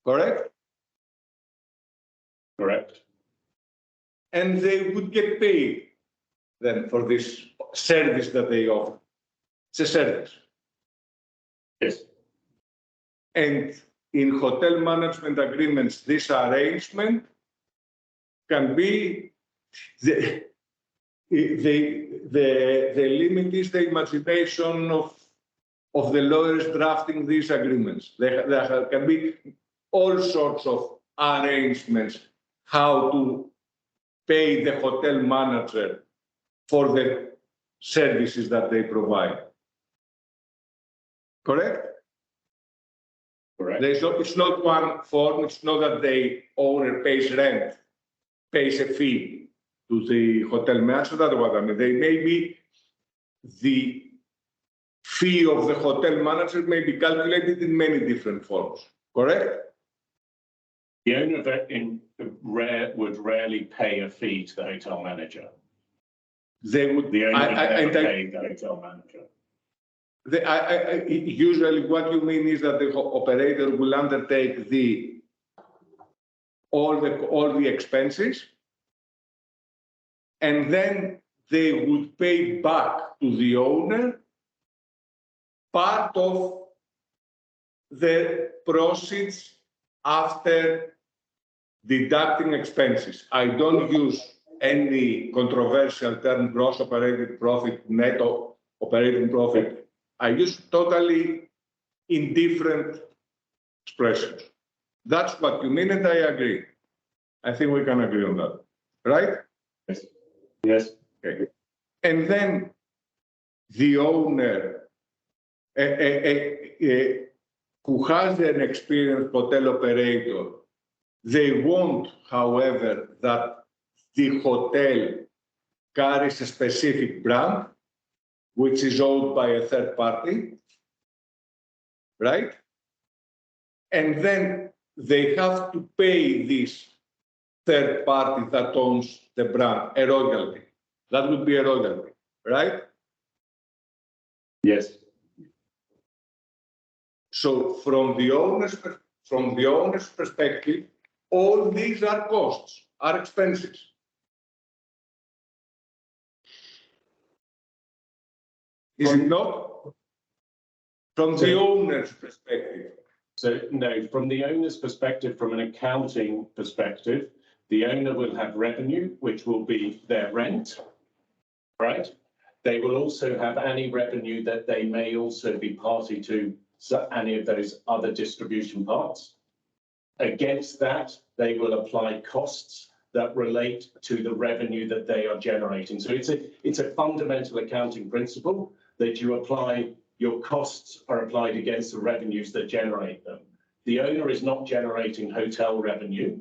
Correct? Correct. And they would get paid then for this service that they offer. It's a service. Yes. And in hotel management agreements, this arrangement can be the limit is the imagination of the lawyers drafting these agreements. There can be all sorts of arrangements how to pay the hotel manager for the services that they provide. Correct? Correct. It's not one form. It's not that the owner pays rent, pays a fee to the hotel manager. That's what I mean. They may be the fee of the hotel manager may be calculated in many different forms. Correct? The owner would rarely pay a fee to the hotel manager. They would. The owner would never pay the hotel manager. Usually what you mean is that the operator will undertake all the expenses, and then they would pay back to the owner part of the proceeds after deducting expenses. I don't use any controversial term, gross operating profit, net operating profit. I use totally indifferent expressions. That's what you mean, and I agree. I think we can agree on that, right? Yes. Yes. Okay. And then the owner who has an experienced hotel operator, they want, however, that the hotel carries a specific brand, which is owned by a third party, right? And then they have to pay this third party that owns the brand a royalty. That would be a royalty, right? Yes. So from the owner's perspective, all these are costs, are expenses. Is it not? From the owner's perspective. So no, from the owner's perspective, from an accounting perspective, the owner will have revenue, which will be their rent, right? They will also have any revenue that they may also be party to any of those other distribution parts. Against that, they will apply costs that relate to the revenue that they are generating. So it's a fundamental accounting principle that you apply, your costs are applied against the revenues that generate them. The owner is not generating hotel revenue,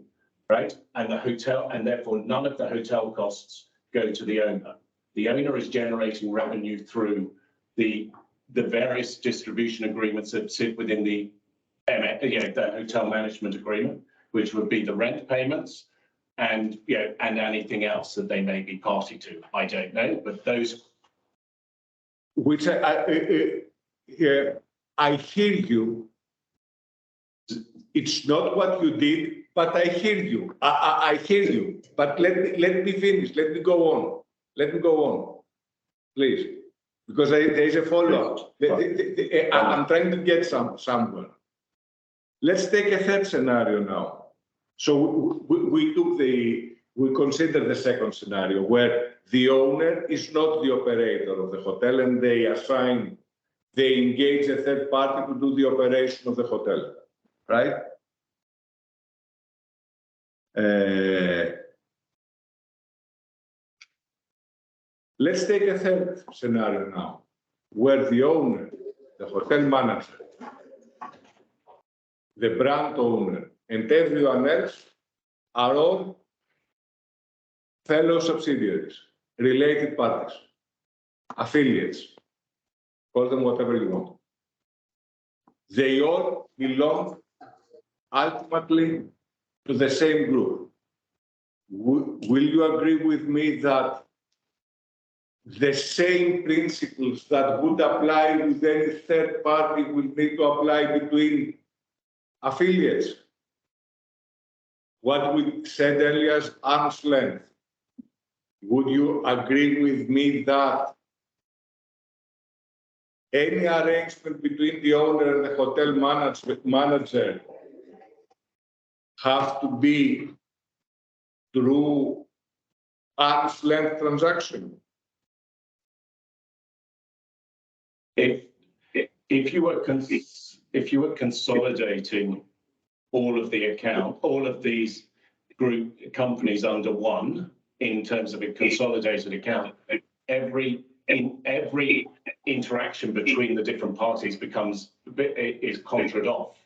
right? And therefore none of the hotel costs go to the owner. The owner is generating revenue through the various distribution agreements that sit within the hotel management agreement, which would be the rent payments and anything else that they may be party to. I don't know, but those. Which I hear you. It's not what you did, but I hear you. I hear you. But let me finish. Let me go on. Please, because there is a follow-up. I'm trying to get somewhere. Let's take a third scenario now. So we consider the second scenario where the owner is not the operator of the hotel and they engage a third party to do the operation of the hotel, right? Let's take a third scenario now, where the owner, the hotel manager, the brand owner, and everyone else are all fellow subsidiaries, related parties, affiliates, call them whatever you want. They all belong ultimately to the same group. Will you agree with me that the same principles that would apply with any third party will need to apply between affiliates. What we said earlier as arm's length. Would you agree with me that any arrangement between the owner and the hotel manager have to be through arm's length transaction? If you were consolidating all of these group companies under one in terms of a consolidated account, every interaction between the different parties is conjured off.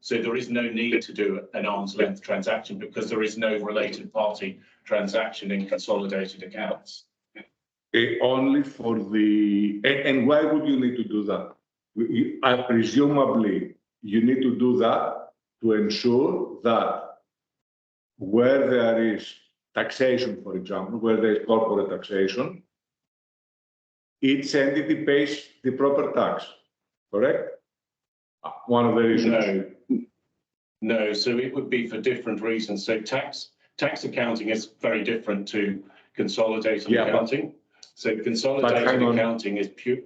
So there is no need to do an arm's length transaction because there is no related party transaction in consolidated accounts. Only for the, and why would you need to do that? Presumably, you need to do that to ensure that where there is taxation, for example, where there is corporate taxation, each entity pays the proper tax, correct? One of the reasons. No, so it would be for different reasons. So tax accounting is very different to consolidated accounting. So consolidated accounting is pure.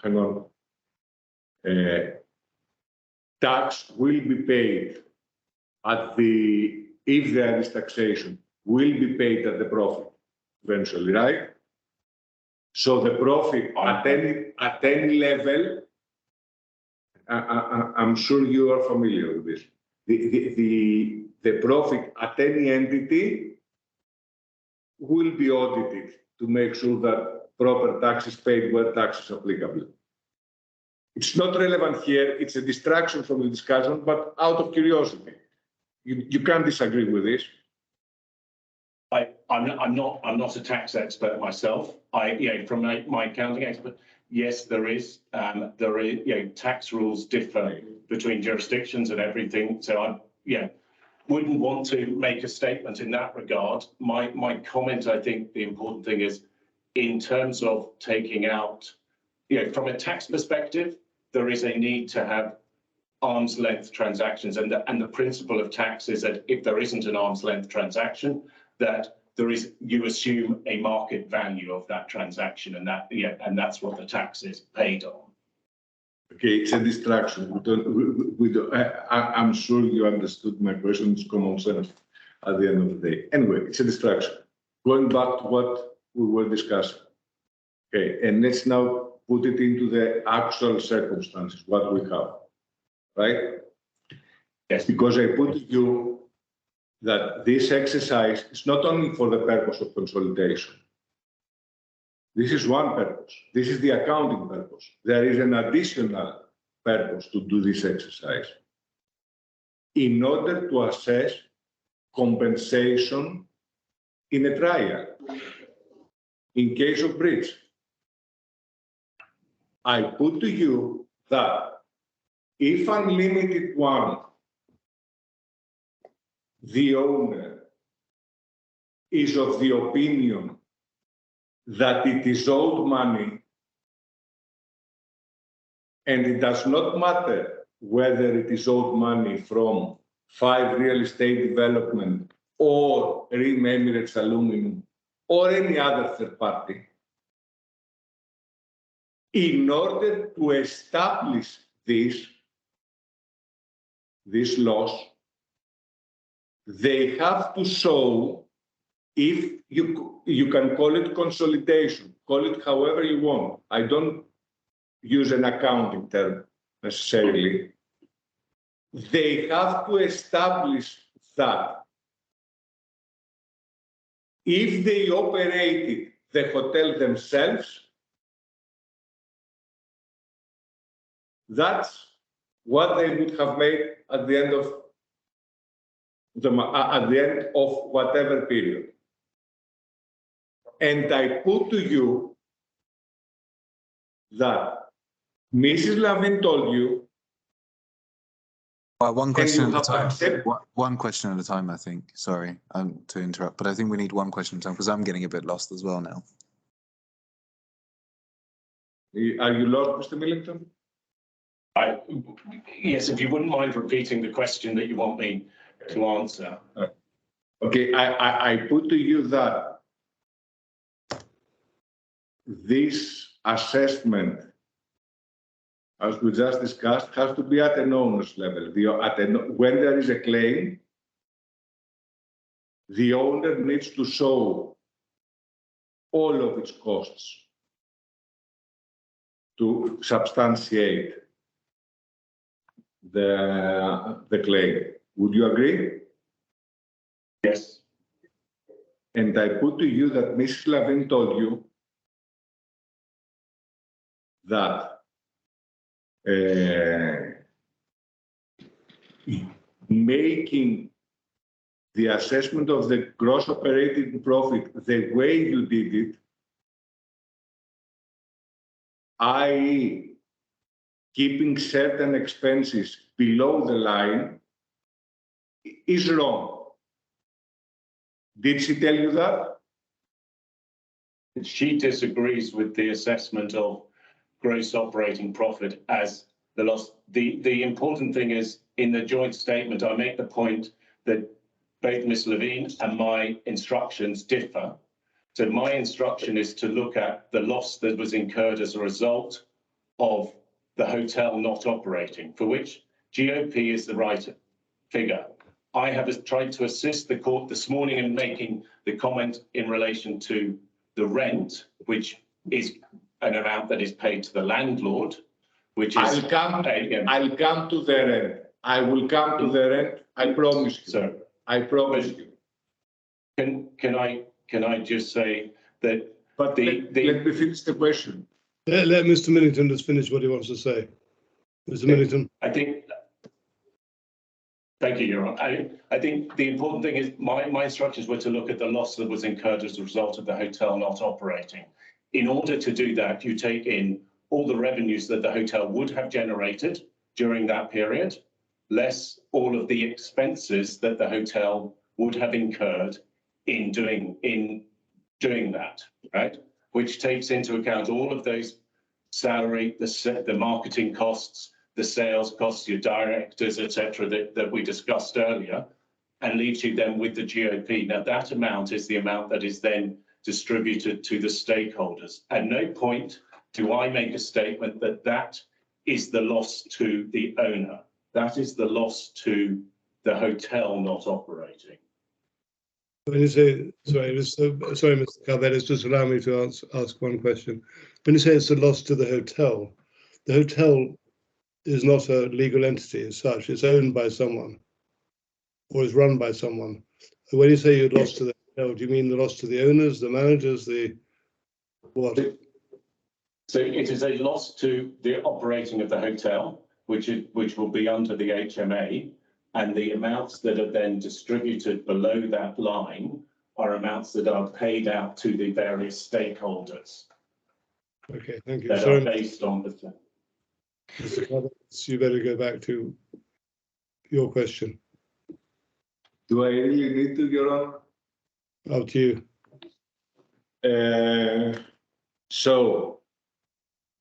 Hang on. Tax will be paid at the, if there is taxation, will be paid at the profit eventually, right? So the profit at any level, I'm sure you are familiar with this. The profit at any entity will be audited to make sure that proper tax is paid where tax is applicable. It's not relevant here, it's a distraction from the discussion, but out of curiosity, you can't disagree with this. I'm not a tax expert myself. From my accounting expert, yes, there is, tax rules differ between jurisdictions and everything. So I wouldn't want to make a statement in that regard. My comment, I think the important thing is in terms of taking out, from a tax perspective, there is a need to have arm's length transactions, and the principle of tax is that if there isn't an arm's length transaction, that you assume a market value of that transaction, and that's what the tax is paid on. Okay, it's a distraction. I'm sure you understood my question. It's common sense at the end of the day. Anyway, it's a distraction. Going back to what we were discussing. Okay, and let's now put it into the actual circumstances, what we have, right? Yes. Because I put to you that this exercise is not only for the purpose of consolidation. This is one purpose. This is the accounting purpose. There is an additional purpose to do this exercise in order to assess compensation in a trial in case of breach. I put to you that if Unlimited One, the owner, is of the opinion that it is owed money, and it does not matter whether it is owed money from 5 Real Estate Development or Reem Emirates Aluminum or any other third party, in order to establish this loss, they have to show, if you can call it consolidation, call it however you want. I don't use an accounting term necessarily. They have to establish that if they operated the hotel themselves, that's what they would have made at the end of whatever period. And I put to you that Mrs. Lavin told you. One question at a time. One question at a time, I think. Sorry to interrupt, but I think we need one question at a time because I'm getting a bit lost as well now. Are you lost, Mr. Millington? Yes, if you wouldn't mind repeating the question that you want me to answer. Okay, I put to you that this assessment, as we just discussed, has to be at an owner's level. When there is a claim, the owner needs to show all of its costs to substantiate the claim. Would you agree? Yes. And I put to you that Mrs. Lavin told you that making the assessment of the gross operating profit the way you did it, i.e., keeping certain expenses below the line, is wrong. Did she tell you that? She disagrees with the assessment of gross operating profit as the loss. The important thing is, in the joint statement, I make the point that both Ms. Levine and my instructions differ. So my instruction is to look at the loss that was incurred as a result of the hotel not operating, for which GOP is the right figure. I have tried to assist the court this morning in making the comment in relation to the rent, which is an amount that is paid to the landlord, which is... I'll come to the rent. I will come to the rent, I promise you. So, I promise you. Can I just say that... But let me finish the question. Let Mr. Millington just finish what he wants to say. Mr. Millington. I think... Thank you, Your Honor. I think the important thing is my instructions were to look at the loss that was incurred as a result of the hotel not operating. In order to do that, you take in all the revenues that the hotel would have generated during that period, less all of the expenses that the hotel would have incurred in doing that, right? Which takes into account all of those salary, the marketing costs, the sales costs, your directors, etc., that we discussed earlier, and leaves you then with the GOP. Now, that amount is the amount that is then distributed to the stakeholders. At no point do I make a statement that that is the loss to the owner. That is the loss to the hotel not operating. When you say, sorry, Mr. Calvetis, just allow me to ask one question. When you say it's a loss to the hotel is not a legal entity as such. It's owned by someone or is run by someone. When you say you lost to the hotel, do you mean the loss to the owners, the managers, the what? So it is a loss to the operating of the hotel, which will be under the HMA, and the amounts that are then distributed below that line are amounts that are paid out to the various stakeholders. Okay, thank you. That are based on the... Mr. Calvetis, you better go back to your question. Do I really need to, Your Honor? Up to you. So,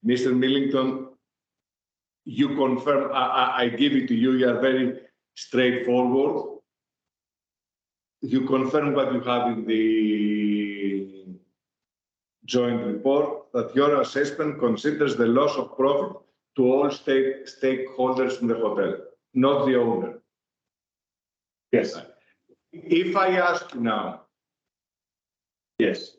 Mr. Millington, you confirm, I give it to you, you are very straightforward. You confirm what you have in the joint report, that your assessment considers the loss of profit to all stakeholders in the hotel, not the owner. Yes. If I ask you now, yes.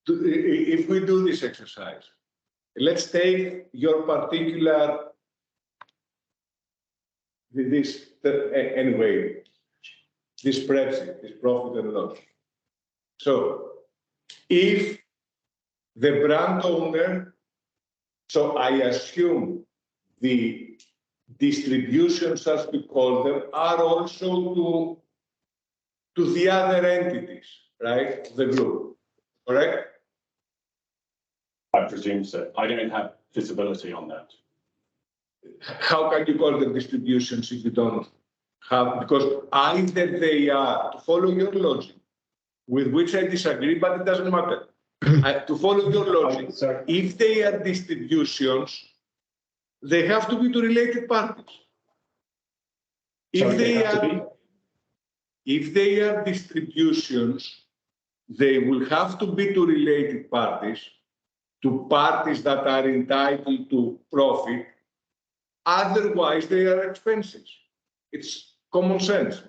If we do this exercise, let's take your particular, this spreadsheet, this profit and loss. So if the brand owner, so I assume the distributions, as we call them, are also to the other entities, right, the group, correct? I presume so. I don't have visibility on that. How can you call them distributions if you don't have, because either they are, to follow your logic, with which I disagree, but it doesn't matter. To follow your logic, Sorry. if they are distributions, they have to be to related parties. Sorry, they have to be? If they are distributions, they will have to be to related parties, to parties that are entitled to profit. Otherwise, they are expenses. It's common sense.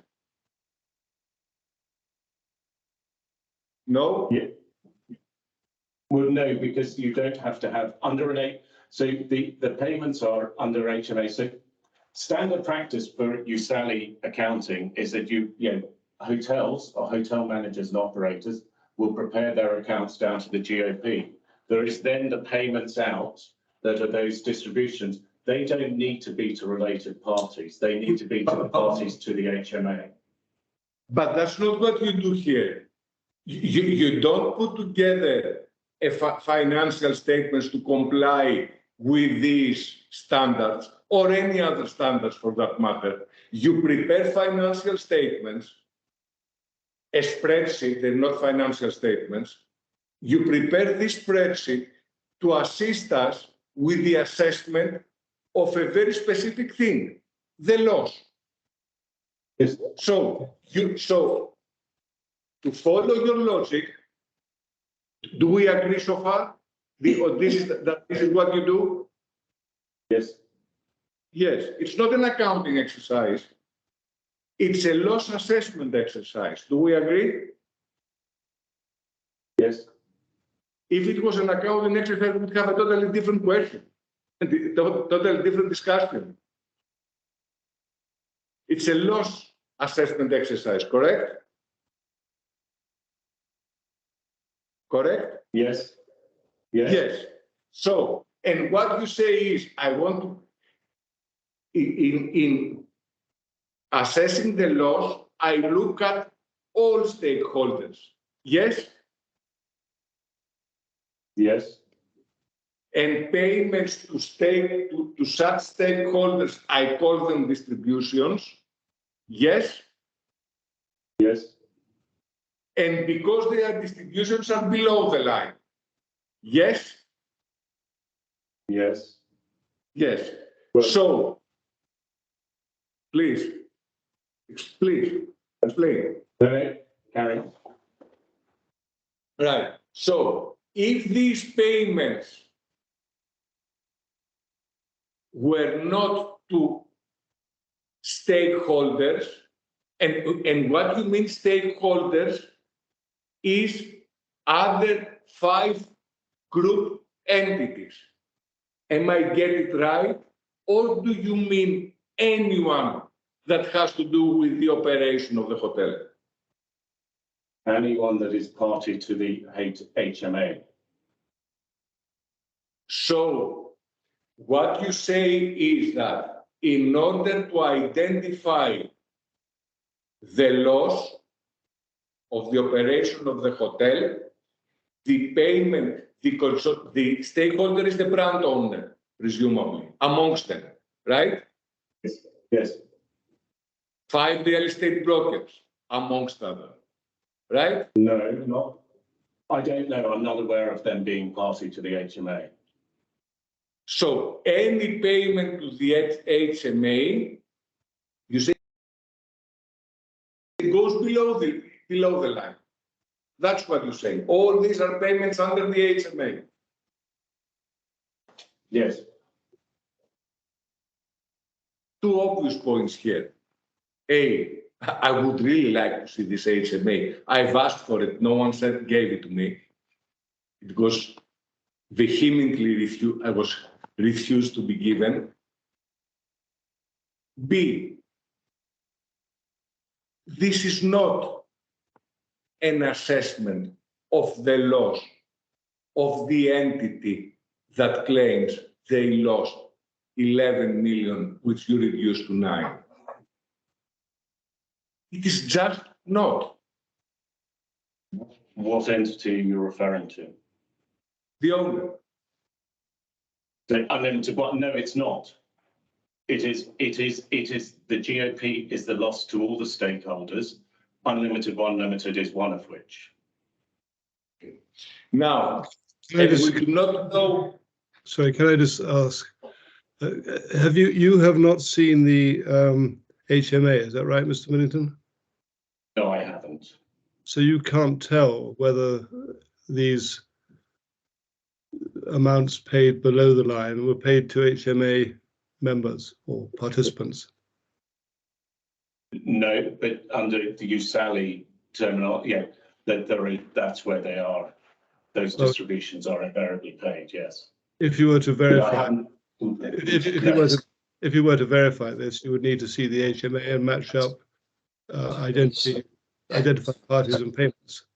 No? Yeah. Well, no, because you don't have to have under an eight. So the payments are under HMA. So standard practice for USALI accounting is that hotels or hotel managers and operators will prepare their accounts down to the GOP. There is then the payments out that are those distributions. They don't need to be to related parties. They need to be to the parties to the HMA. But that's not what you do here. You don't put together financial statements to comply with these standards or any other standards for that matter. You prepare financial statements, a spreadsheet, they're not financial statements. You prepare this spreadsheet to assist us with the assessment of a very specific thing, the loss. Yes. So to follow your logic, do we agree so far? This is what you do? Yes. Yes, it's not an accounting exercise. It's a loss assessment exercise. Do we agree? Yes. If it was an accounting exercise, we would have a totally different question, a totally different discussion. It's a loss assessment exercise, correct? Correct? Yes. Yes. Yes. So, and what you say is, I want to, in assessing the loss, I look at all stakeholders. Yes? Yes. And payments to such stakeholders, I call them distributions. Yes? Yes. And because they are distributions are below the line. Yes? Yes. Yes. Well, So, please explain. Carry on. Right. So, if these payments were not to stakeholders, and what you mean stakeholders is other 5 group entities. Am I getting it right? Or do you mean anyone that has to do with the operation of the hotel? Anyone that is party to the HMA. So what you say is that in order to identify the loss of the operation of the hotel, the payment, the stakeholder is the brand owner, presumably, amongst them, right? Yes. Yes. 5 real estate brokers, amongst others, right? No, not. I don't know. I'm not aware of them being party to the HMA. So any payment to the HMA, you say it goes below the line. That's what you say. All these are payments under the HMA. Yes. 2 obvious points here. A, I would really like to see this HMA. I've asked for it. No one gave it to me. It was vehemently refused. I was refused to be given. B, this is not an assessment of the loss of the entity that claims they lost 11 million, which you reduced to 9. It is just not. What entity are you referring to? The owner. And then to what? No, it's not. It is the GOP is the loss to all the stakeholders, Unlimited, one limited is one of which. Now, Can I just, we do not know. sorry, can I just ask, have you have not seen the HMA, is that right, Mr. Millington? No, I haven't. So you can't tell whether these amounts paid below the line were paid to HMA members or participants? No, but under the USALI terminal, yeah, that's where they are. Those distributions are invariably paid, yes. If you were to But I verify, haven't. if you were to verify this, you would need to see the HMA and match up identify parties and payments.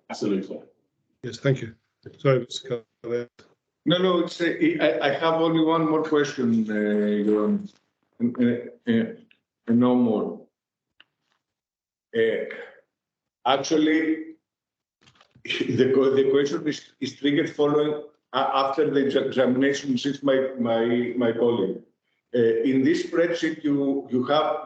Absolutely. Yes, thank you. Sorry, Mr. Carver. No, it's, I have only one more question, Your Honor. No more. Actually, the question is triggered following after the examination since my colleague. In this spreadsheet, you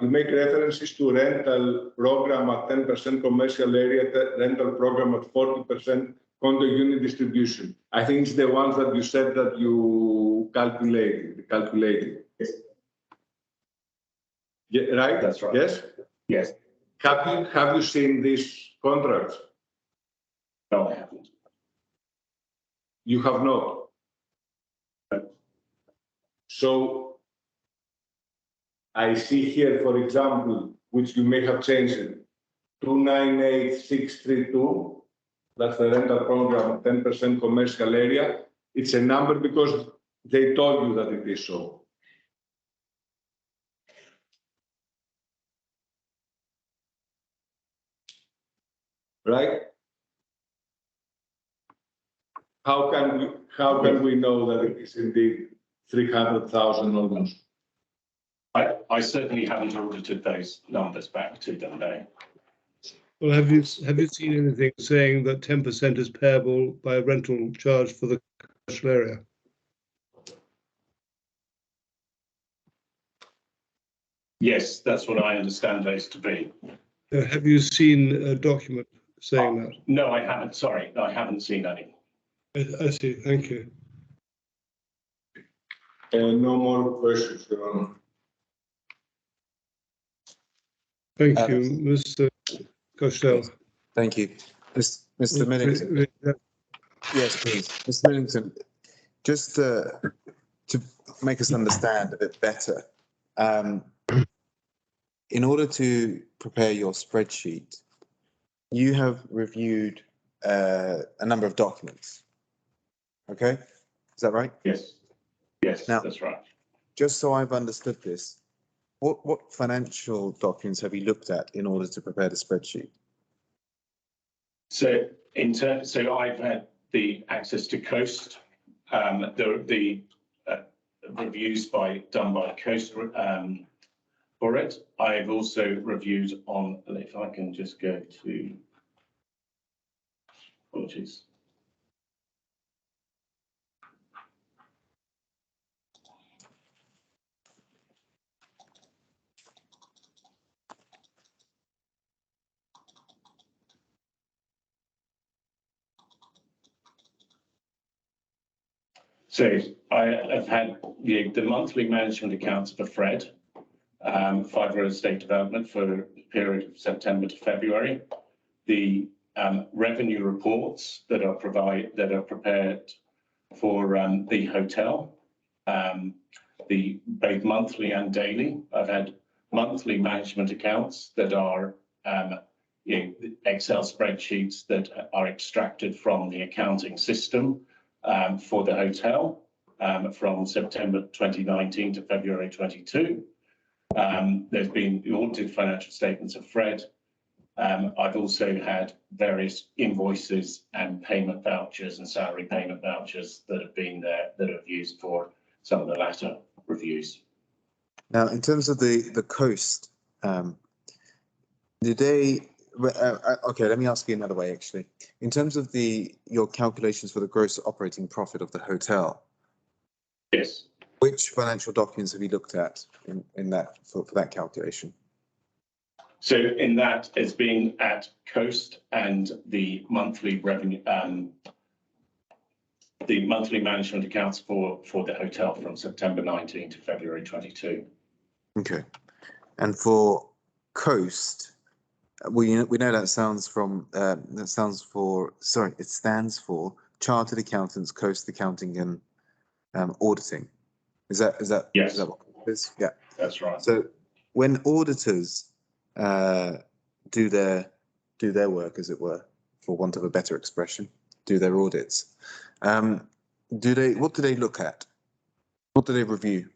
make references to rental program at 10% commercial area, rental program at 40% condo unit distribution. I think it's the ones that you said that you calculated. Yeah, right? That's right. Yes? Yes. Have you seen these contracts? No, I haven't. You have not. So I see here, for example, which you may have changed it, 298632. That's the rental program, 10% commercial area. It's a number because they told you that it is so. Right? How can we know that it is indeed 300,000 almost? I certainly haven't audited those numbers back to them, no. Well, have you seen anything saying that 10% is payable by a rental charge for the commercial area? Yes, that's what I understand those to be. Have you seen a document saying that? No, I haven't. Sorry, I haven't seen any. I see. Thank you. No more questions, Your Honor. Thank you, Mr. Costello. Thank you. Mr. Millington. Yes, please. Mr. Millington, just to make us understand a bit better, in order to prepare your spreadsheet, you have reviewed a number of documents. Okay? Is that right? Yes. Yes, Now, that's right. Just so I've understood this, what financial documents have you looked at in order to prepare the spreadsheet? So I've had the access to Coast, the reviews done by Coast for it. I've also reviewed on, if I can just go to, apologies. So I have had the monthly management accounts for Fred, Five Real Estate Development for the period of September to February. The revenue reports that are prepared for the hotel, both monthly and daily. I've had monthly management accounts that are Excel spreadsheets that are extracted from the accounting system for the hotel from September 2019 to February 22. There's been the audited financial statements of Fred. I've also had various invoices and payment vouchers and salary payment vouchers that have been there that I've used for some of the latter reviews. Now, in terms of the Coast, okay, let me ask you another way, actually. In terms of your calculations for the gross operating profit of the hotel, yes, which financial documents have you looked at in that for that calculation? So in that, it's being at Coast and the monthly revenue, the monthly management accounts for the hotel from September 19 to February 22. Okay. And for Coast, we know that stands for Chartered Accountants, Coast Accounting and Auditing. Is that Yes. Is that what it is? Yeah. That's right. So when auditors do their work, as it were, for want of a better expression, do their audits, what do they look at? What do they review?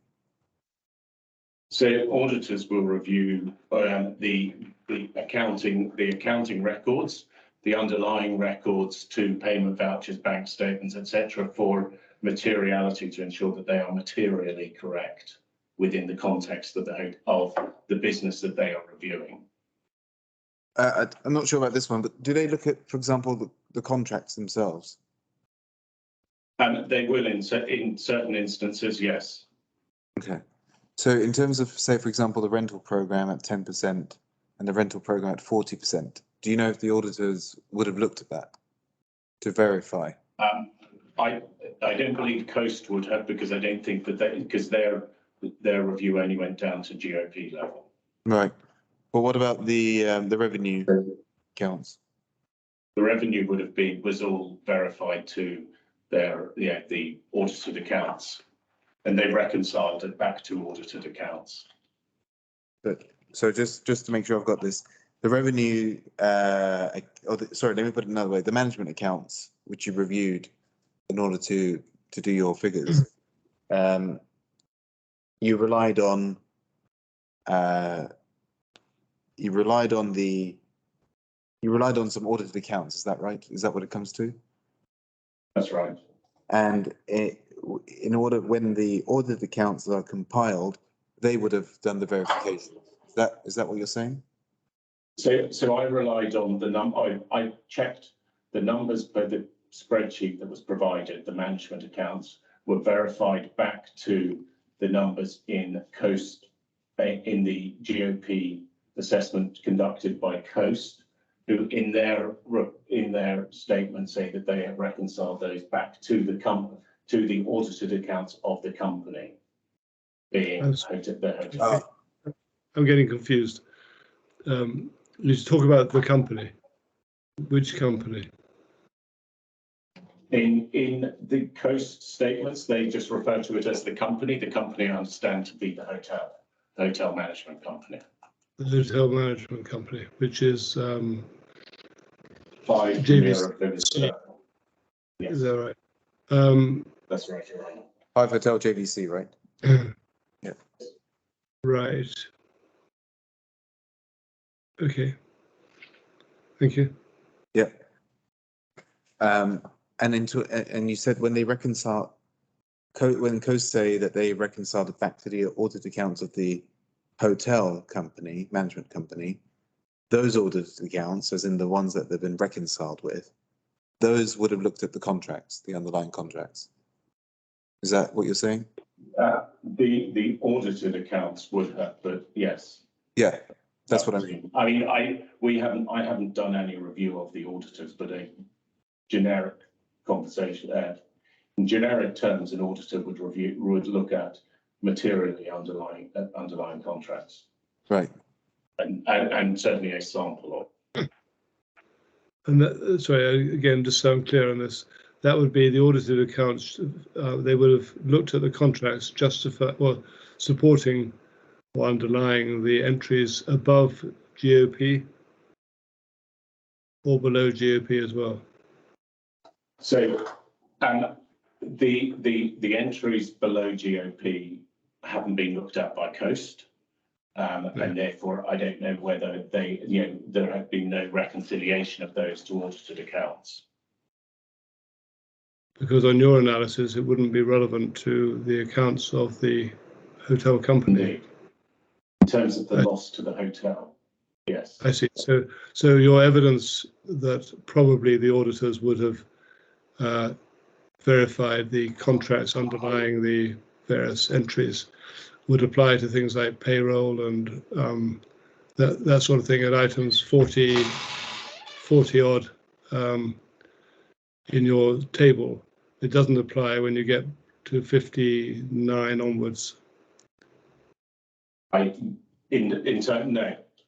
So auditors will review the accounting records, the underlying records to payment vouchers, bank statements, etc., for materiality, to ensure that they are materially correct within the context of the business that they are reviewing. I'm not sure about this one, but do they look at, for example, the contracts themselves? They will in certain instances, yes. Okay. So in terms of, say, for example, the rental program at 10% and the rental program at 40%, do you know if the auditors would have looked at that to verify? I don't believe Coast would have, because I don't think that because their review only went down to GOP level. Right. But what about the revenue accounts? The revenue was all verified to the audited accounts, and they reconciled it back to audited accounts. But so just to make sure I've got this, the revenue, sorry, let me put it another way. The management accounts, which you reviewed in order to do your figures, you relied on some audited accounts. Is that right? Is that what it comes to? That's right. And when the audited accounts are compiled, they would have done the verification. Is that what you're saying? So I relied on the number. I checked the numbers by the spreadsheet that was provided. The management accounts were verified back to the numbers in Coast, in the GOP assessment conducted by Coast, who in their statement say that they have reconciled those back to the audited accounts of the company, being the hotel. I'm getting confused. Let's talk about the company. Which company? In the Coast statements, they just refer to it as the company. The company I understand to be the hotel management company. The hotel management company, which is by JVC. Yes. Is that right? That's right, Your Honour. Hive Hotel JVC, right? Yeah. Right. Okay. Thank you. Yeah. And you said when they reconcile, when Coast say that they reconciled it back to the audit accounts of the hotel company, management company, those audited accounts, as in the ones that they've been reconciled with, those would have looked at the contracts, the underlying contracts. Is that what you're saying? The audited accounts would have, but yes. Yeah, that's what I mean. I mean, I haven't done any review of the auditors, but a generic conversation. In generic terms, an auditor would look at materially underlying contracts. Right. And certainly a sample of. And that, sorry, again, just so I'm clear on this, that would be the audited accounts. They would have looked at the contracts, supporting or underlying the entries above GOP or below GOP as well. So, the entries below GOP haven't been looked at by Coast. And therefore, I don't know whether there have been no reconciliation of those to audited accounts. Because on your analysis, it wouldn't be relevant to the accounts of the hotel company. Indeed. In terms of the loss to the hotel, yes. I see. So your evidence that probably the auditors would have verified the contracts underlying the various entries would apply to things like payroll and that sort of thing at items 40 odd in your table. It doesn't apply when you get to 59 onwards. No,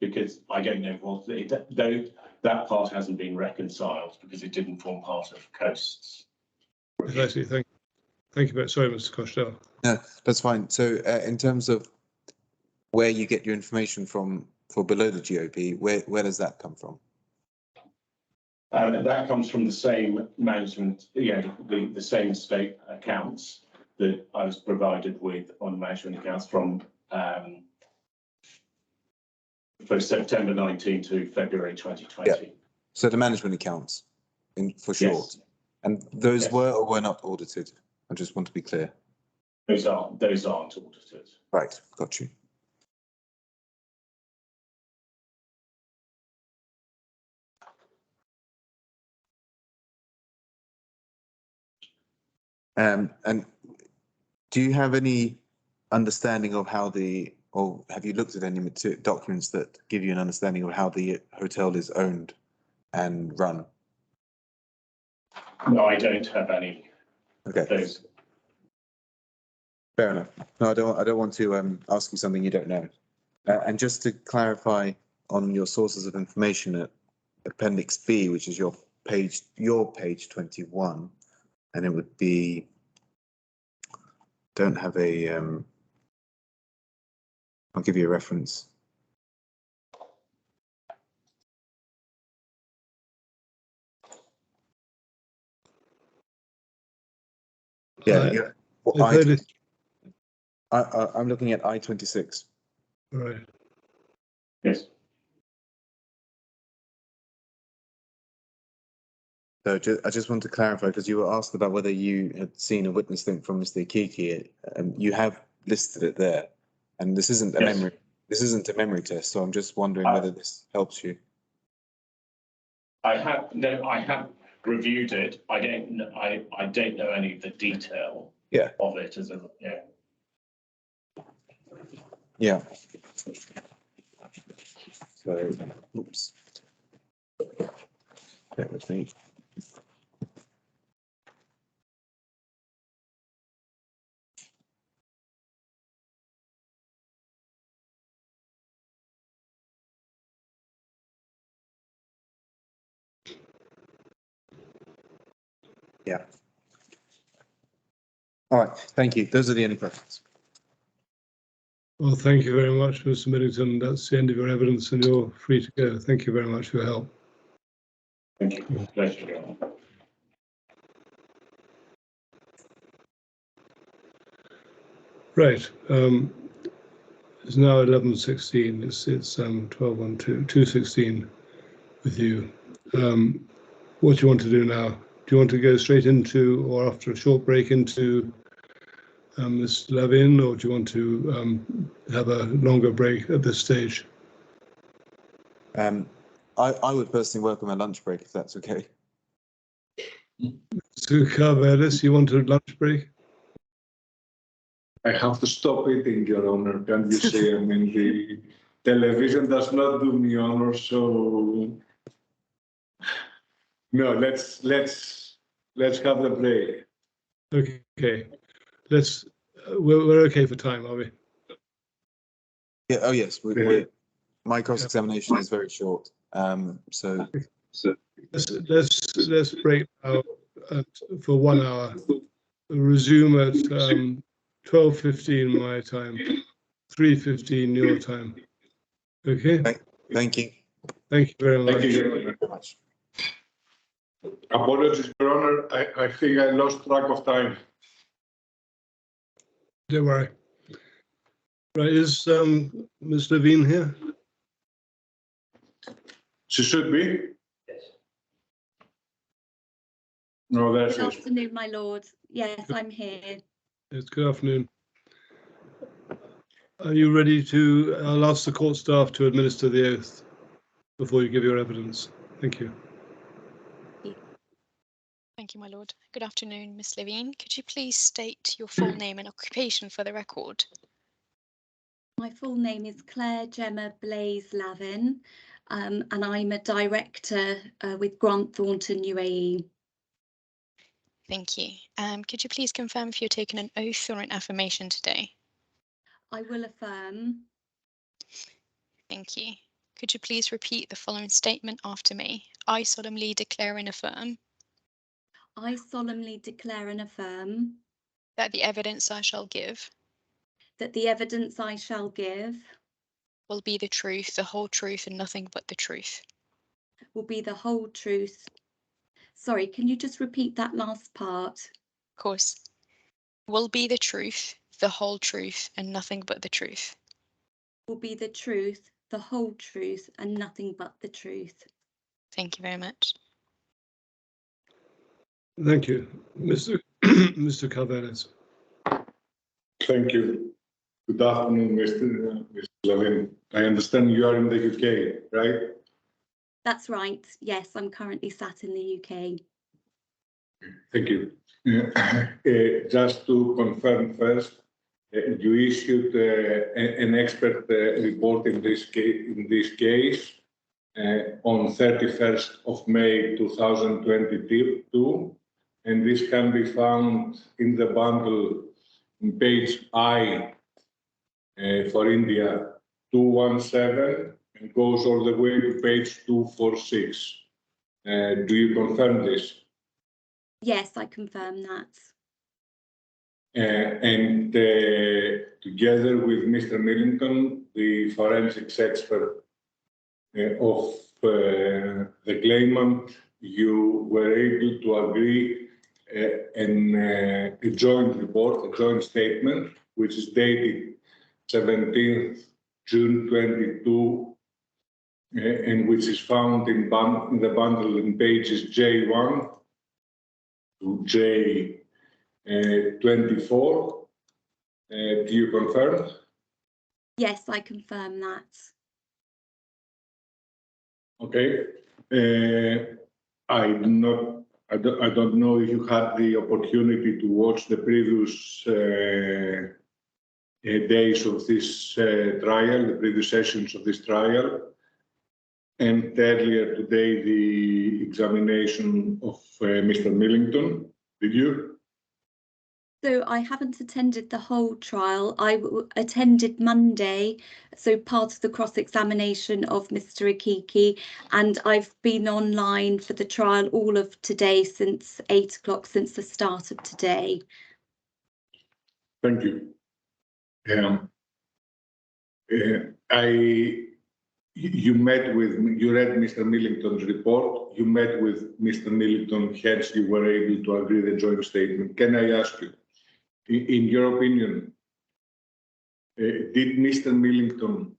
because I don't know what that part hasn't been reconciled because it didn't form part of coasts. I see. Thank you very. Sorry, Mr. Costello. No, that's fine. So in terms of where you get your information from for below the GOP, where does that come from? That comes from the same management, the same estate accounts that I was provided with on management accounts from September 19 to February 2020. Yeah. So the management accounts, for short, Yes. And those Yes. were or were not audited. I just want to be clear. Those aren't audited. Right, got you. And do you have any understanding of how or have you looked at any documents that give you an understanding of how the hotel is owned and run? No, I don't have any Okay. of those. Fair enough. No, I don't want to ask you something you don't know. And just to clarify on your sources of information at Appendix B, which is your page 21, and it would be, don't have a, I'll give you a reference. Yeah, well, I'm looking at I-26. Right. Yes. So I just want to clarify, because you were asked about whether you had seen a witness link from Mr. Akiki. You have listed it there, and this isn't a memory. This isn't a memory test, so I'm just wondering whether this helps you. I have reviewed it. I don't know any of the detail of it as Yeah. So, oops. Bear with me. Yeah. All right. Thank you. Those are the only questions. Well, thank you very much, Mr. Middleton. That's the end of your evidence, and you're free to go. Thank you very much for your help. Thank you. Pleasure. Right. It's now 11:16. It's 12:12, 2:16 with you. What do you want to do now? Do you want to go straight into, or after a short break, into Ms. Levin, or do you want to have a longer break at this stage? I would personally welcome a lunch break, if that's okay. So, Carvelis, you want a lunch break? I have to stop eating, Your Honor. Can you say? I mean, the television does not do me honor, so no. Let's have the break. Okay. Let's. We're okay for time, are we? Yeah. Oh yes. My cross-examination is very short. So let's break now for 1 hour. Resume at 12:15 my time, 3:15 your time. Okay. thank you. Thank you very much. Thank you very much. Apologies, Your Honor. I think I lost track of time. Don't worry. Right, is Ms. Levine here? She should be. Yes. No, that's Good it. afternoon, my lord. Yes, I'm here. It's good afternoon. Are you ready to? I'll ask the court staff to administer the oath before you give your evidence. Thank you. Thank you, my lord. Good afternoon, Miss Levine. Could you please state your full name and occupation for the record? My full name is Claire Gemma Blaze Lavin, and I'm a director with Grant Thornton UAE. Thank you. Could you please confirm if you're taking an oath or an affirmation today? I will affirm. Thank you. Could you please repeat the following statement after me? I solemnly declare and affirm I solemnly declare and affirm that the evidence I shall give that the evidence I shall give will be the truth, the whole truth, and nothing but the truth. will be the whole truth. Sorry, can you just repeat that last part? Of course, will be the truth, the whole truth, and nothing but the truth. Will be the truth, the whole truth, and nothing but the truth. Thank you very much. Thank you. Mr. Calveras. Thank you. Good afternoon, Mr. Lavin. I understand you are in the UK, right? That's right. Yes, I'm currently sat in the UK. Thank you. Just to confirm first, you issued an expert report in this case on 31st of May 2022, and this can be found in the bundle in page I for India 217 and goes all the way to page 246. Do you confirm this? Yes, I confirm that. And together with Mr. Millington, the forensics expert of the claimant, you were able to agree a joint report, a joint statement, which is dated 17th June 22, and which is found in the bundle in pages J1 to J24. Do you confirm? Yes, I confirm that. Okay. I don't know if you had the opportunity to watch the previous days of this trial, the previous sessions of this trial, and earlier today the examination of Mr. Millington. Did you? So I haven't attended the whole trial. I attended Monday, so part of the cross-examination of Mr. Akiki, and I've been online for the trial all of today since 8 o'clock, since the start of today. Thank you. You read Mr. Millington's report, you met with Mr. Millington, hence you were able to agree the joint statement. Can I ask you, in your opinion, did Mr. Millington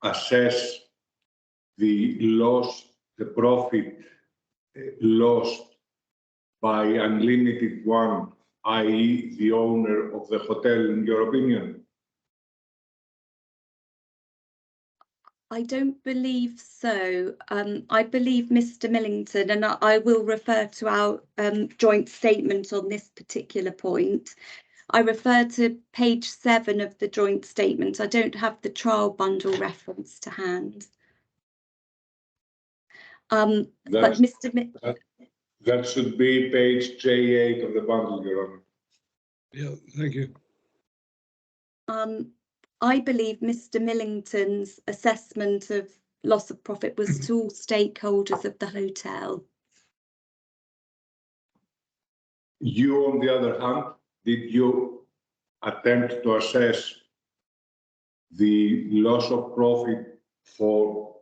assess the loss, the profit lost by Unlimited One, i.e. the owner of the hotel, in your opinion? I don't believe so. I believe Mr. Millington, and I will refer to our joint statement on this particular point. I refer to page 7 of the joint statement. I don't have the trial bundle reference to hand. But Mr. That should be page J8 of the bundle, Your Honor. Yeah, thank you. I believe Mr. Millington's assessment of loss of profit was to all stakeholders of the hotel. You, on the other hand, did you attempt to assess the loss of profit for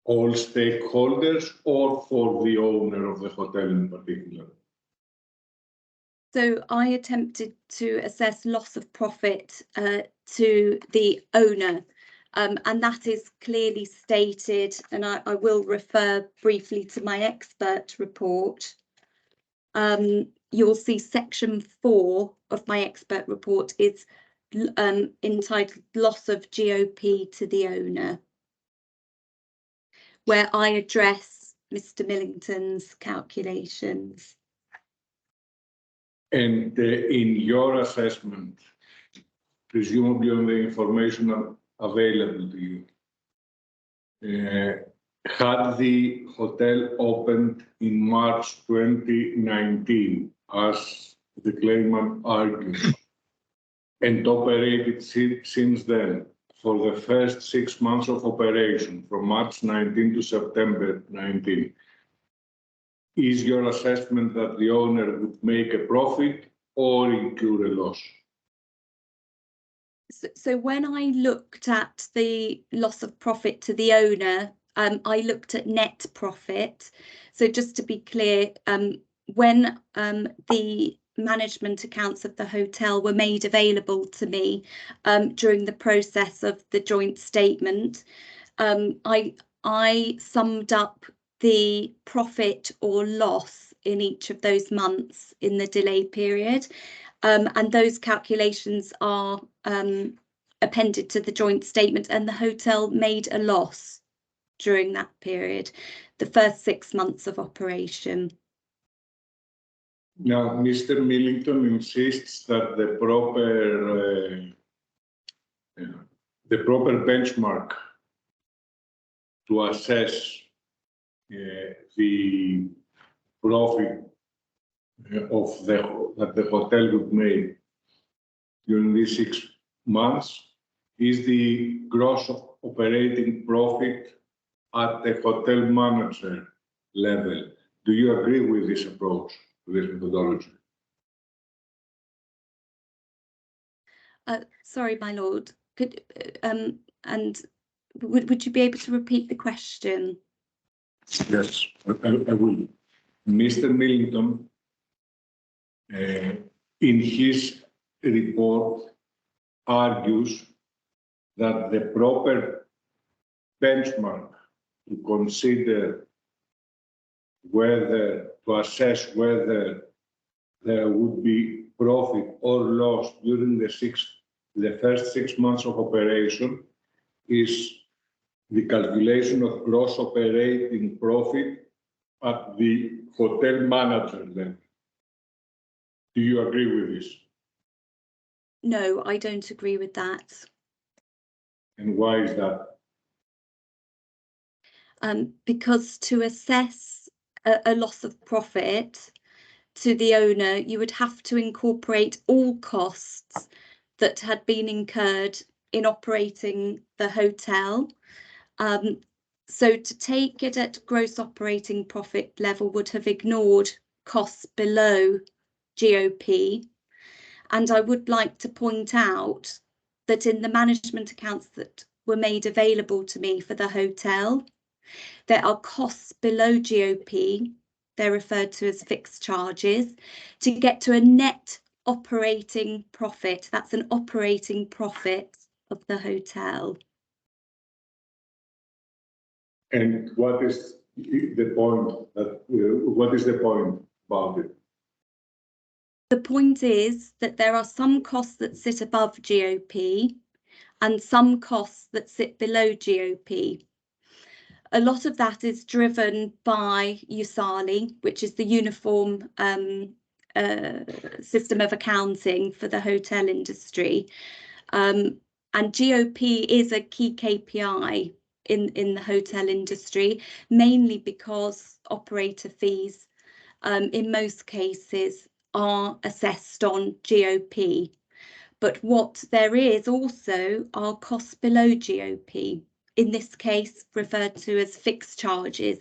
all stakeholders or for the owner of the hotel in particular? So I attempted to assess loss of profit to the owner, and that is clearly stated, and I will refer briefly to my expert report. You'll see section 4 of my expert report is entitled Loss of GOP to the Owner, where I address Mr. Millington's calculations. And in your assessment, presumably on the information available to you. Had the hotel opened in March 2019, as the claimant argues, and operated since then for the first 6 months of operation, from March 19 to September 19, is your assessment that the owner would make a profit or incur a loss? So when I looked at the loss of profit to the owner, I looked at net profit. So just to be clear, when the management accounts of the hotel were made available to me during the process of the joint statement, I summed up the profit or loss in each of those months in the delay period. And those calculations are appended to the joint statement, and the hotel made a loss during that period, the first 6 months of operation. Now, Mr. Millington insists that the proper benchmark to assess the profit that the hotel would make during these 6 months is the gross operating profit at the hotel manager level. Do you agree with this approach, with this methodology? Sorry, my lord, could and would you be able to repeat the question? Yes, I will. Mr. Millington, in his report, argues that the proper benchmark to consider to assess whether there would be profit or loss during the first 6 months of operation is the calculation of gross operating profit at the hotel manager level. Do you agree with this? No, I don't agree with that. And why is that? Because to assess a loss of profit to the owner, you would have to incorporate all costs that had been incurred in operating the hotel. So to take it at gross operating profit level would have ignored costs below GOP. And I would like to point out that in the management accounts that were made available to me for the hotel, there are costs below GOP, they're referred to as fixed charges, to get to a net operating profit. That's an operating profit of the hotel. And what is the point about it? The point is that there are some costs that sit above GOP and some costs that sit below GOP. A lot of that is driven by USALI, which is the uniform system of accounting for the hotel industry. And GOP is a key KPI in the hotel industry, mainly because operator fees in most cases are assessed on GOP. But what there is also are costs below GOP, in this case referred to as fixed charges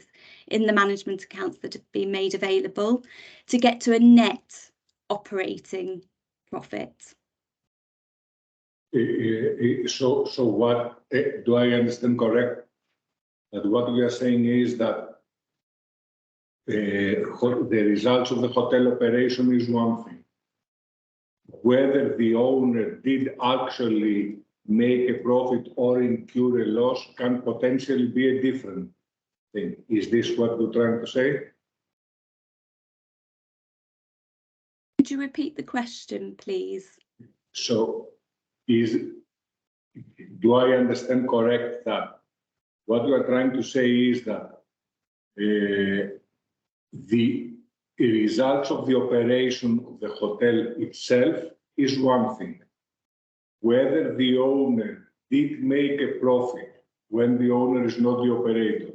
in the management accounts that have been made available, to get to a net operating profit. So what do I understand correct? That what we are saying is that the results of the hotel operation is one thing. Whether the owner did actually make a profit or incur a loss can potentially be a different thing. Is this what you're trying to say? Could you repeat the question, please? So do I understand correct that what you are trying to say is that the results of the operation of the hotel itself is one thing, whether the owner did make a profit when the owner is not the operator,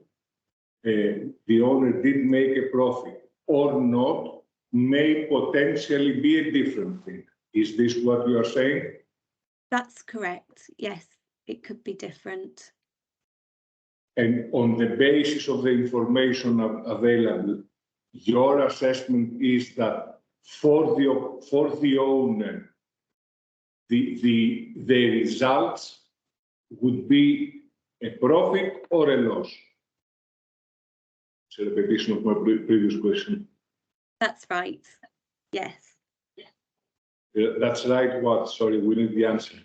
the owner did make a profit or not, may potentially be a different thing. Is this what you are saying? That's correct. Yes, it could be different. And on the basis of the information available, your assessment is that for the owner, the results would be a profit or a loss? It's a repetition of my previous question. That's right. Yes. That's right. What? Sorry, we need the answer.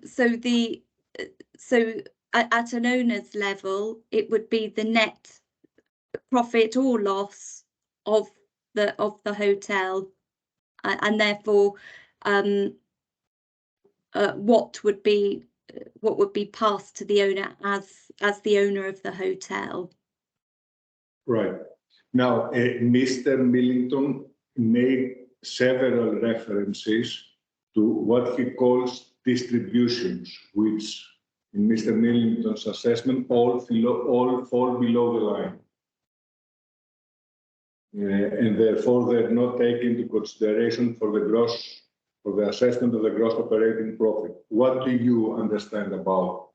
So at an owner's level, it would be the net profit or loss of the hotel, and therefore what would be passed to the owner as the owner of the hotel. Right. Now, Mr. Millington made several references to what he calls distributions, which in Mr. Millington's assessment all fall below the line. And therefore they're not taken into consideration for the assessment of the gross operating profit. What do you understand about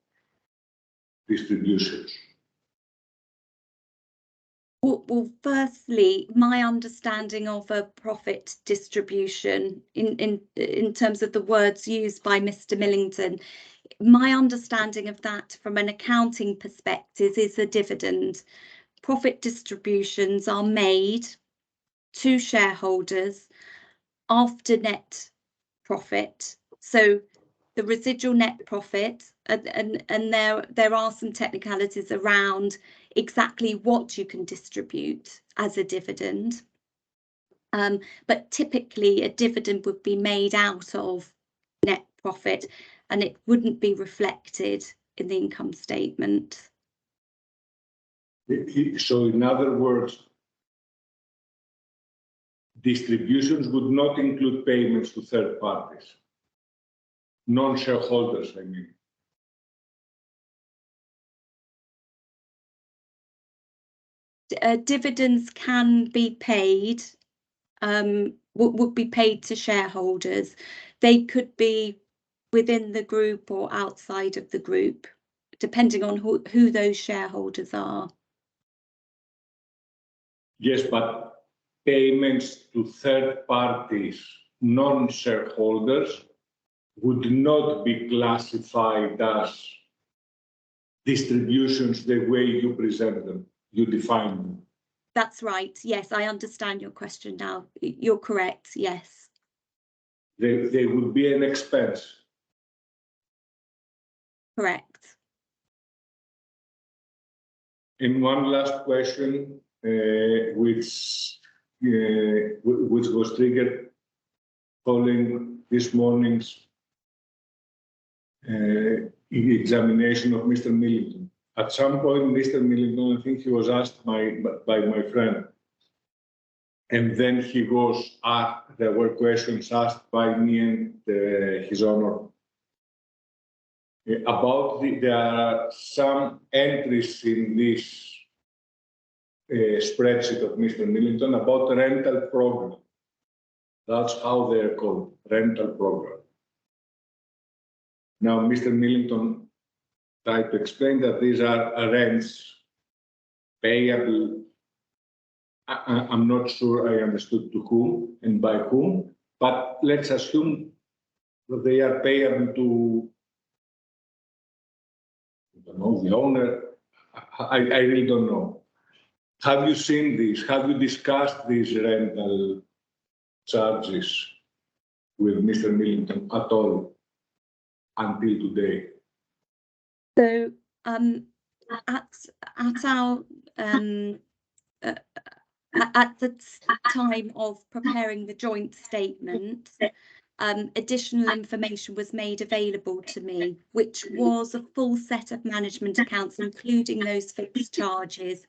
distributions? Well, firstly, my understanding of a profit distribution in terms of the words used by Mr. Millington, my understanding of that from an accounting perspective is a dividend. Profit distributions are made to shareholders after net profit. So the residual net profit, and there are some technicalities around exactly what you can distribute as a dividend. But typically a dividend would be made out of net profit and it wouldn't be reflected in the income statement. So in other words, distributions would not include payments to third parties, non-shareholders, I mean. Dividends can be paid, would be paid to shareholders. They could be within the group or outside of the group, depending on who those shareholders are. Yes, but payments to third parties, non-shareholders, would not be classified as distributions the way you present them, you define them. That's right. Yes, I understand your question now. You're correct. Yes. They would be an expense. Correct. And one last question, which was triggered following this morning's examination of Mr. Millington. At some point, Mr. Millington, I think he was asked by my friend, and then he was asked, there were questions asked by me and His Honor about there are some entries in this spreadsheet of Mr. Millington about rental program. That's how they're called, rental program. Now, Mr. Millington tried to explain that these are rents payable. I'm not sure I understood to whom and by whom, but let's assume that they are payable to, I don't know, the owner. I really don't know. Have you seen this? Have you discussed these rental charges with Mr. Millington at all until today? So at our at the time of preparing the joint statement, additional information was made available to me, which was a full set of management accounts, including those fixed charges,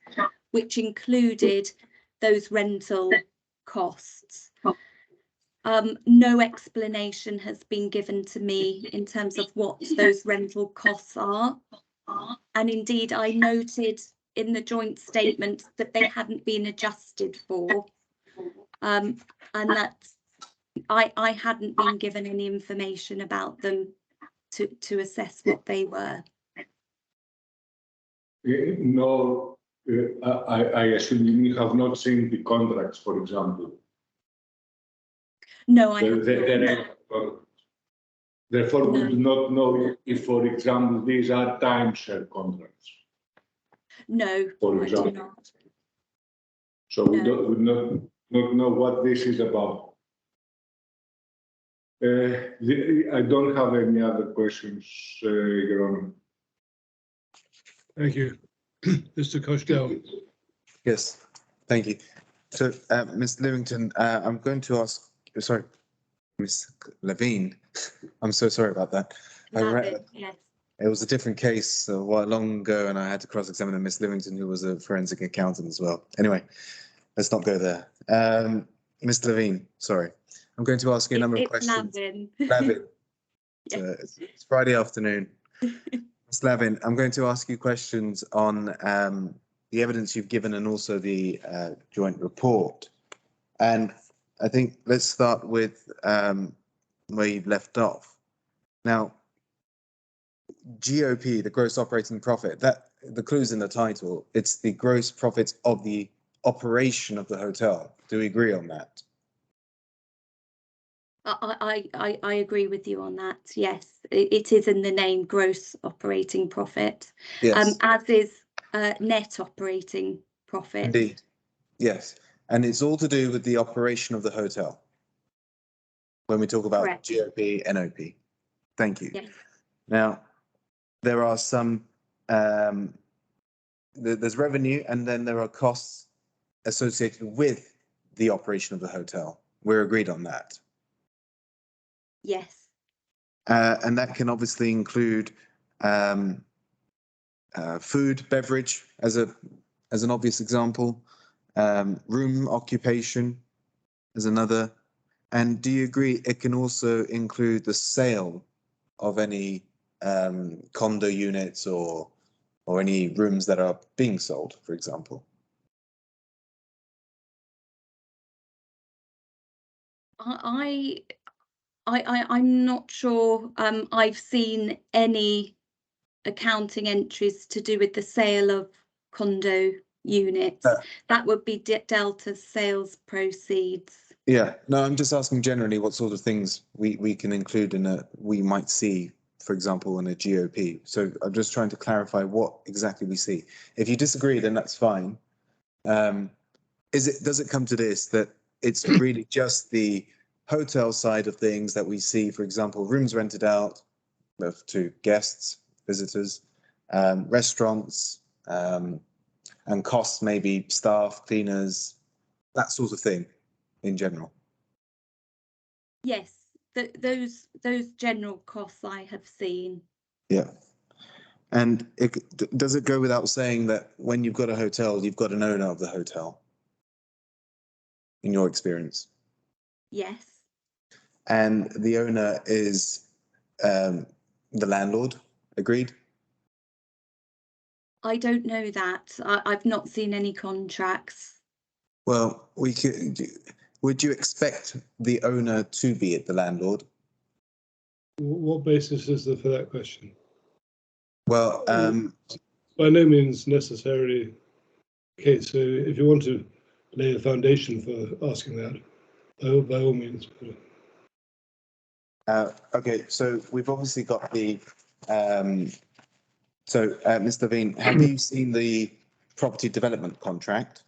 which included those rental costs. No explanation has been given to me in terms of what those rental costs are. And indeed, I noted in the joint statement that they hadn't been adjusted for, and that I hadn't been given any information about them to assess what they were. No, I assume you have not seen the contracts, for example. No, I haven't. Therefore, we do not know if, for example, these are timeshare contracts. No, For I do example. not. So we not know what this is about. I don't have any other questions, Your Honor. Thank you. Mr. Costello. Yes, thank you. So, Ms. Lewington, I'm going to ask, sorry, Ms. Levine, I'm so sorry about that. Yes. It was a different case a while long ago, and I had to cross-examine Ms. Lewington, who was a forensic accountant as well. Anyway, let's not go there. Ms. Levine, sorry. I'm going to ask you a number of questions. Lavin. Yes. It's Friday afternoon. Ms. Lavin, I'm going to ask you questions on the evidence you've given and also the joint report. And I think let's start with where you've left off. Now, GOP, the gross operating profit, that the clue's in the title. It's the gross profits of the operation of the hotel. Do we agree on that? I agree with you on that. Yes, it is in the name gross operating profit. Yes. As is net operating profit. Indeed. Yes. And it's all to do with the operation of the hotel when we talk about Correct. GOP, NOP. Thank you. Yes. Now, there are some, there's revenue and then there are costs associated with the operation of the hotel. We're agreed on that. Yes. And that can obviously include food, beverage as an obvious example, room occupation as another. And do you agree it can also include the sale of any condo units or any rooms that are being sold, for example? I'm not sure I've seen any accounting entries to do with the sale of condo units. That would be dealt as sales proceeds. Yeah, no, I'm just asking generally what sort of things we can include we might see, for example, in a GOP. So I'm just trying to clarify what exactly we see. If you disagree, then that's fine. Does it come to this, that it's really just the hotel side of things that we see, for example, rooms rented out to guests, visitors, restaurants, and costs, maybe staff, cleaners, that sort of thing in general? Yes, those general costs I have seen. Yeah. And does it go without saying that when you've got a hotel, you've got an owner of the hotel, in your experience? Yes. And the owner is the landlord, agreed? I don't know that. I've not seen any contracts. Well, would you expect the owner to be the landlord? What basis is there for that question? Well, by no means necessarily the case. So if you want to lay a foundation for asking that, by all means. okay, so we've obviously got the Mr. Levine, have you seen the property development contract?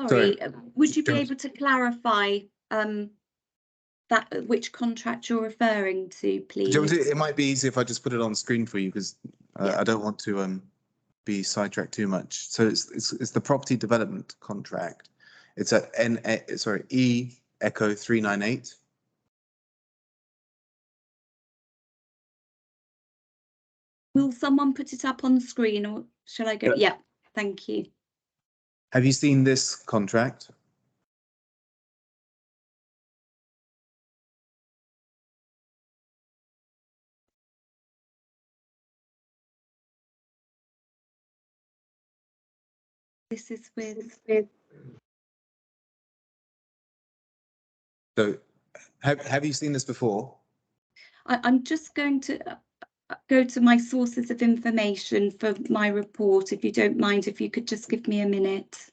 Sorry, would you be able to clarify that which contract you're referring to, please? It might be easy if I just put it on screen for you, because I don't want to be sidetracked too much. So it's the property development contract. It's at E Echo 398 Will someone put it up on the screen or shall I go? Yeah, thank you. Have you seen this contract? This is with. So have you seen this before? I'm just going to go to my sources of information for my report, if you don't mind, if you could just give me a minute.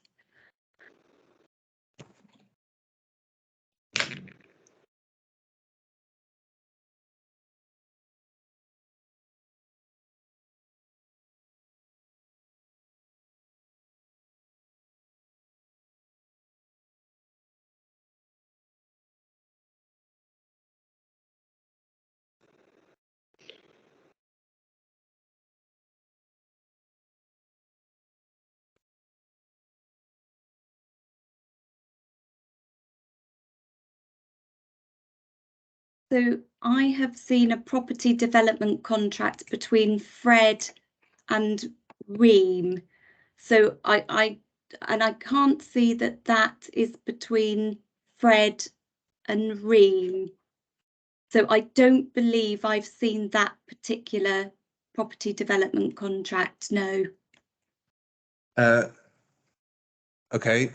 So I have seen a property development contract between Fred and Reem. So I can't see that that is between Fred and Reem. So I don't believe I've seen that particular property development contract, no. Okay.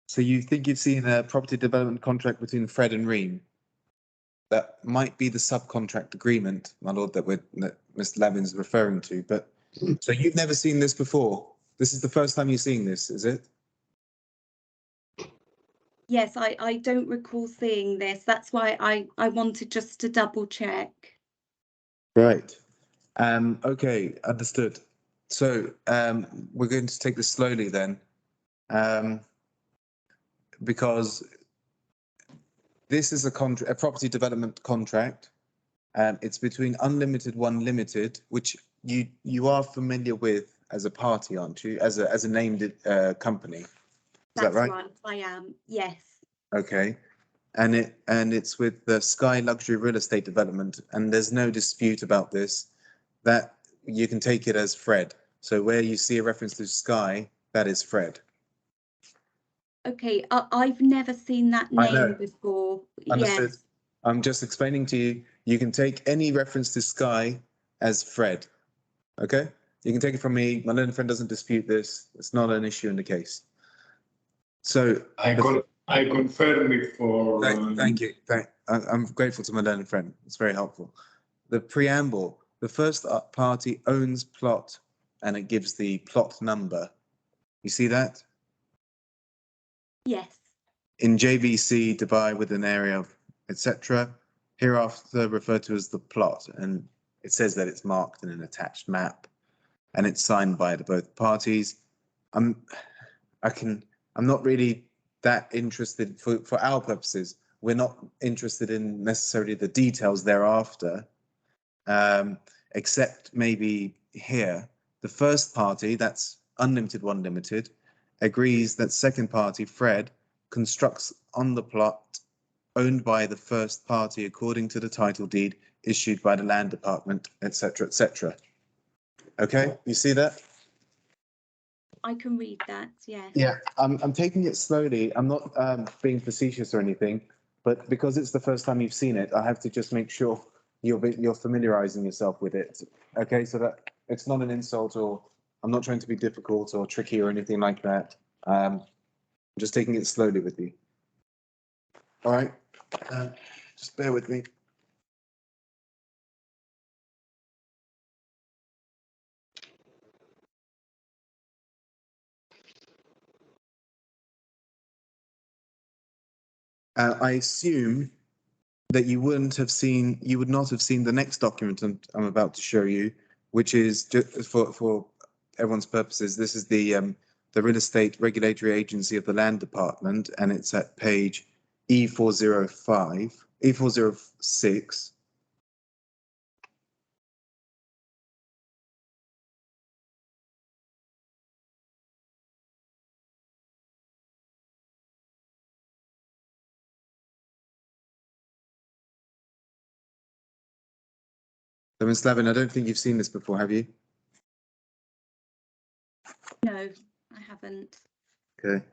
So you think you've seen a property development contract between Fred and Reem? That might be the subcontract agreement, my lord, that Mr. Lavin's referring to. But so you've never seen this before? This is the first time you're seeing this, is it? Yes, I don't recall seeing this. That's why I wanted just to double check. Right. Okay, understood. So we're going to take this slowly then, because this is a property development contract. It's between Unlimited One Limited, which you are familiar with as a party, aren't you? As a named company. Is that right? That's right, I am, yes. Okay. And it's with the Sky Luxury Real Estate Development, and there's no dispute about this, that you can take it as Fred. So where you see a reference to Sky, that is Fred. Okay, I've never seen that I know. name before. Understood. Yes. I'm just explaining to you, you can take any reference to Sky as Fred. Okay? You can take it from me. My learned friend doesn't dispute this. It's not an issue in the case. So I confirm it for. Thank you. I'm grateful to my learned friend. It's very helpful. The preamble, the first party owns plot and it gives the plot number. You see that? Yes. In JVC, Dubai with an area of etc. Hereafter referred to as the plot, and it says that it's marked in an attached map and it's signed by both parties. I'm not really that interested for our purposes. We're not interested in necessarily the details thereafter, except maybe here. The first party, that's Unlimited One Limited, agrees that second party, Fred, constructs on the plot owned by the first party according to the title deed issued by the Land Department, etc., etc. Okay, you see that? I can read that, yes. Yeah, I'm taking it slowly. I'm not being facetious or anything, but because it's the first time you've seen it, I have to just make sure you're familiarizing yourself with it. Okay, so that it's not an insult, or I'm not trying to be difficult or tricky or anything like that. I'm just taking it slowly with you. All right, just bear with me. I assume that you would not have seen the next document I'm about to show you, which is just for everyone's purposes. This is the Real Estate Regulatory Agency of the Land Department, and it's at page E406. So, Ms. Slavin, I don't think you've seen this before, have you? No, I haven't. Okay.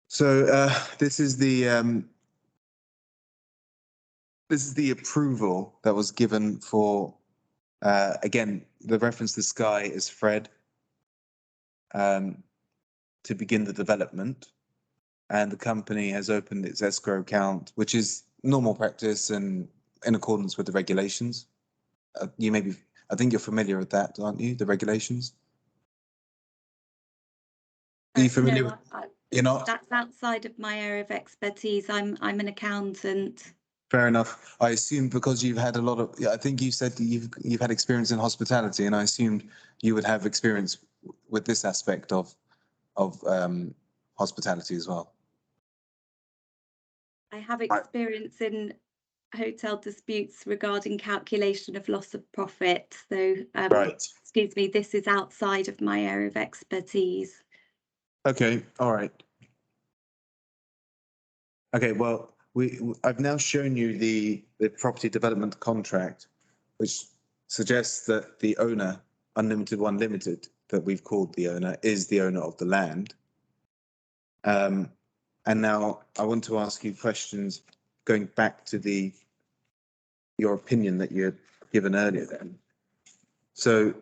So this is the approval that was given for again, the reference to Sky is Fred to begin the development, and the company has opened its escrow account, which is normal practice and in accordance with the regulations. You may be, I think you're familiar with that, aren't you? The regulations. Are you familiar? No, You're not? That's outside of my area of expertise. I'm an accountant. Fair enough. I assume because you've had a lot of, I think you said that you've had experience in hospitality, and I assumed you would have experience with this aspect of hospitality as well. I have experience in hotel disputes regarding calculation of loss of profit. So, Right. excuse me, this is outside of my area of expertise. Okay. All right. Okay. Well, I've now shown you the property development contract, which suggests that the owner, Unlimited One Limited, that we've called the owner, is the owner of the land. And now I want to ask you questions going back to your opinion that you had given earlier then. So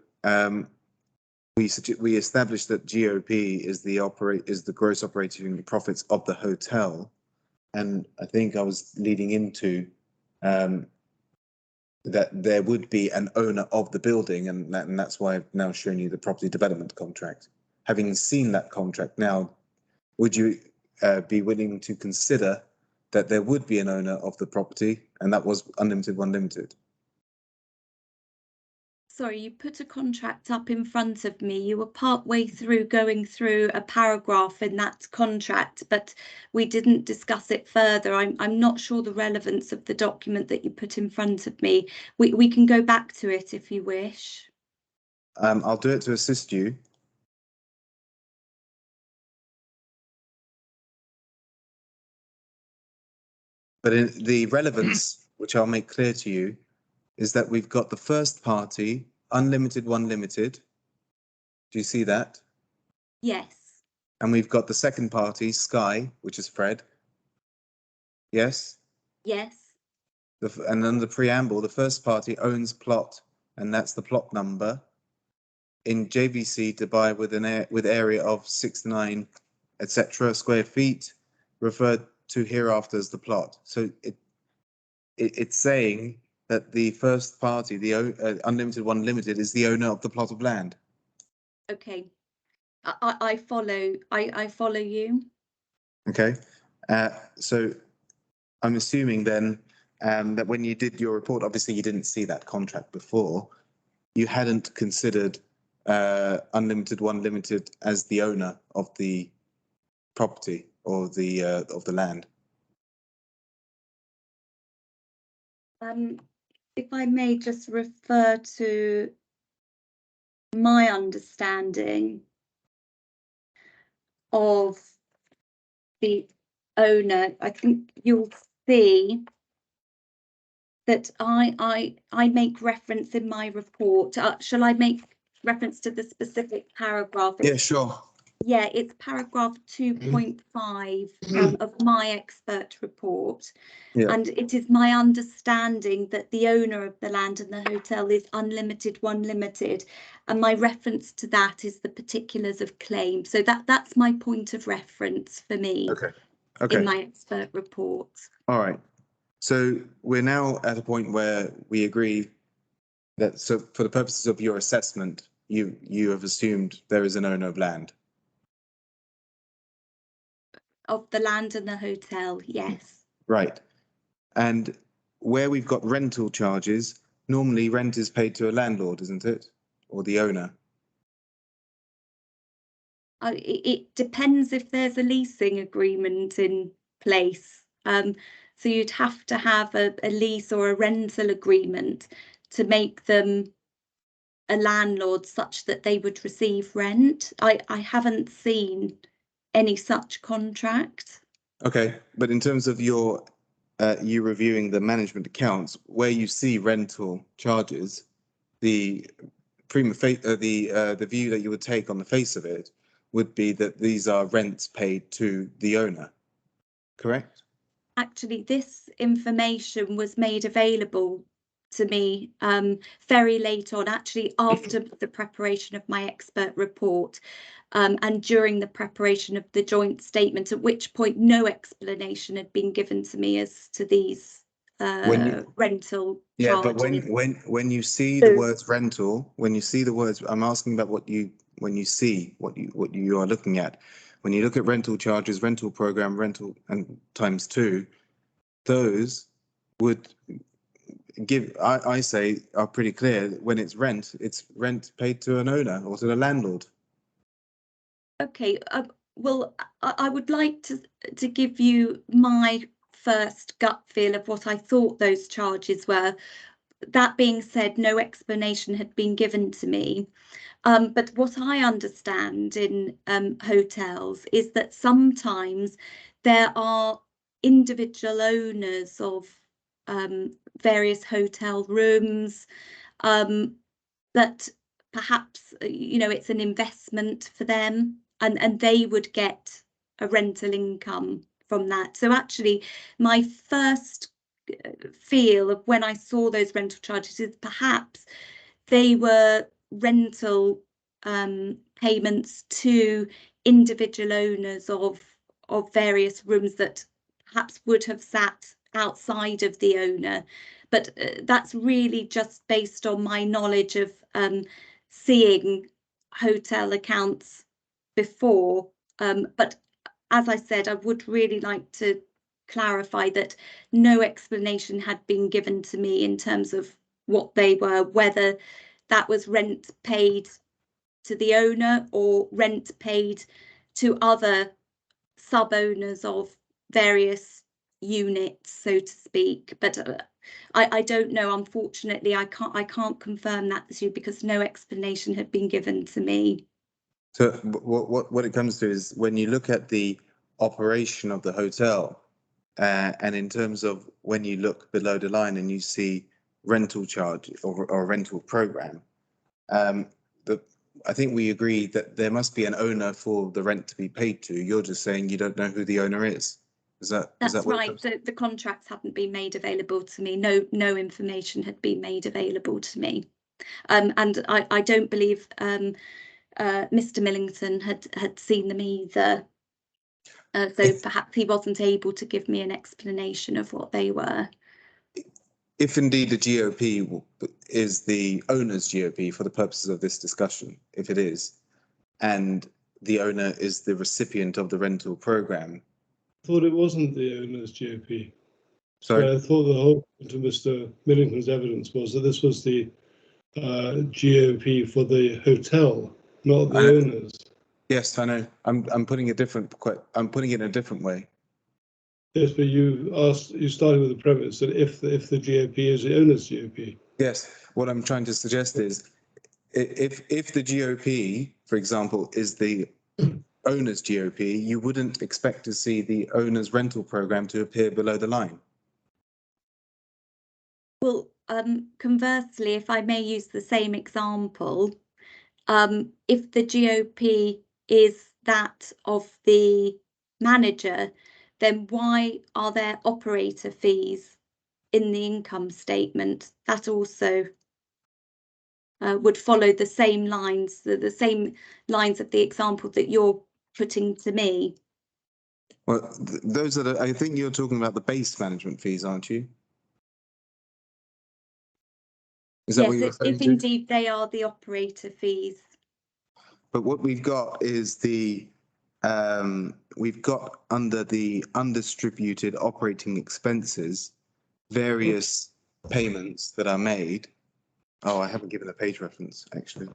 we established that GOP is the gross operating profits of the hotel. And I think I was leading into that there would be an owner of the building, and that's why I've now shown you the property development contract. Having seen that contract now, would you be willing to consider that there would be an owner of the property, and that was Unlimited One Limited? Sorry, you put a contract up in front of me. You were partway through going through a paragraph in that contract, but we didn't discuss it further. I'm not sure the relevance of the document that you put in front of me. We can go back to it if you wish. I'll do it to assist you. But in the relevance, which I'll make clear to you, is that we've got the first party, Unlimited One Limited. Do you see that? Yes. And we've got the second party, Sky, which is Fred. Yes? Yes. And then the preamble, the first party owns plot, and that's the plot number in JVC Dubai with area of 69, etc. square feet, referred to hereafter as the plot. So it's saying that the first party, the Unlimited One Limited, is the owner of the plot of land. Okay. I follow. I follow you. Okay. So I'm assuming then that when you did your report, obviously you didn't see that contract before. You hadn't considered Unlimited One Limited as the owner of the property or the land. If I may just refer to my understanding of the owner, I think you'll see that I make reference in my report. Shall I make reference to the specific paragraph? Yeah, sure. Yeah, it's paragraph 2.5 of my expert report. Yeah. And it is my understanding that the owner of the land and the hotel is Unlimited One Limited. And my reference to that is the particulars of claim. So that's my point of reference for me. Okay. Okay. In my expert report. All right. So we're now at a point where we agree that, so for the purposes of your assessment, you have assumed there is an owner of land. Of the land and the hotel, yes. Right. And where we've got rental charges, normally rent is paid to a landlord, isn't it? Or the owner? It depends if there's a leasing agreement in place. So you'd have to have a lease or a rental agreement to make them a landlord such that they would receive rent. I haven't seen any such contract. Okay, but in terms of your you reviewing the management accounts, where you see rental charges, the the view that you would take on the face of it would be that these are rents paid to the owner, correct? Actually, this information was made available to me very late on, actually after the preparation of my expert report and during the preparation of the joint statement, at which point no explanation had been given to me as to these rental charges. But when you see the words rental, when you see the words, I'm asking about what you are looking at. When you look at rental charges, rental program, rental and ×2, those would give, I say, are pretty clear. When it's rent paid to an owner or to the landlord. Okay, well, I would like to give you my first gut feel of what I thought those charges were. That being said, no explanation had been given to me. But what I understand in hotels is that sometimes there are individual owners of various hotel rooms that perhaps, it's an investment for them and they would get a rental income from that. So actually, my first feel of when I saw those rental charges is perhaps they were rental payments to individual owners of various rooms that perhaps would have sat outside of the owner. But that's really just based on my knowledge of seeing hotel accounts before. But as I said, I would really like to clarify that no explanation had been given to me in terms of what they were, whether that was rent paid to the owner or rent paid to other sub-owners of various units, so to speak. But I don't know, unfortunately. I can't confirm that to you because no explanation had been given to me. So what it comes to is when you look at the operation of the hotel, and in terms of when you look below the line and you see rental charge or rental program, I think we agree that there must be an owner for the rent to be paid to. You're just saying you don't know who the owner is. That's right. The contracts haven't been made available to me. No information had been made available to me. And I don't believe Mr. Millington had seen them either. So perhaps he wasn't able to give me an explanation of what they were. If indeed the GOP is the owner's GOP for the purposes of this discussion, if it is, and the owner is the recipient of the rental program. I thought it wasn't the owner's GOP. Sorry? So I thought the whole point of Mr. Millington's evidence was that this was the GOP for the hotel, not the owners. Yes, I know. I'm putting it in a different way. Yes, but you started with the premise that if the GOP is the owner's GOP. Yes, what I'm trying to suggest is if the GOP, for example, is the owner's GOP, you wouldn't expect to see the owner's rental program to appear below the line. Well, conversely, if I may use the same example, if the GOP is that of the manager, then why are there operator fees in the income statement? That also would follow the same lines, the same lines of the example that you're putting to me. Well, those are I think you're talking about the base management fees, aren't you? Is that what you're referring if to? indeed they are the operator fees. But what we've got is we've got under the undistributed operating expenses, various payments that are made. Oh, I haven't given a page reference, actually.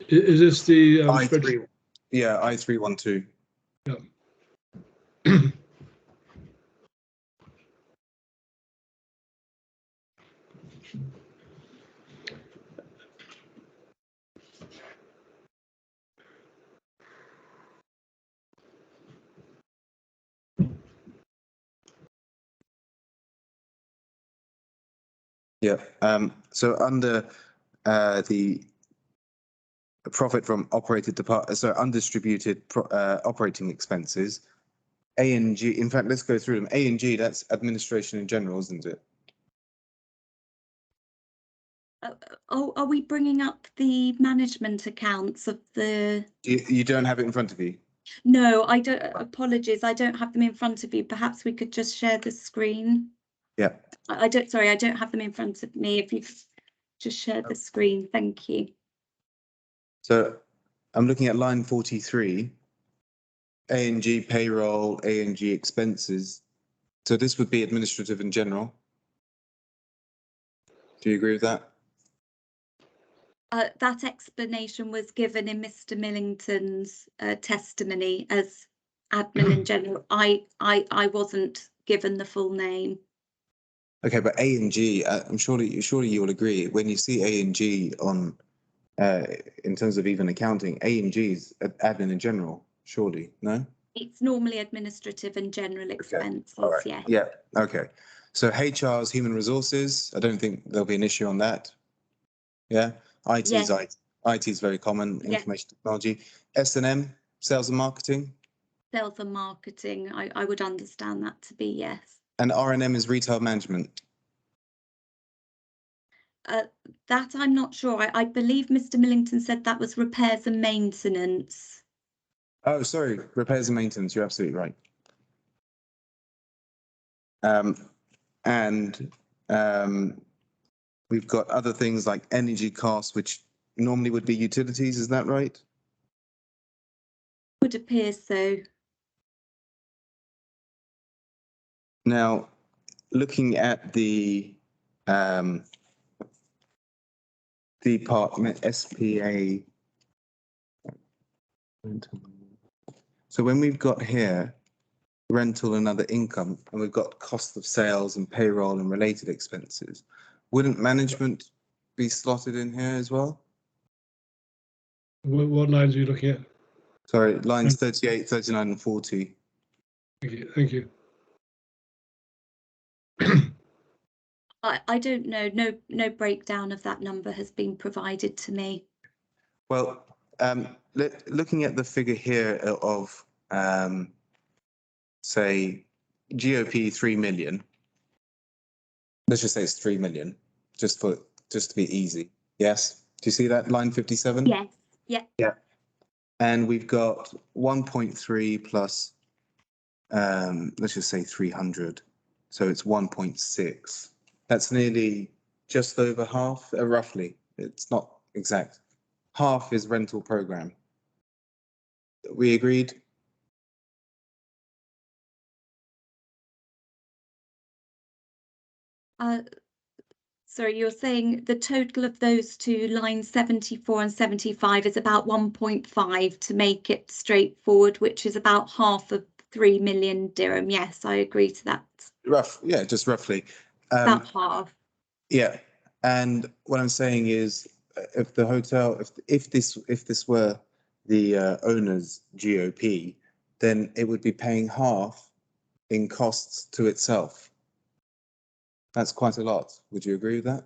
Is this the I3? Yeah, I312. Yeah. Yeah. So under the profit from undistributed operating expenses, A&G. In fact, let's go through them. A&G, that's administration in general, isn't it? Are we bringing up the management accounts of the? You don't have it in front of you? No, I don't. Apologies, I don't have them in front of you. Perhaps we could just share the screen. Yeah. I don't. Sorry, I don't have them in front of me. If you just share the screen, thank you. So I'm looking at line 43. A&G payroll, A&G expenses. So this would be administrative in general. Do you agree with that? That explanation was given in Mr. Millington's testimony as admin in general. I wasn't given the full name. Okay, but A&G, I'm surely you will agree, when you see A&G on in terms of even accounting, A&G is admin in general, surely, no? It's normally administrative and general expenses. All right. Yeah. Yeah. Okay. So HR is human resources. I don't think there'll be an issue on that. Yeah. IT is Yes. IT is very common. Yeah. Information technology. S&M, sales and marketing. Sales and marketing. I would understand that to be yes. And R&M is retail management. That I'm not sure. I believe Mr. Millington said that was repairs and maintenance. Oh, sorry, repairs and maintenance. You're absolutely right. We've got other things like energy costs, which normally would be utilities. Is that right? Would appear so. Now, looking at the department SPA. So when we've got here rental and other income, and we've got cost of sales and payroll and related expenses, wouldn't management be slotted in here as well? What lines are you looking at? Sorry, lines 38, 39 and 40. Thank you. Thank you. I don't know. No breakdown of that number has been provided to me. Well, looking at the figure here of say GOP 3 million. Let's just say it's 3 million, just to be easy. Yes. Do you see that line 57? Yes. Yeah. Yeah. And we've got 1.3 plus let's just say 300. So it's 1.6. That's nearly just over half, roughly. It's not exact. Half is rental program. We agreed? Sorry, you're saying the total of those two, lines 74 and 75, is about 1.5 to make it straightforward, which is about half of 3 million dirham. Yes, I agree to that. Yeah, just roughly. About half. Yeah, and what I'm saying is, if the hotel, if this were the owner's GOP, then it would be paying half in costs to itself. That's quite a lot. Would you agree with that?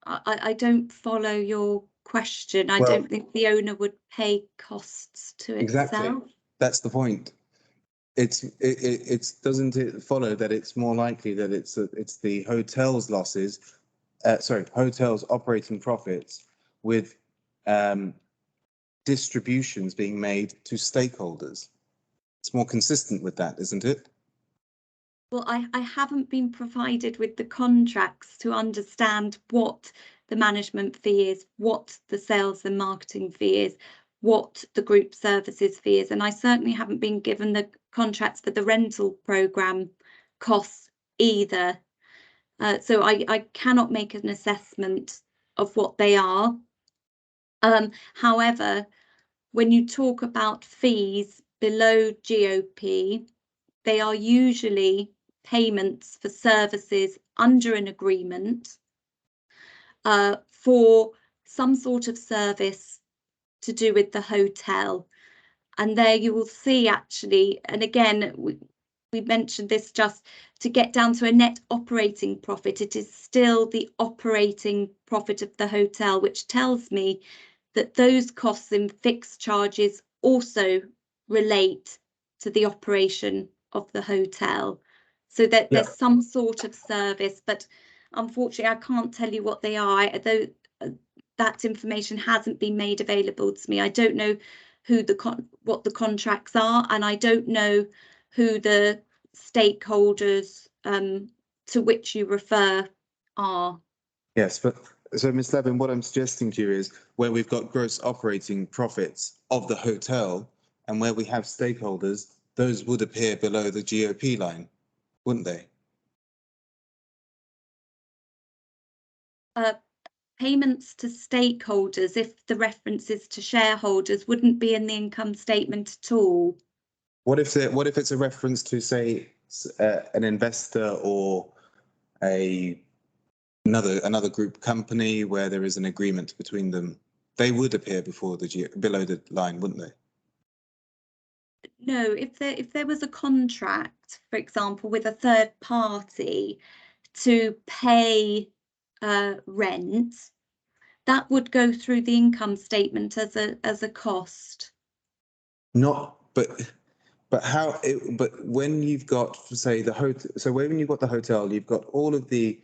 I don't follow your question. I don't think the owner would pay costs to itself. Exactly. That's the point. It's doesn't it follow that it's more likely that it's the hotel's losses, hotel's operating profits with distributions being made to stakeholders. It's more consistent with that, isn't it? Well, I haven't been provided with the contracts to understand what the management fee is, what the sales and marketing fee is, what the group services fee is, and I certainly haven't been given the contracts for the rental program costs either. So I cannot make an assessment of what they are. However, when you talk about fees below GOP, they are usually payments for services under an agreement for some sort of service to do with the hotel. And there you will see actually, and again, we mentioned this just to get down to a net operating profit. It is still the operating profit of the hotel, which tells me that those costs and fixed charges also relate to the operation of the hotel. So that there's some sort of service, but unfortunately I can't tell you what they are, though that information hasn't been made available to me. I don't know who what the contracts are, and I don't know who the stakeholders to which you refer are. Yes, but so Ms. Levin, what I'm suggesting to you is where we've got gross operating profits of the hotel and where we have stakeholders, those would appear below the GOP line, wouldn't they? Payments to stakeholders, if the references to shareholders, wouldn't be in the income statement at all. What if it's a reference to, say, an investor or another group company where there is an agreement between them? They would appear below the line, wouldn't they? No, if there was a contract, for example, with a third party to pay rent, that would go through the income statement as a cost. But when you've got, say, the hotel, so when you've got the hotel, you've got all of the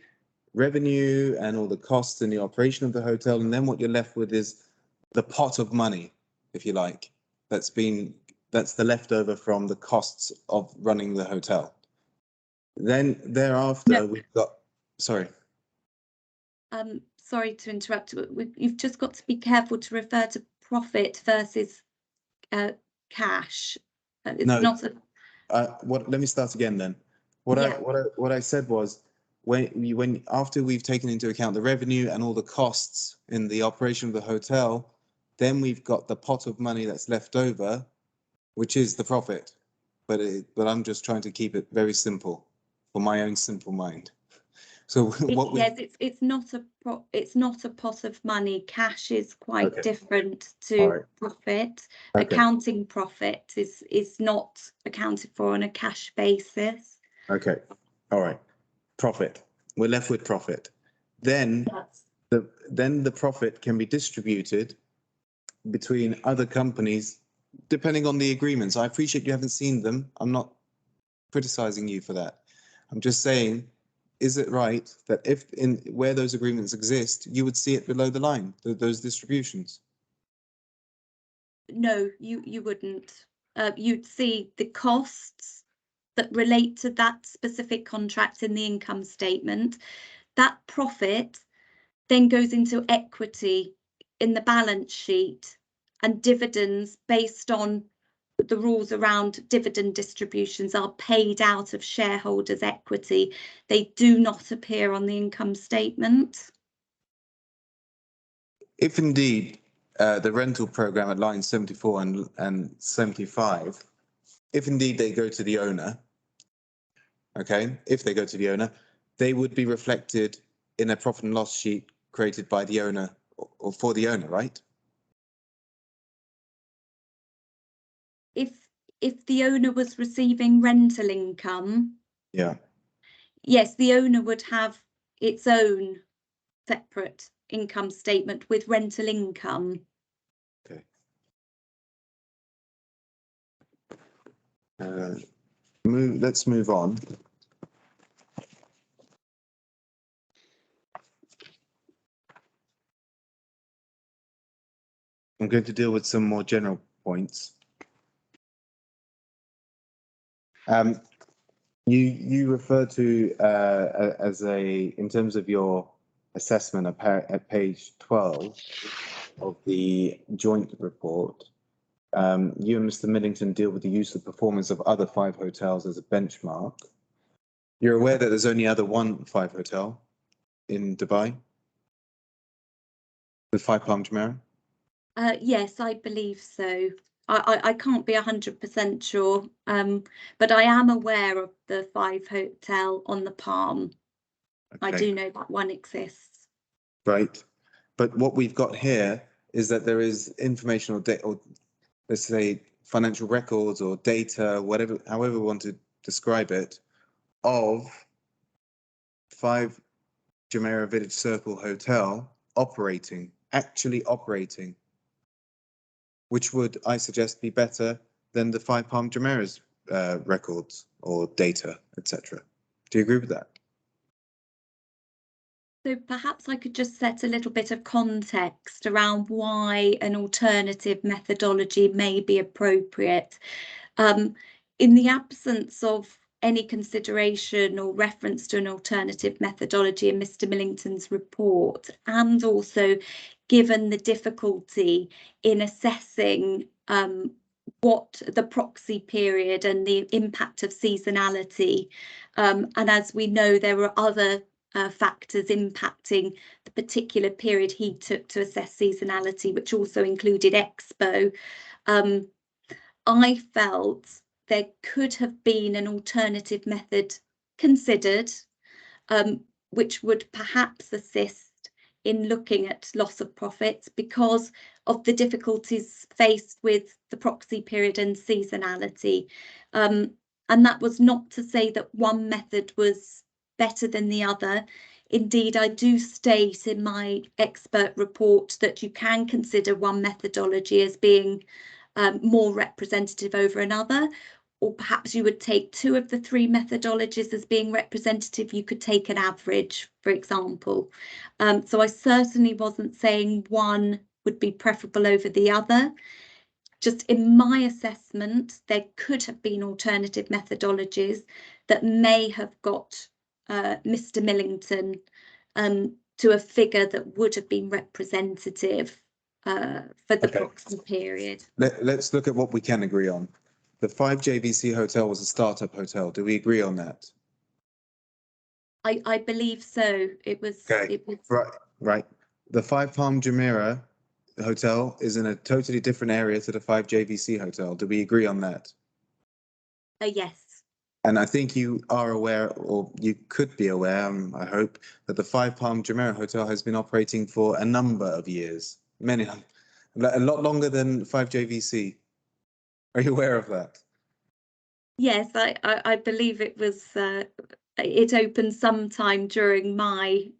revenue and all the costs in the operation of the hotel, and then what you're left with is the pot of money, if you like, that's the leftover from the costs of running the hotel. Then thereafter, we've got, sorry. Sorry to interrupt. You've just got to be careful to refer to profit versus cash. It's not a. Let me start again then. What I said was, when after we've taken into account the revenue and all the costs in the operation of the hotel, then we've got the pot of money that's left over, which is the profit. But I'm just trying to keep it very simple for my own simple mind. So it's not a pot of money. Cash is quite different to profit. Accounting profit is not accounted for on a cash basis. Okay, all right. Profit. We're left with profit. Then the profit can be distributed between other companies depending on the agreements. I appreciate you haven't seen them. I'm not criticizing you for that. I'm just saying, is it right that where those agreements exist, you would see it below the line, those distributions? No, you wouldn't. You'd see the costs that relate to that specific contract in the income statement. That profit then goes into equity in the balance sheet, and dividends based on the rules around dividend distributions are paid out of shareholders' equity. They do not appear on the income statement. If indeed the rental program at line 74 and 75, if indeed they go to the owner, okay, if they go to the owner, they would be reflected in a profit and loss sheet created by the owner or for the owner, right? If the owner was receiving rental income, yes, the owner would have its own separate income statement with rental income. Okay. Let's move on. I'm going to deal with some more general points. You refer to in terms of your assessment at page 12 of the joint report, you and Mr. Middleton deal with the use of performance of other 5 hotels as a benchmark. You're aware that there's only one 5 hotel in Dubai with 5 Palm Jumeirah? Yes, I believe so. I can't be 100% sure, but I am aware of the 5 hotel on the Palm. Okay. I do know that one exists. Right, but what we've got here is that there is informational data, or let's say financial records or data, whatever, however we want to describe it, of 5 Jumeirah Village Circle Hotel actually operating, which would, I suggest, be better than the 5 Palm Jumeirah's records or data, etc. Do you agree with that? So perhaps I could just set a little bit of context around why an alternative methodology may be appropriate. In the absence of any consideration or reference to an alternative methodology in Mr. Millington's report, and also given the difficulty in assessing what the proxy period and the impact of seasonality, and as we know, there were other factors impacting the particular period he took to assess seasonality, which also included Expo. I felt there could have been an alternative method considered, which would perhaps assist in looking at loss of profits because of the difficulties faced with the proxy period and seasonality. And that was not to say that one method was better than the other. Indeed, I do state in my expert report that you can consider one methodology as being more representative over another, or perhaps you would take 2 of the 3 methodologies as being representative. You could take an average, for example. So I certainly wasn't saying one would be preferable over the other. Just in my assessment, there could have been alternative methodologies that may have got Mr. Millington to a figure that would have been representative for the proxy period. Let's look at what we can agree on. The 5 JVC hotel was a startup hotel. Do we agree on that? I believe so. It was. Okay. It was Right. The 5 Palm Jumeirah hotel is in a totally different area to the 5 JVC hotel. Do we agree on that? Yes. And I think you are aware, or you could be aware, I hope, that the 5 Palm Jumeirah hotel has been operating for a number of years, a lot longer than 5 JVC. Are you aware of that? Yes, I believe it was. It opened sometime during my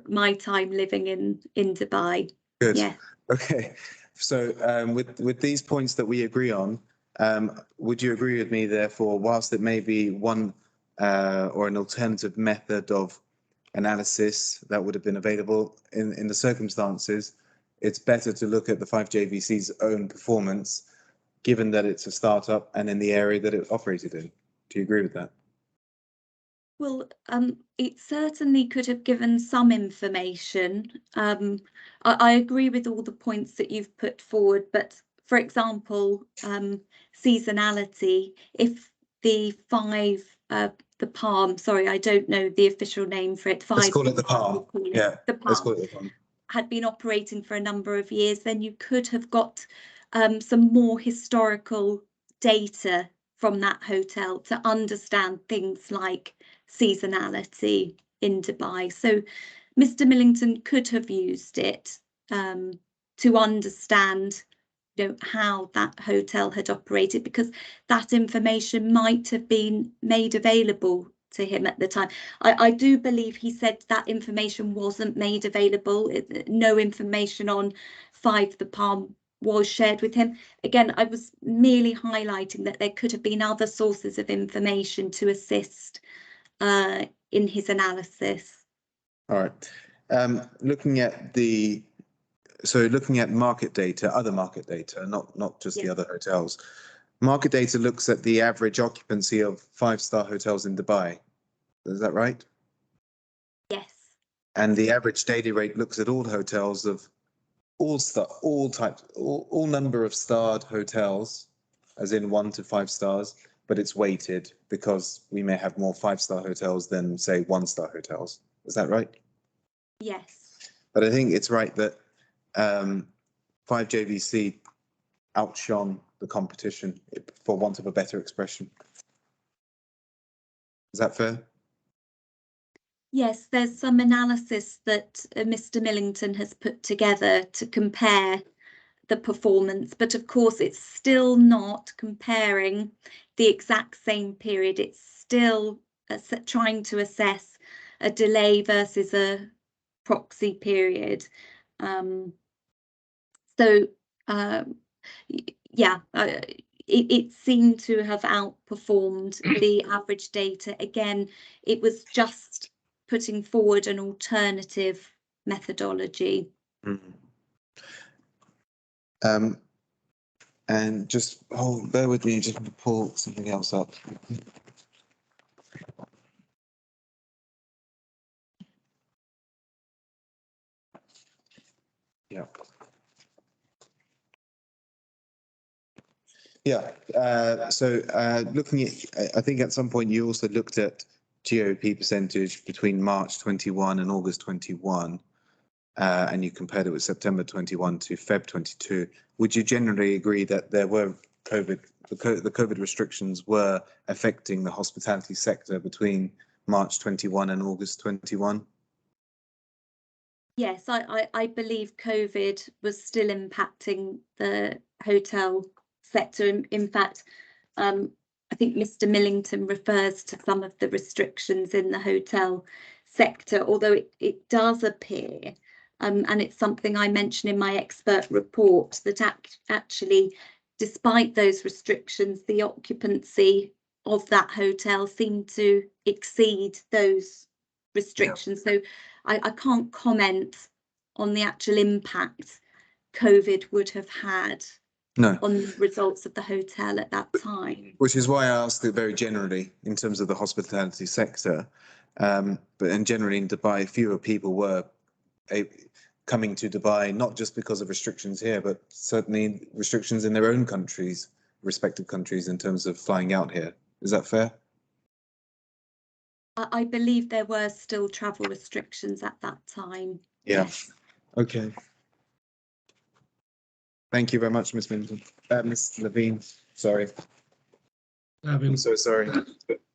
my time living in Dubai. Good. Yeah. Okay. So with these points that we agree on, would you agree with me, therefore, whilst it may be one or an alternative method of analysis that would have been available in the circumstances, it's better to look at the 5 JVC's own performance, given that it's a startup and in the area that it operated in? Do you agree with that? Well, it certainly could have given some information. I agree with all the points that you've put forward, but for example, seasonality, if the 5, the Palm, sorry, I don't know the official name for it. 5 Let's call it the Palm. Yeah, the Palm, let's call it the Palm. had been operating for a number of years, then you could have got some more historical data from that hotel to understand things like seasonality in Dubai. So Mr. Millington could have used it to understand, how that hotel had operated, because that information might have been made available to him at the time. I do believe he said that information wasn't made available. No information on 5 the Palm was shared with him. Again, I was merely highlighting that there could have been other sources of information to assist in his analysis. All right. Looking at market data, other market data, not just the other hotels. Market data looks at the average occupancy of 5-star hotels in Dubai. Is that right? Yes. And the average daily rate looks at all hotels of all number of starred hotels, as in 1 to 5 stars, but it's weighted because we may have more 5-star hotels than, say, 1-star hotels. Is that right? Yes. But I think it's right that 5 JVC outshone the competition, for want of a better expression. Is that fair? Yes, there's some analysis that Mr. Millington has put together to compare the performance, but of course it's still not comparing the exact same period. It's still trying to assess a delay versus a proxy period. It seemed to have outperformed the average data. Again, it was just putting forward an alternative methodology. And just bear with me, just to pull something else up. Yeah. Looking at, I think at some point you also looked at GOP percentage between March 21 and August 21, and you compared it with September 21 to Feb 22. Would you generally agree that there were the COVID restrictions were affecting the hospitality sector between March 21 and August 21? Yes, I believe COVID was still impacting the hotel sector. In fact, I think Mr. Millington refers to some of the restrictions in the hotel sector, although it does appear, and it's something I mentioned in my expert report, that actually, despite those restrictions, the occupancy of that hotel seemed to exceed those restrictions. Yeah. So I can't comment on the actual impact COVID would have had on the results of the hotel at that time. Which is why I asked it very generally in terms of the hospitality sector. But generally in Dubai, fewer people were coming to Dubai, not just because of restrictions here, but certainly restrictions in their own countries, respective countries, in terms of flying out here. Is that fair? I believe there were still travel restrictions at that time. Yeah. Yes. Okay. Thank you very much, Ms. Minton. Ms. Levine, sorry. Lavin. I'm so sorry.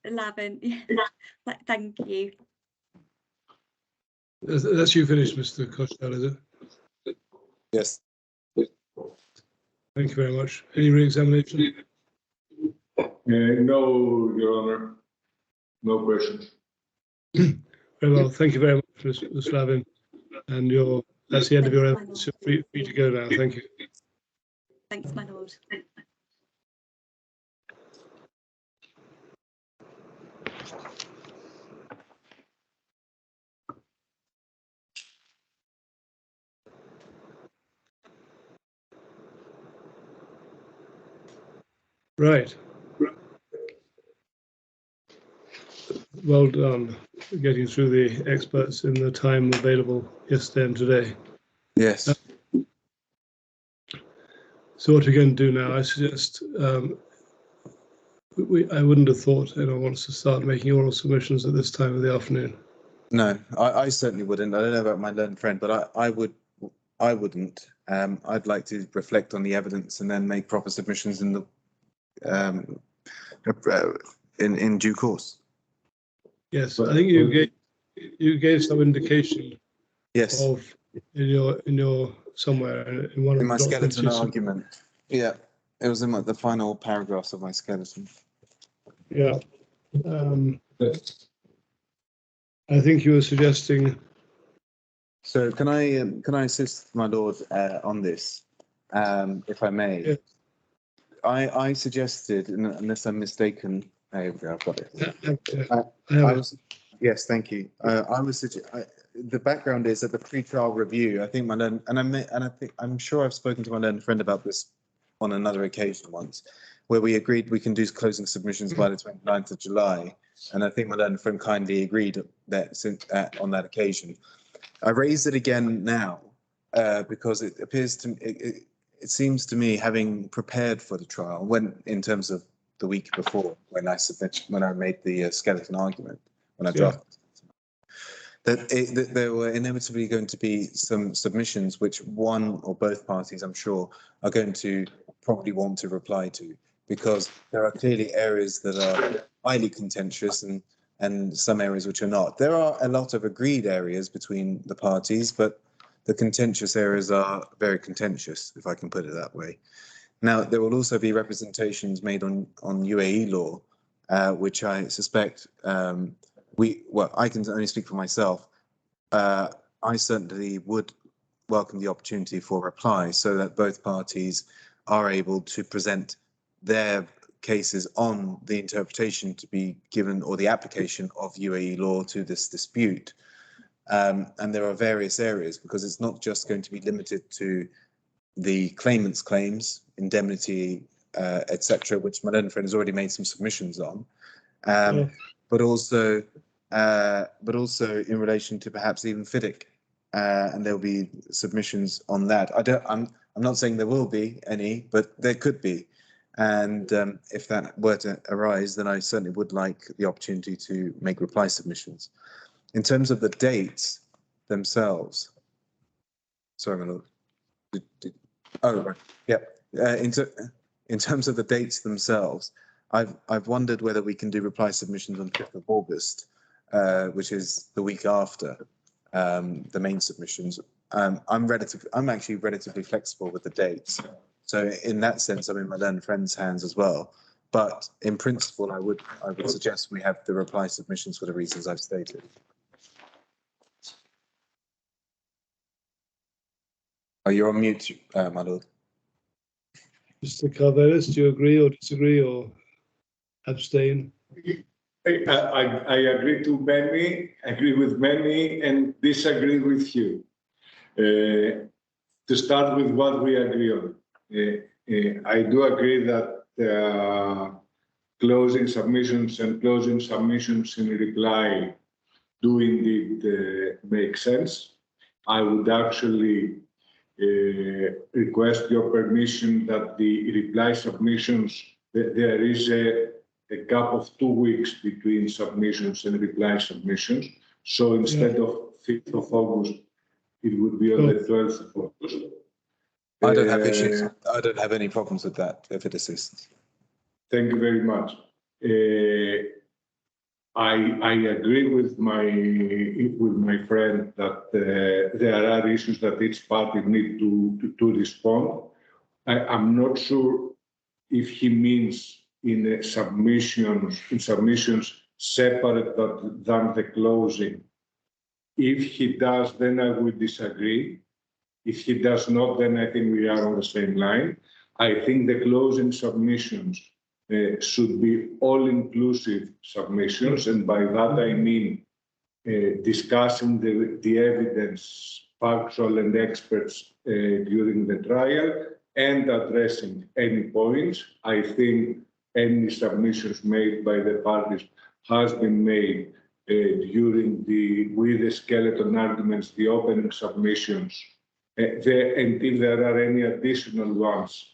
Lavin, thank you. That's you finished, Mr. Koshal, is it? Yes. Thank you very much. Any re-examination? No, Your Honor. No questions. Very well. Thank you very much, Ms. Lavin. And that's the end of your evidence. You're free to go now. Thank you. Thanks, my lord. Right. Well done getting through the experts in the time available yesterday and today. Yes. So what we're going to do now, I suggest, I wouldn't have thought anyone wants to start making oral submissions at this time of the afternoon. No, I certainly wouldn't. I don't know about my learned friend, but I wouldn't. I'd like to reflect on the evidence and then make proper submissions in the in due course. Yes, I think you gave some indication. Yes. Of in your somewhere in one of my the skeleton argument. Yeah, it was in the final paragraphs of my skeleton. Yeah. I think you were suggesting. So can I assist my lord on this, if I may? Yeah. I suggested, unless I'm mistaken, I've got it. Yes, thank you. The background is that the pre-trial review. I think I'm sure I've spoken to my learned friend about this on another occasion once, where we agreed we can do closing submissions by the 29th of July, and I think my learned friend kindly agreed that on that occasion. I raised it again now because it appears to it seems to me, having prepared for the trial, in terms of the week before when I made the skeleton argument, when I drafted. That there were inevitably going to be some submissions which one or both parties, I'm sure, are going to probably want to reply to, because there are clearly areas that are highly contentious and some areas which are not. There are a lot of agreed areas between the parties, but the contentious areas are very contentious, if I can put it that way. Now, there will also be representations made on UAE law, which I suspect I can only speak for myself. I certainly would welcome the opportunity for reply so that both parties are able to present their cases on the interpretation to be given or the application of UAE law to this dispute. And there are various areas, because it's not just going to be limited to the claimant's claims, indemnity, etc., which my learned friend has already made some submissions on, but also in relation to perhaps even FIDIC, and there'll be submissions on that. I'm not saying there will be any, but there could be, and if that were to arise, then I certainly would like the opportunity to make reply submissions. In terms of the dates themselves, sorry, my lord. Oh, right. Yeah. In terms of the dates themselves, I've wondered whether we can do reply submissions on 5th of August, which is the week after the main submissions. I'm actually relatively flexible with the dates, so in that sense, I'm in my learned friend's hands as well. But in principle, I would suggest we have the reply submissions for the reasons I've stated. Oh, you're on mute, my lord. Mr. Carvelis, do you agree or disagree or abstain? I agree to many, agree with many, and disagree with you. To start with what we agree on, I do agree that closing submissions and closing submissions in reply do indeed make sense. I would actually request your permission that the reply submissions, there is a gap of 2 weeks between submissions and reply submissions. So instead of 5th of August, it would be on the 12th of August. I don't have issues. I don't have any problems with that, if it assists. Thank you very much. I agree with my friend that there are issues that each party need to respond. I'm not sure if he means in submissions separate than the closing. If he does, then I would disagree. If he does not, then I think we are on the same line. I think the closing submissions should be all-inclusive submissions, and by that I mean discussing the evidence, factual and experts during the trial, and addressing any points. I think any submissions made by the parties has been made with the skeleton arguments, the opening submissions, and if there are any additional ones,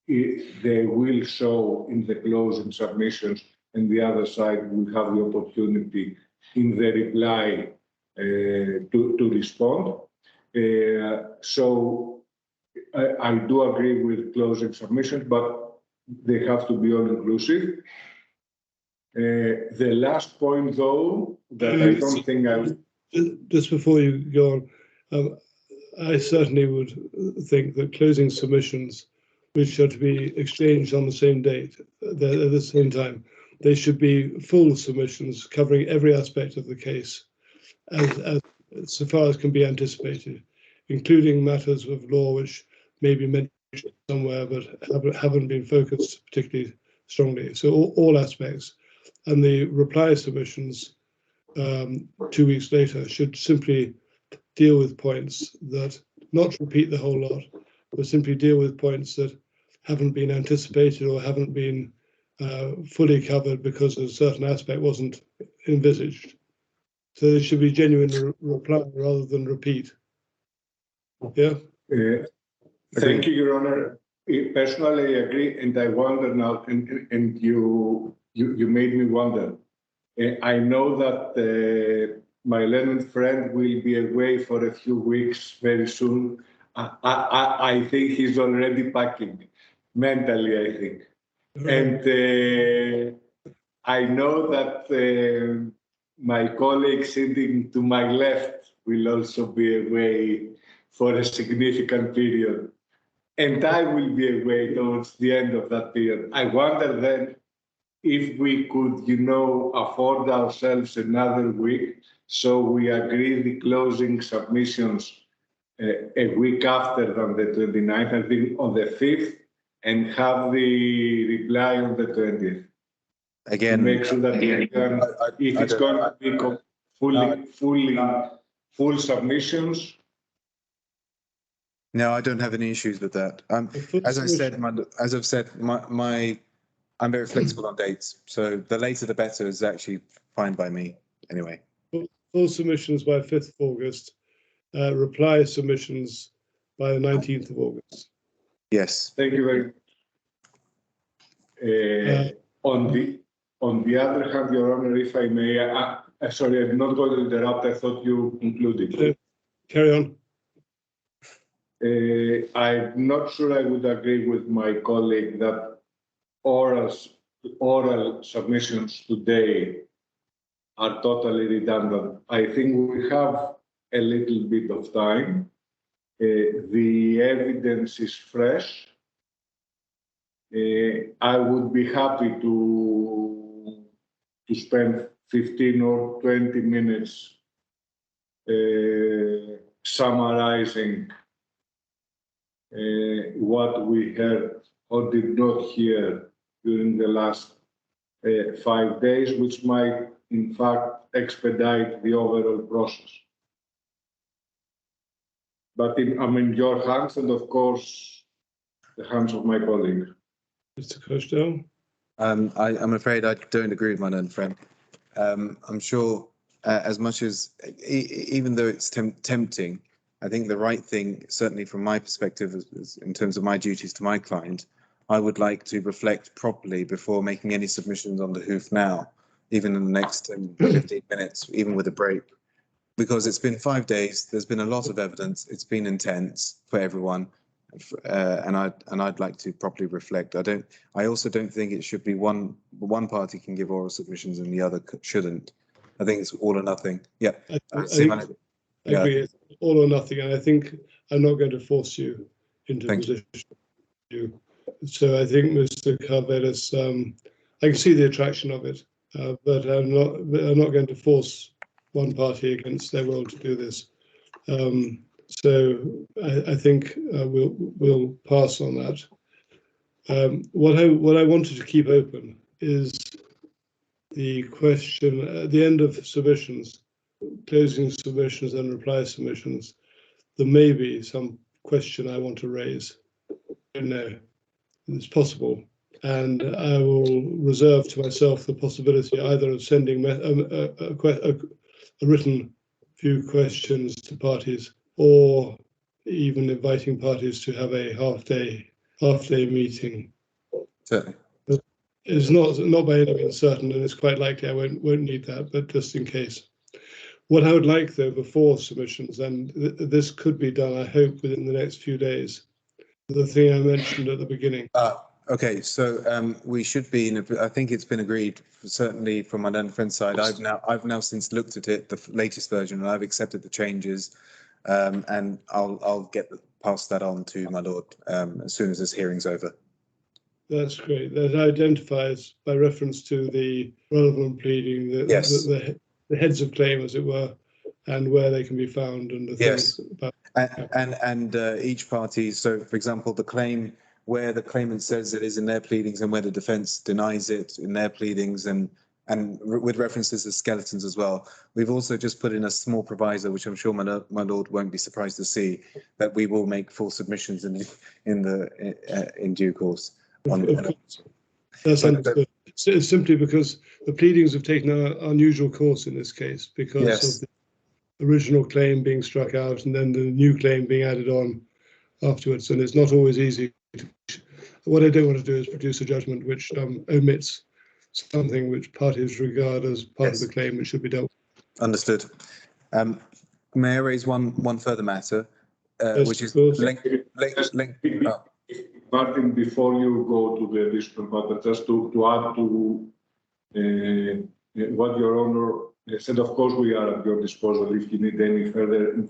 they will show in the closing submissions, and the other side will have the opportunity in the reply to respond. So I do agree with closing submissions, but they have to be all-inclusive. The last point, though, that I don't think I would... Just before you go on, I certainly would think that closing submissions, which are to be exchanged on the same date, at the same time, they should be full submissions covering every aspect of the case, as so far as can be anticipated, including matters of law which may be mentioned somewhere but haven't been focused particularly strongly. So all aspects, and the reply submissions 2 weeks later should simply deal with points that, not repeat the whole lot, but simply deal with points that haven't been anticipated or haven't been fully covered because a certain aspect wasn't envisaged. So there should be genuine reply rather than repeat. Yeah? Thank you, Your Honor. Personally, I agree, and I wonder now, and you made me wonder. I know that my learned friend will be away for a few weeks very soon. I think he's already packing, mentally, I think. And I know that my colleague sitting to my left will also be away for a significant period. And I will be away towards the end of that period. I wonder then if we could, afford ourselves another week, so we agree the closing submissions a week after than the 29th, I think on the 5th, and have the reply on the 20th. Again, To make sure that if it's going to be full submissions. No, I don't have any issues with that. As I've said, I'm very flexible on dates, so the later the better is actually fine by me. Anyway, full submissions by 5th of August, reply submissions by the 19th of August. Yes. Thank you very much. On the other hand, Your Honor, if I may, sorry, I'm not going to interrupt. I thought you concluded. Carry on. I'm not sure I would agree with my colleague that oral submissions today are totally redundant. I think we have a little bit of time. The evidence is fresh. I would be happy to spend 15 or 20 minutes summarizing what we heard or did not hear during the last 5 days, which might in fact expedite the overall process. But I'm in your hands and of course the hands of my colleague. Mr. Costello? I'm afraid I don't agree with my learned friend. I'm sure as much as, even though it's tempting, I think the right thing, certainly from my perspective, is in terms of my duties to my client, I would like to reflect properly before making any submissions on the hoof now, even in the next 15 minutes, even with a break. Because it's been 5 days, there's been a lot of evidence, it's been intense for everyone, and I'd like to properly reflect. I also don't think it should be one party can give oral submissions and the other shouldn't. I think it's all or nothing. Yeah. I agree, it's all or nothing, and I think I'm not going to force you into the position. So I think, Mr. Carvelis, I can see the attraction of it, but I'm not going to force one party against their will to do this. So I think we'll pass on that. What I wanted to keep open is the question at the end of submissions, closing submissions and reply submissions. There may be some question I want to raise. I don't know. It's possible, and I will reserve to myself the possibility either of sending a written few questions to parties, or even inviting parties to have a half-day meeting. Certainly. It's not by any means certain, and it's quite likely I won't need that, but just in case. What I would like, though, before submissions, and this could be done, I hope, within the next few days, the thing I mentioned at the beginning. Okay, so we should be in I think it's been agreed, certainly from my learned friend's side. I've now since looked at it, the latest version, and I've accepted the changes, and I'll pass that on to my lord as soon as this hearing's over. That's great. That identifies, by reference to the relevant pleading, the heads of claim, as it were, and where they can be found, and the things about. And each party, so for example, the claim where the claimant says it is in their pleadings and where the defence denies it in their pleadings, and with references to skeletons as well. We've also just put in a small proviso, which I'm sure my lord won't be surprised to see, that we will make full submissions in due course. That's understood. It's simply because the pleadings have taken an unusual course in this case, because of the original claim being struck out and then the new claim being added on afterwards, and it's not always easy. What I don't want to do is produce a judgment which omits something which parties regard as part of the claim which should be dealt with. Understood. May I raise one further matter, which is linked. Martin, before you go to the additional matter, just to add to what Your Honor said, of course, we are at your disposal if you need any further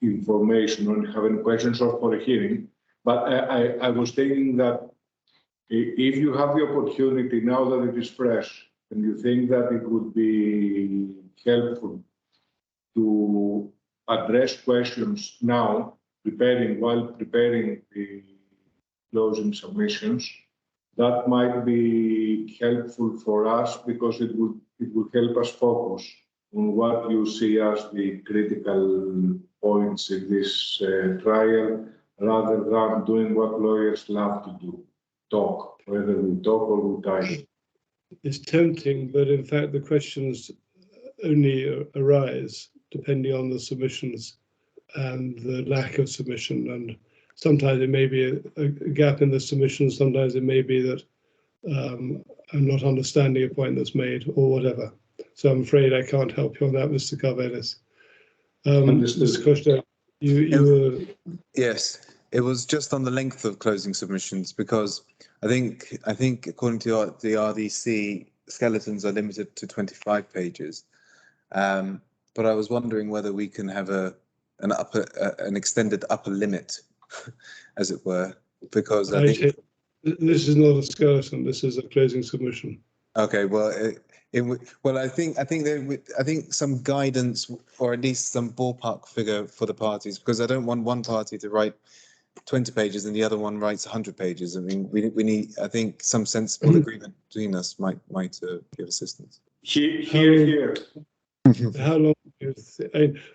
information or have any questions or for a hearing. But I was thinking that if you have the opportunity now that it is fresh and you think that it would be helpful to address questions now, while preparing the closing submissions, that might be helpful for us because it would help us focus on what you see as the critical points in this trial, rather than doing what lawyers love to do, talk, whether we talk or we type. It's tempting, but in fact, the questions only arise depending on the submissions and the lack of submission. And sometimes it may be a gap in the submission. Sometimes it may be that I'm not understanding a point that's made or whatever. So I'm afraid I can't help you on that, Mr. Carvelis. Mr. Costa, you were... Yes, it was just on the length of closing submissions, because I think according to the RDC, skeletons are limited to 25 pages. But I was wondering whether we can have an extended upper limit, as it were, because I think this is not a skeleton. This is a closing submission. Okay, well, I think some guidance, or at least some ballpark figure for the parties, because I don't want one party to write 20 pages and the other one writes 100 pages. I mean, we need, I think, some sensible agreement between us might give assistance. Here. How long?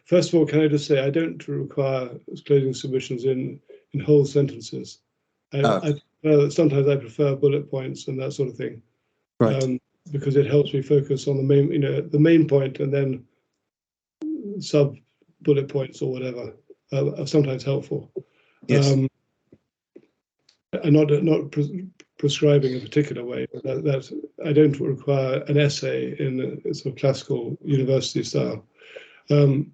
First of all, can I just say I don't require closing submissions in whole sentences. Sometimes I prefer bullet points and that sort of thing, right? Because it helps me focus on the main point, and then sub bullet points or whatever are sometimes helpful. Yes. And not prescribing a particular way. That I don't require an essay in a sort of classical university style. In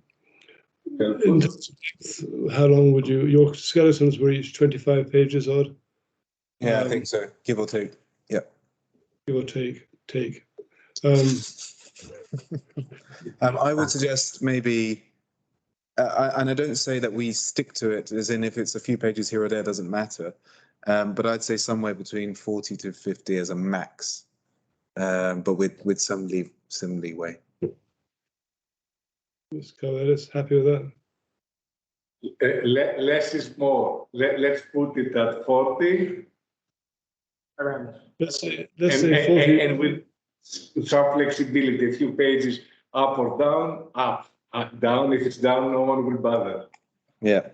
terms of how long would your skeletons were each 25 pages odd? Yeah, I think so, give or take. Yeah. Give or take. I would suggest maybe, and I don't say that we stick to it, as in if it's a few pages here or there, doesn't matter. But I'd say somewhere between 40 to 50 as a max, but with some leeway. Ms. Carvelis, happy with that? Less is more. Let's put it at 40. Around. Let's say 40. And with some flexibility, a few pages up or down, up, down. If it's down, no one will bother. Yeah.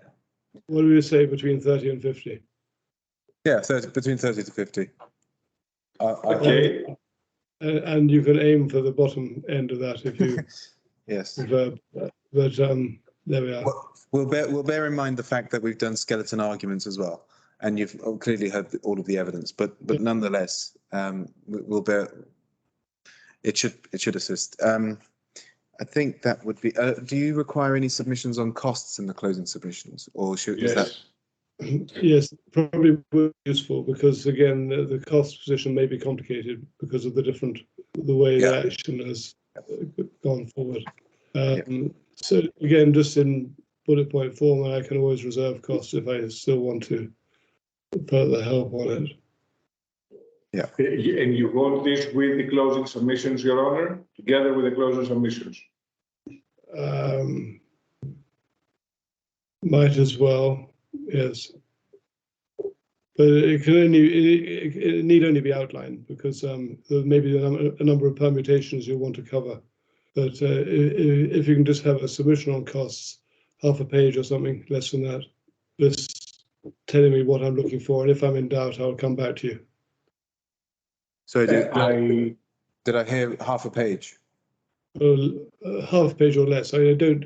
What do we say between 30 and 50? Yeah, between 30 to 50. Okay. And you can aim for the bottom end of that if you yes. prefer. But there we are. We'll bear in mind the fact that we've done skeleton arguments as well, and you've clearly heard all of the evidence. But nonetheless, we'll bear. It should assist. I think that would be. Do you require any submissions on costs in the closing submissions, or is that? Yes, probably would be useful, because again, the cost position may be complicated because of the way the action has gone forward. So again, just in bullet point form, I can always reserve costs if I still want to further help on it. Yeah. And you want this with the closing submissions, Your Honor, together with the closing submissions? Might as well, yes. But it need only be outlined, because there may be a number of permutations you'll want to cover. But if you can just have a submission on costs, half a page or something, less than that, just telling me what I'm looking for, and if I'm in doubt, I'll come back to you. So did I hear half a page? Half a page or less. I don't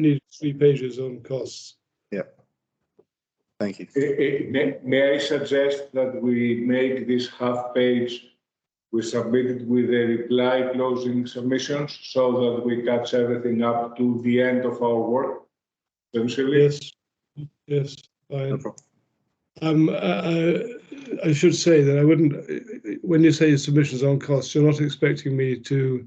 need 3 pages on costs. Yeah. Thank you. May I suggest that we make this half page, we submit it with a reply closing submissions, so that we catch everything up to the end of our work, essentially? Yes, fine. No problem. I should say that I wouldn't, when you say submissions on costs, you're not expecting me to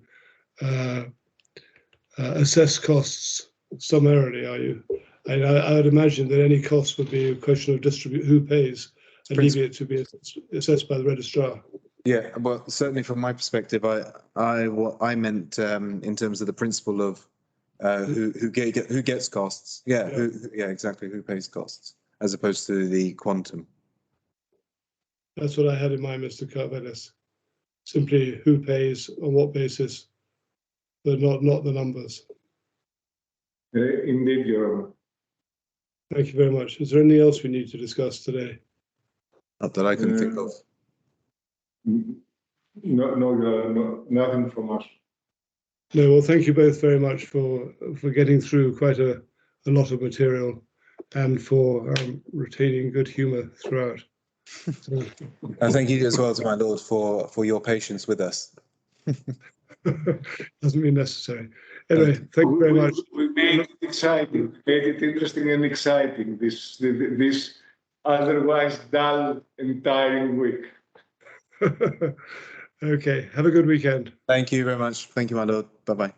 assess costs summarily, are you? I would imagine that any cost would be a question of who pays, and leaving it to be assessed by the registrar. Yeah, well, certainly from my perspective, what I meant in terms of the principle of who gets costs. Yeah, exactly, who pays costs, as opposed to the quantum. That's what I had in mind, Mr. Karvelis. Simply who pays, on what basis, but not the numbers. Indeed, Your Honor. Thank you very much. Is there anything else we need to discuss today? Not that I can think of. No, nothing from us. No, well, thank you both very much for getting through quite a lot of material and for retaining good humour throughout. So, And thank you as well to my lord for your patience with us. doesn't mean necessary. Anyway, thank you very much. We made it exciting, made it interesting and exciting this otherwise dull and tiring week. Okay, have a good weekend. Thank you very much. Thank you, my lord. Bye-bye.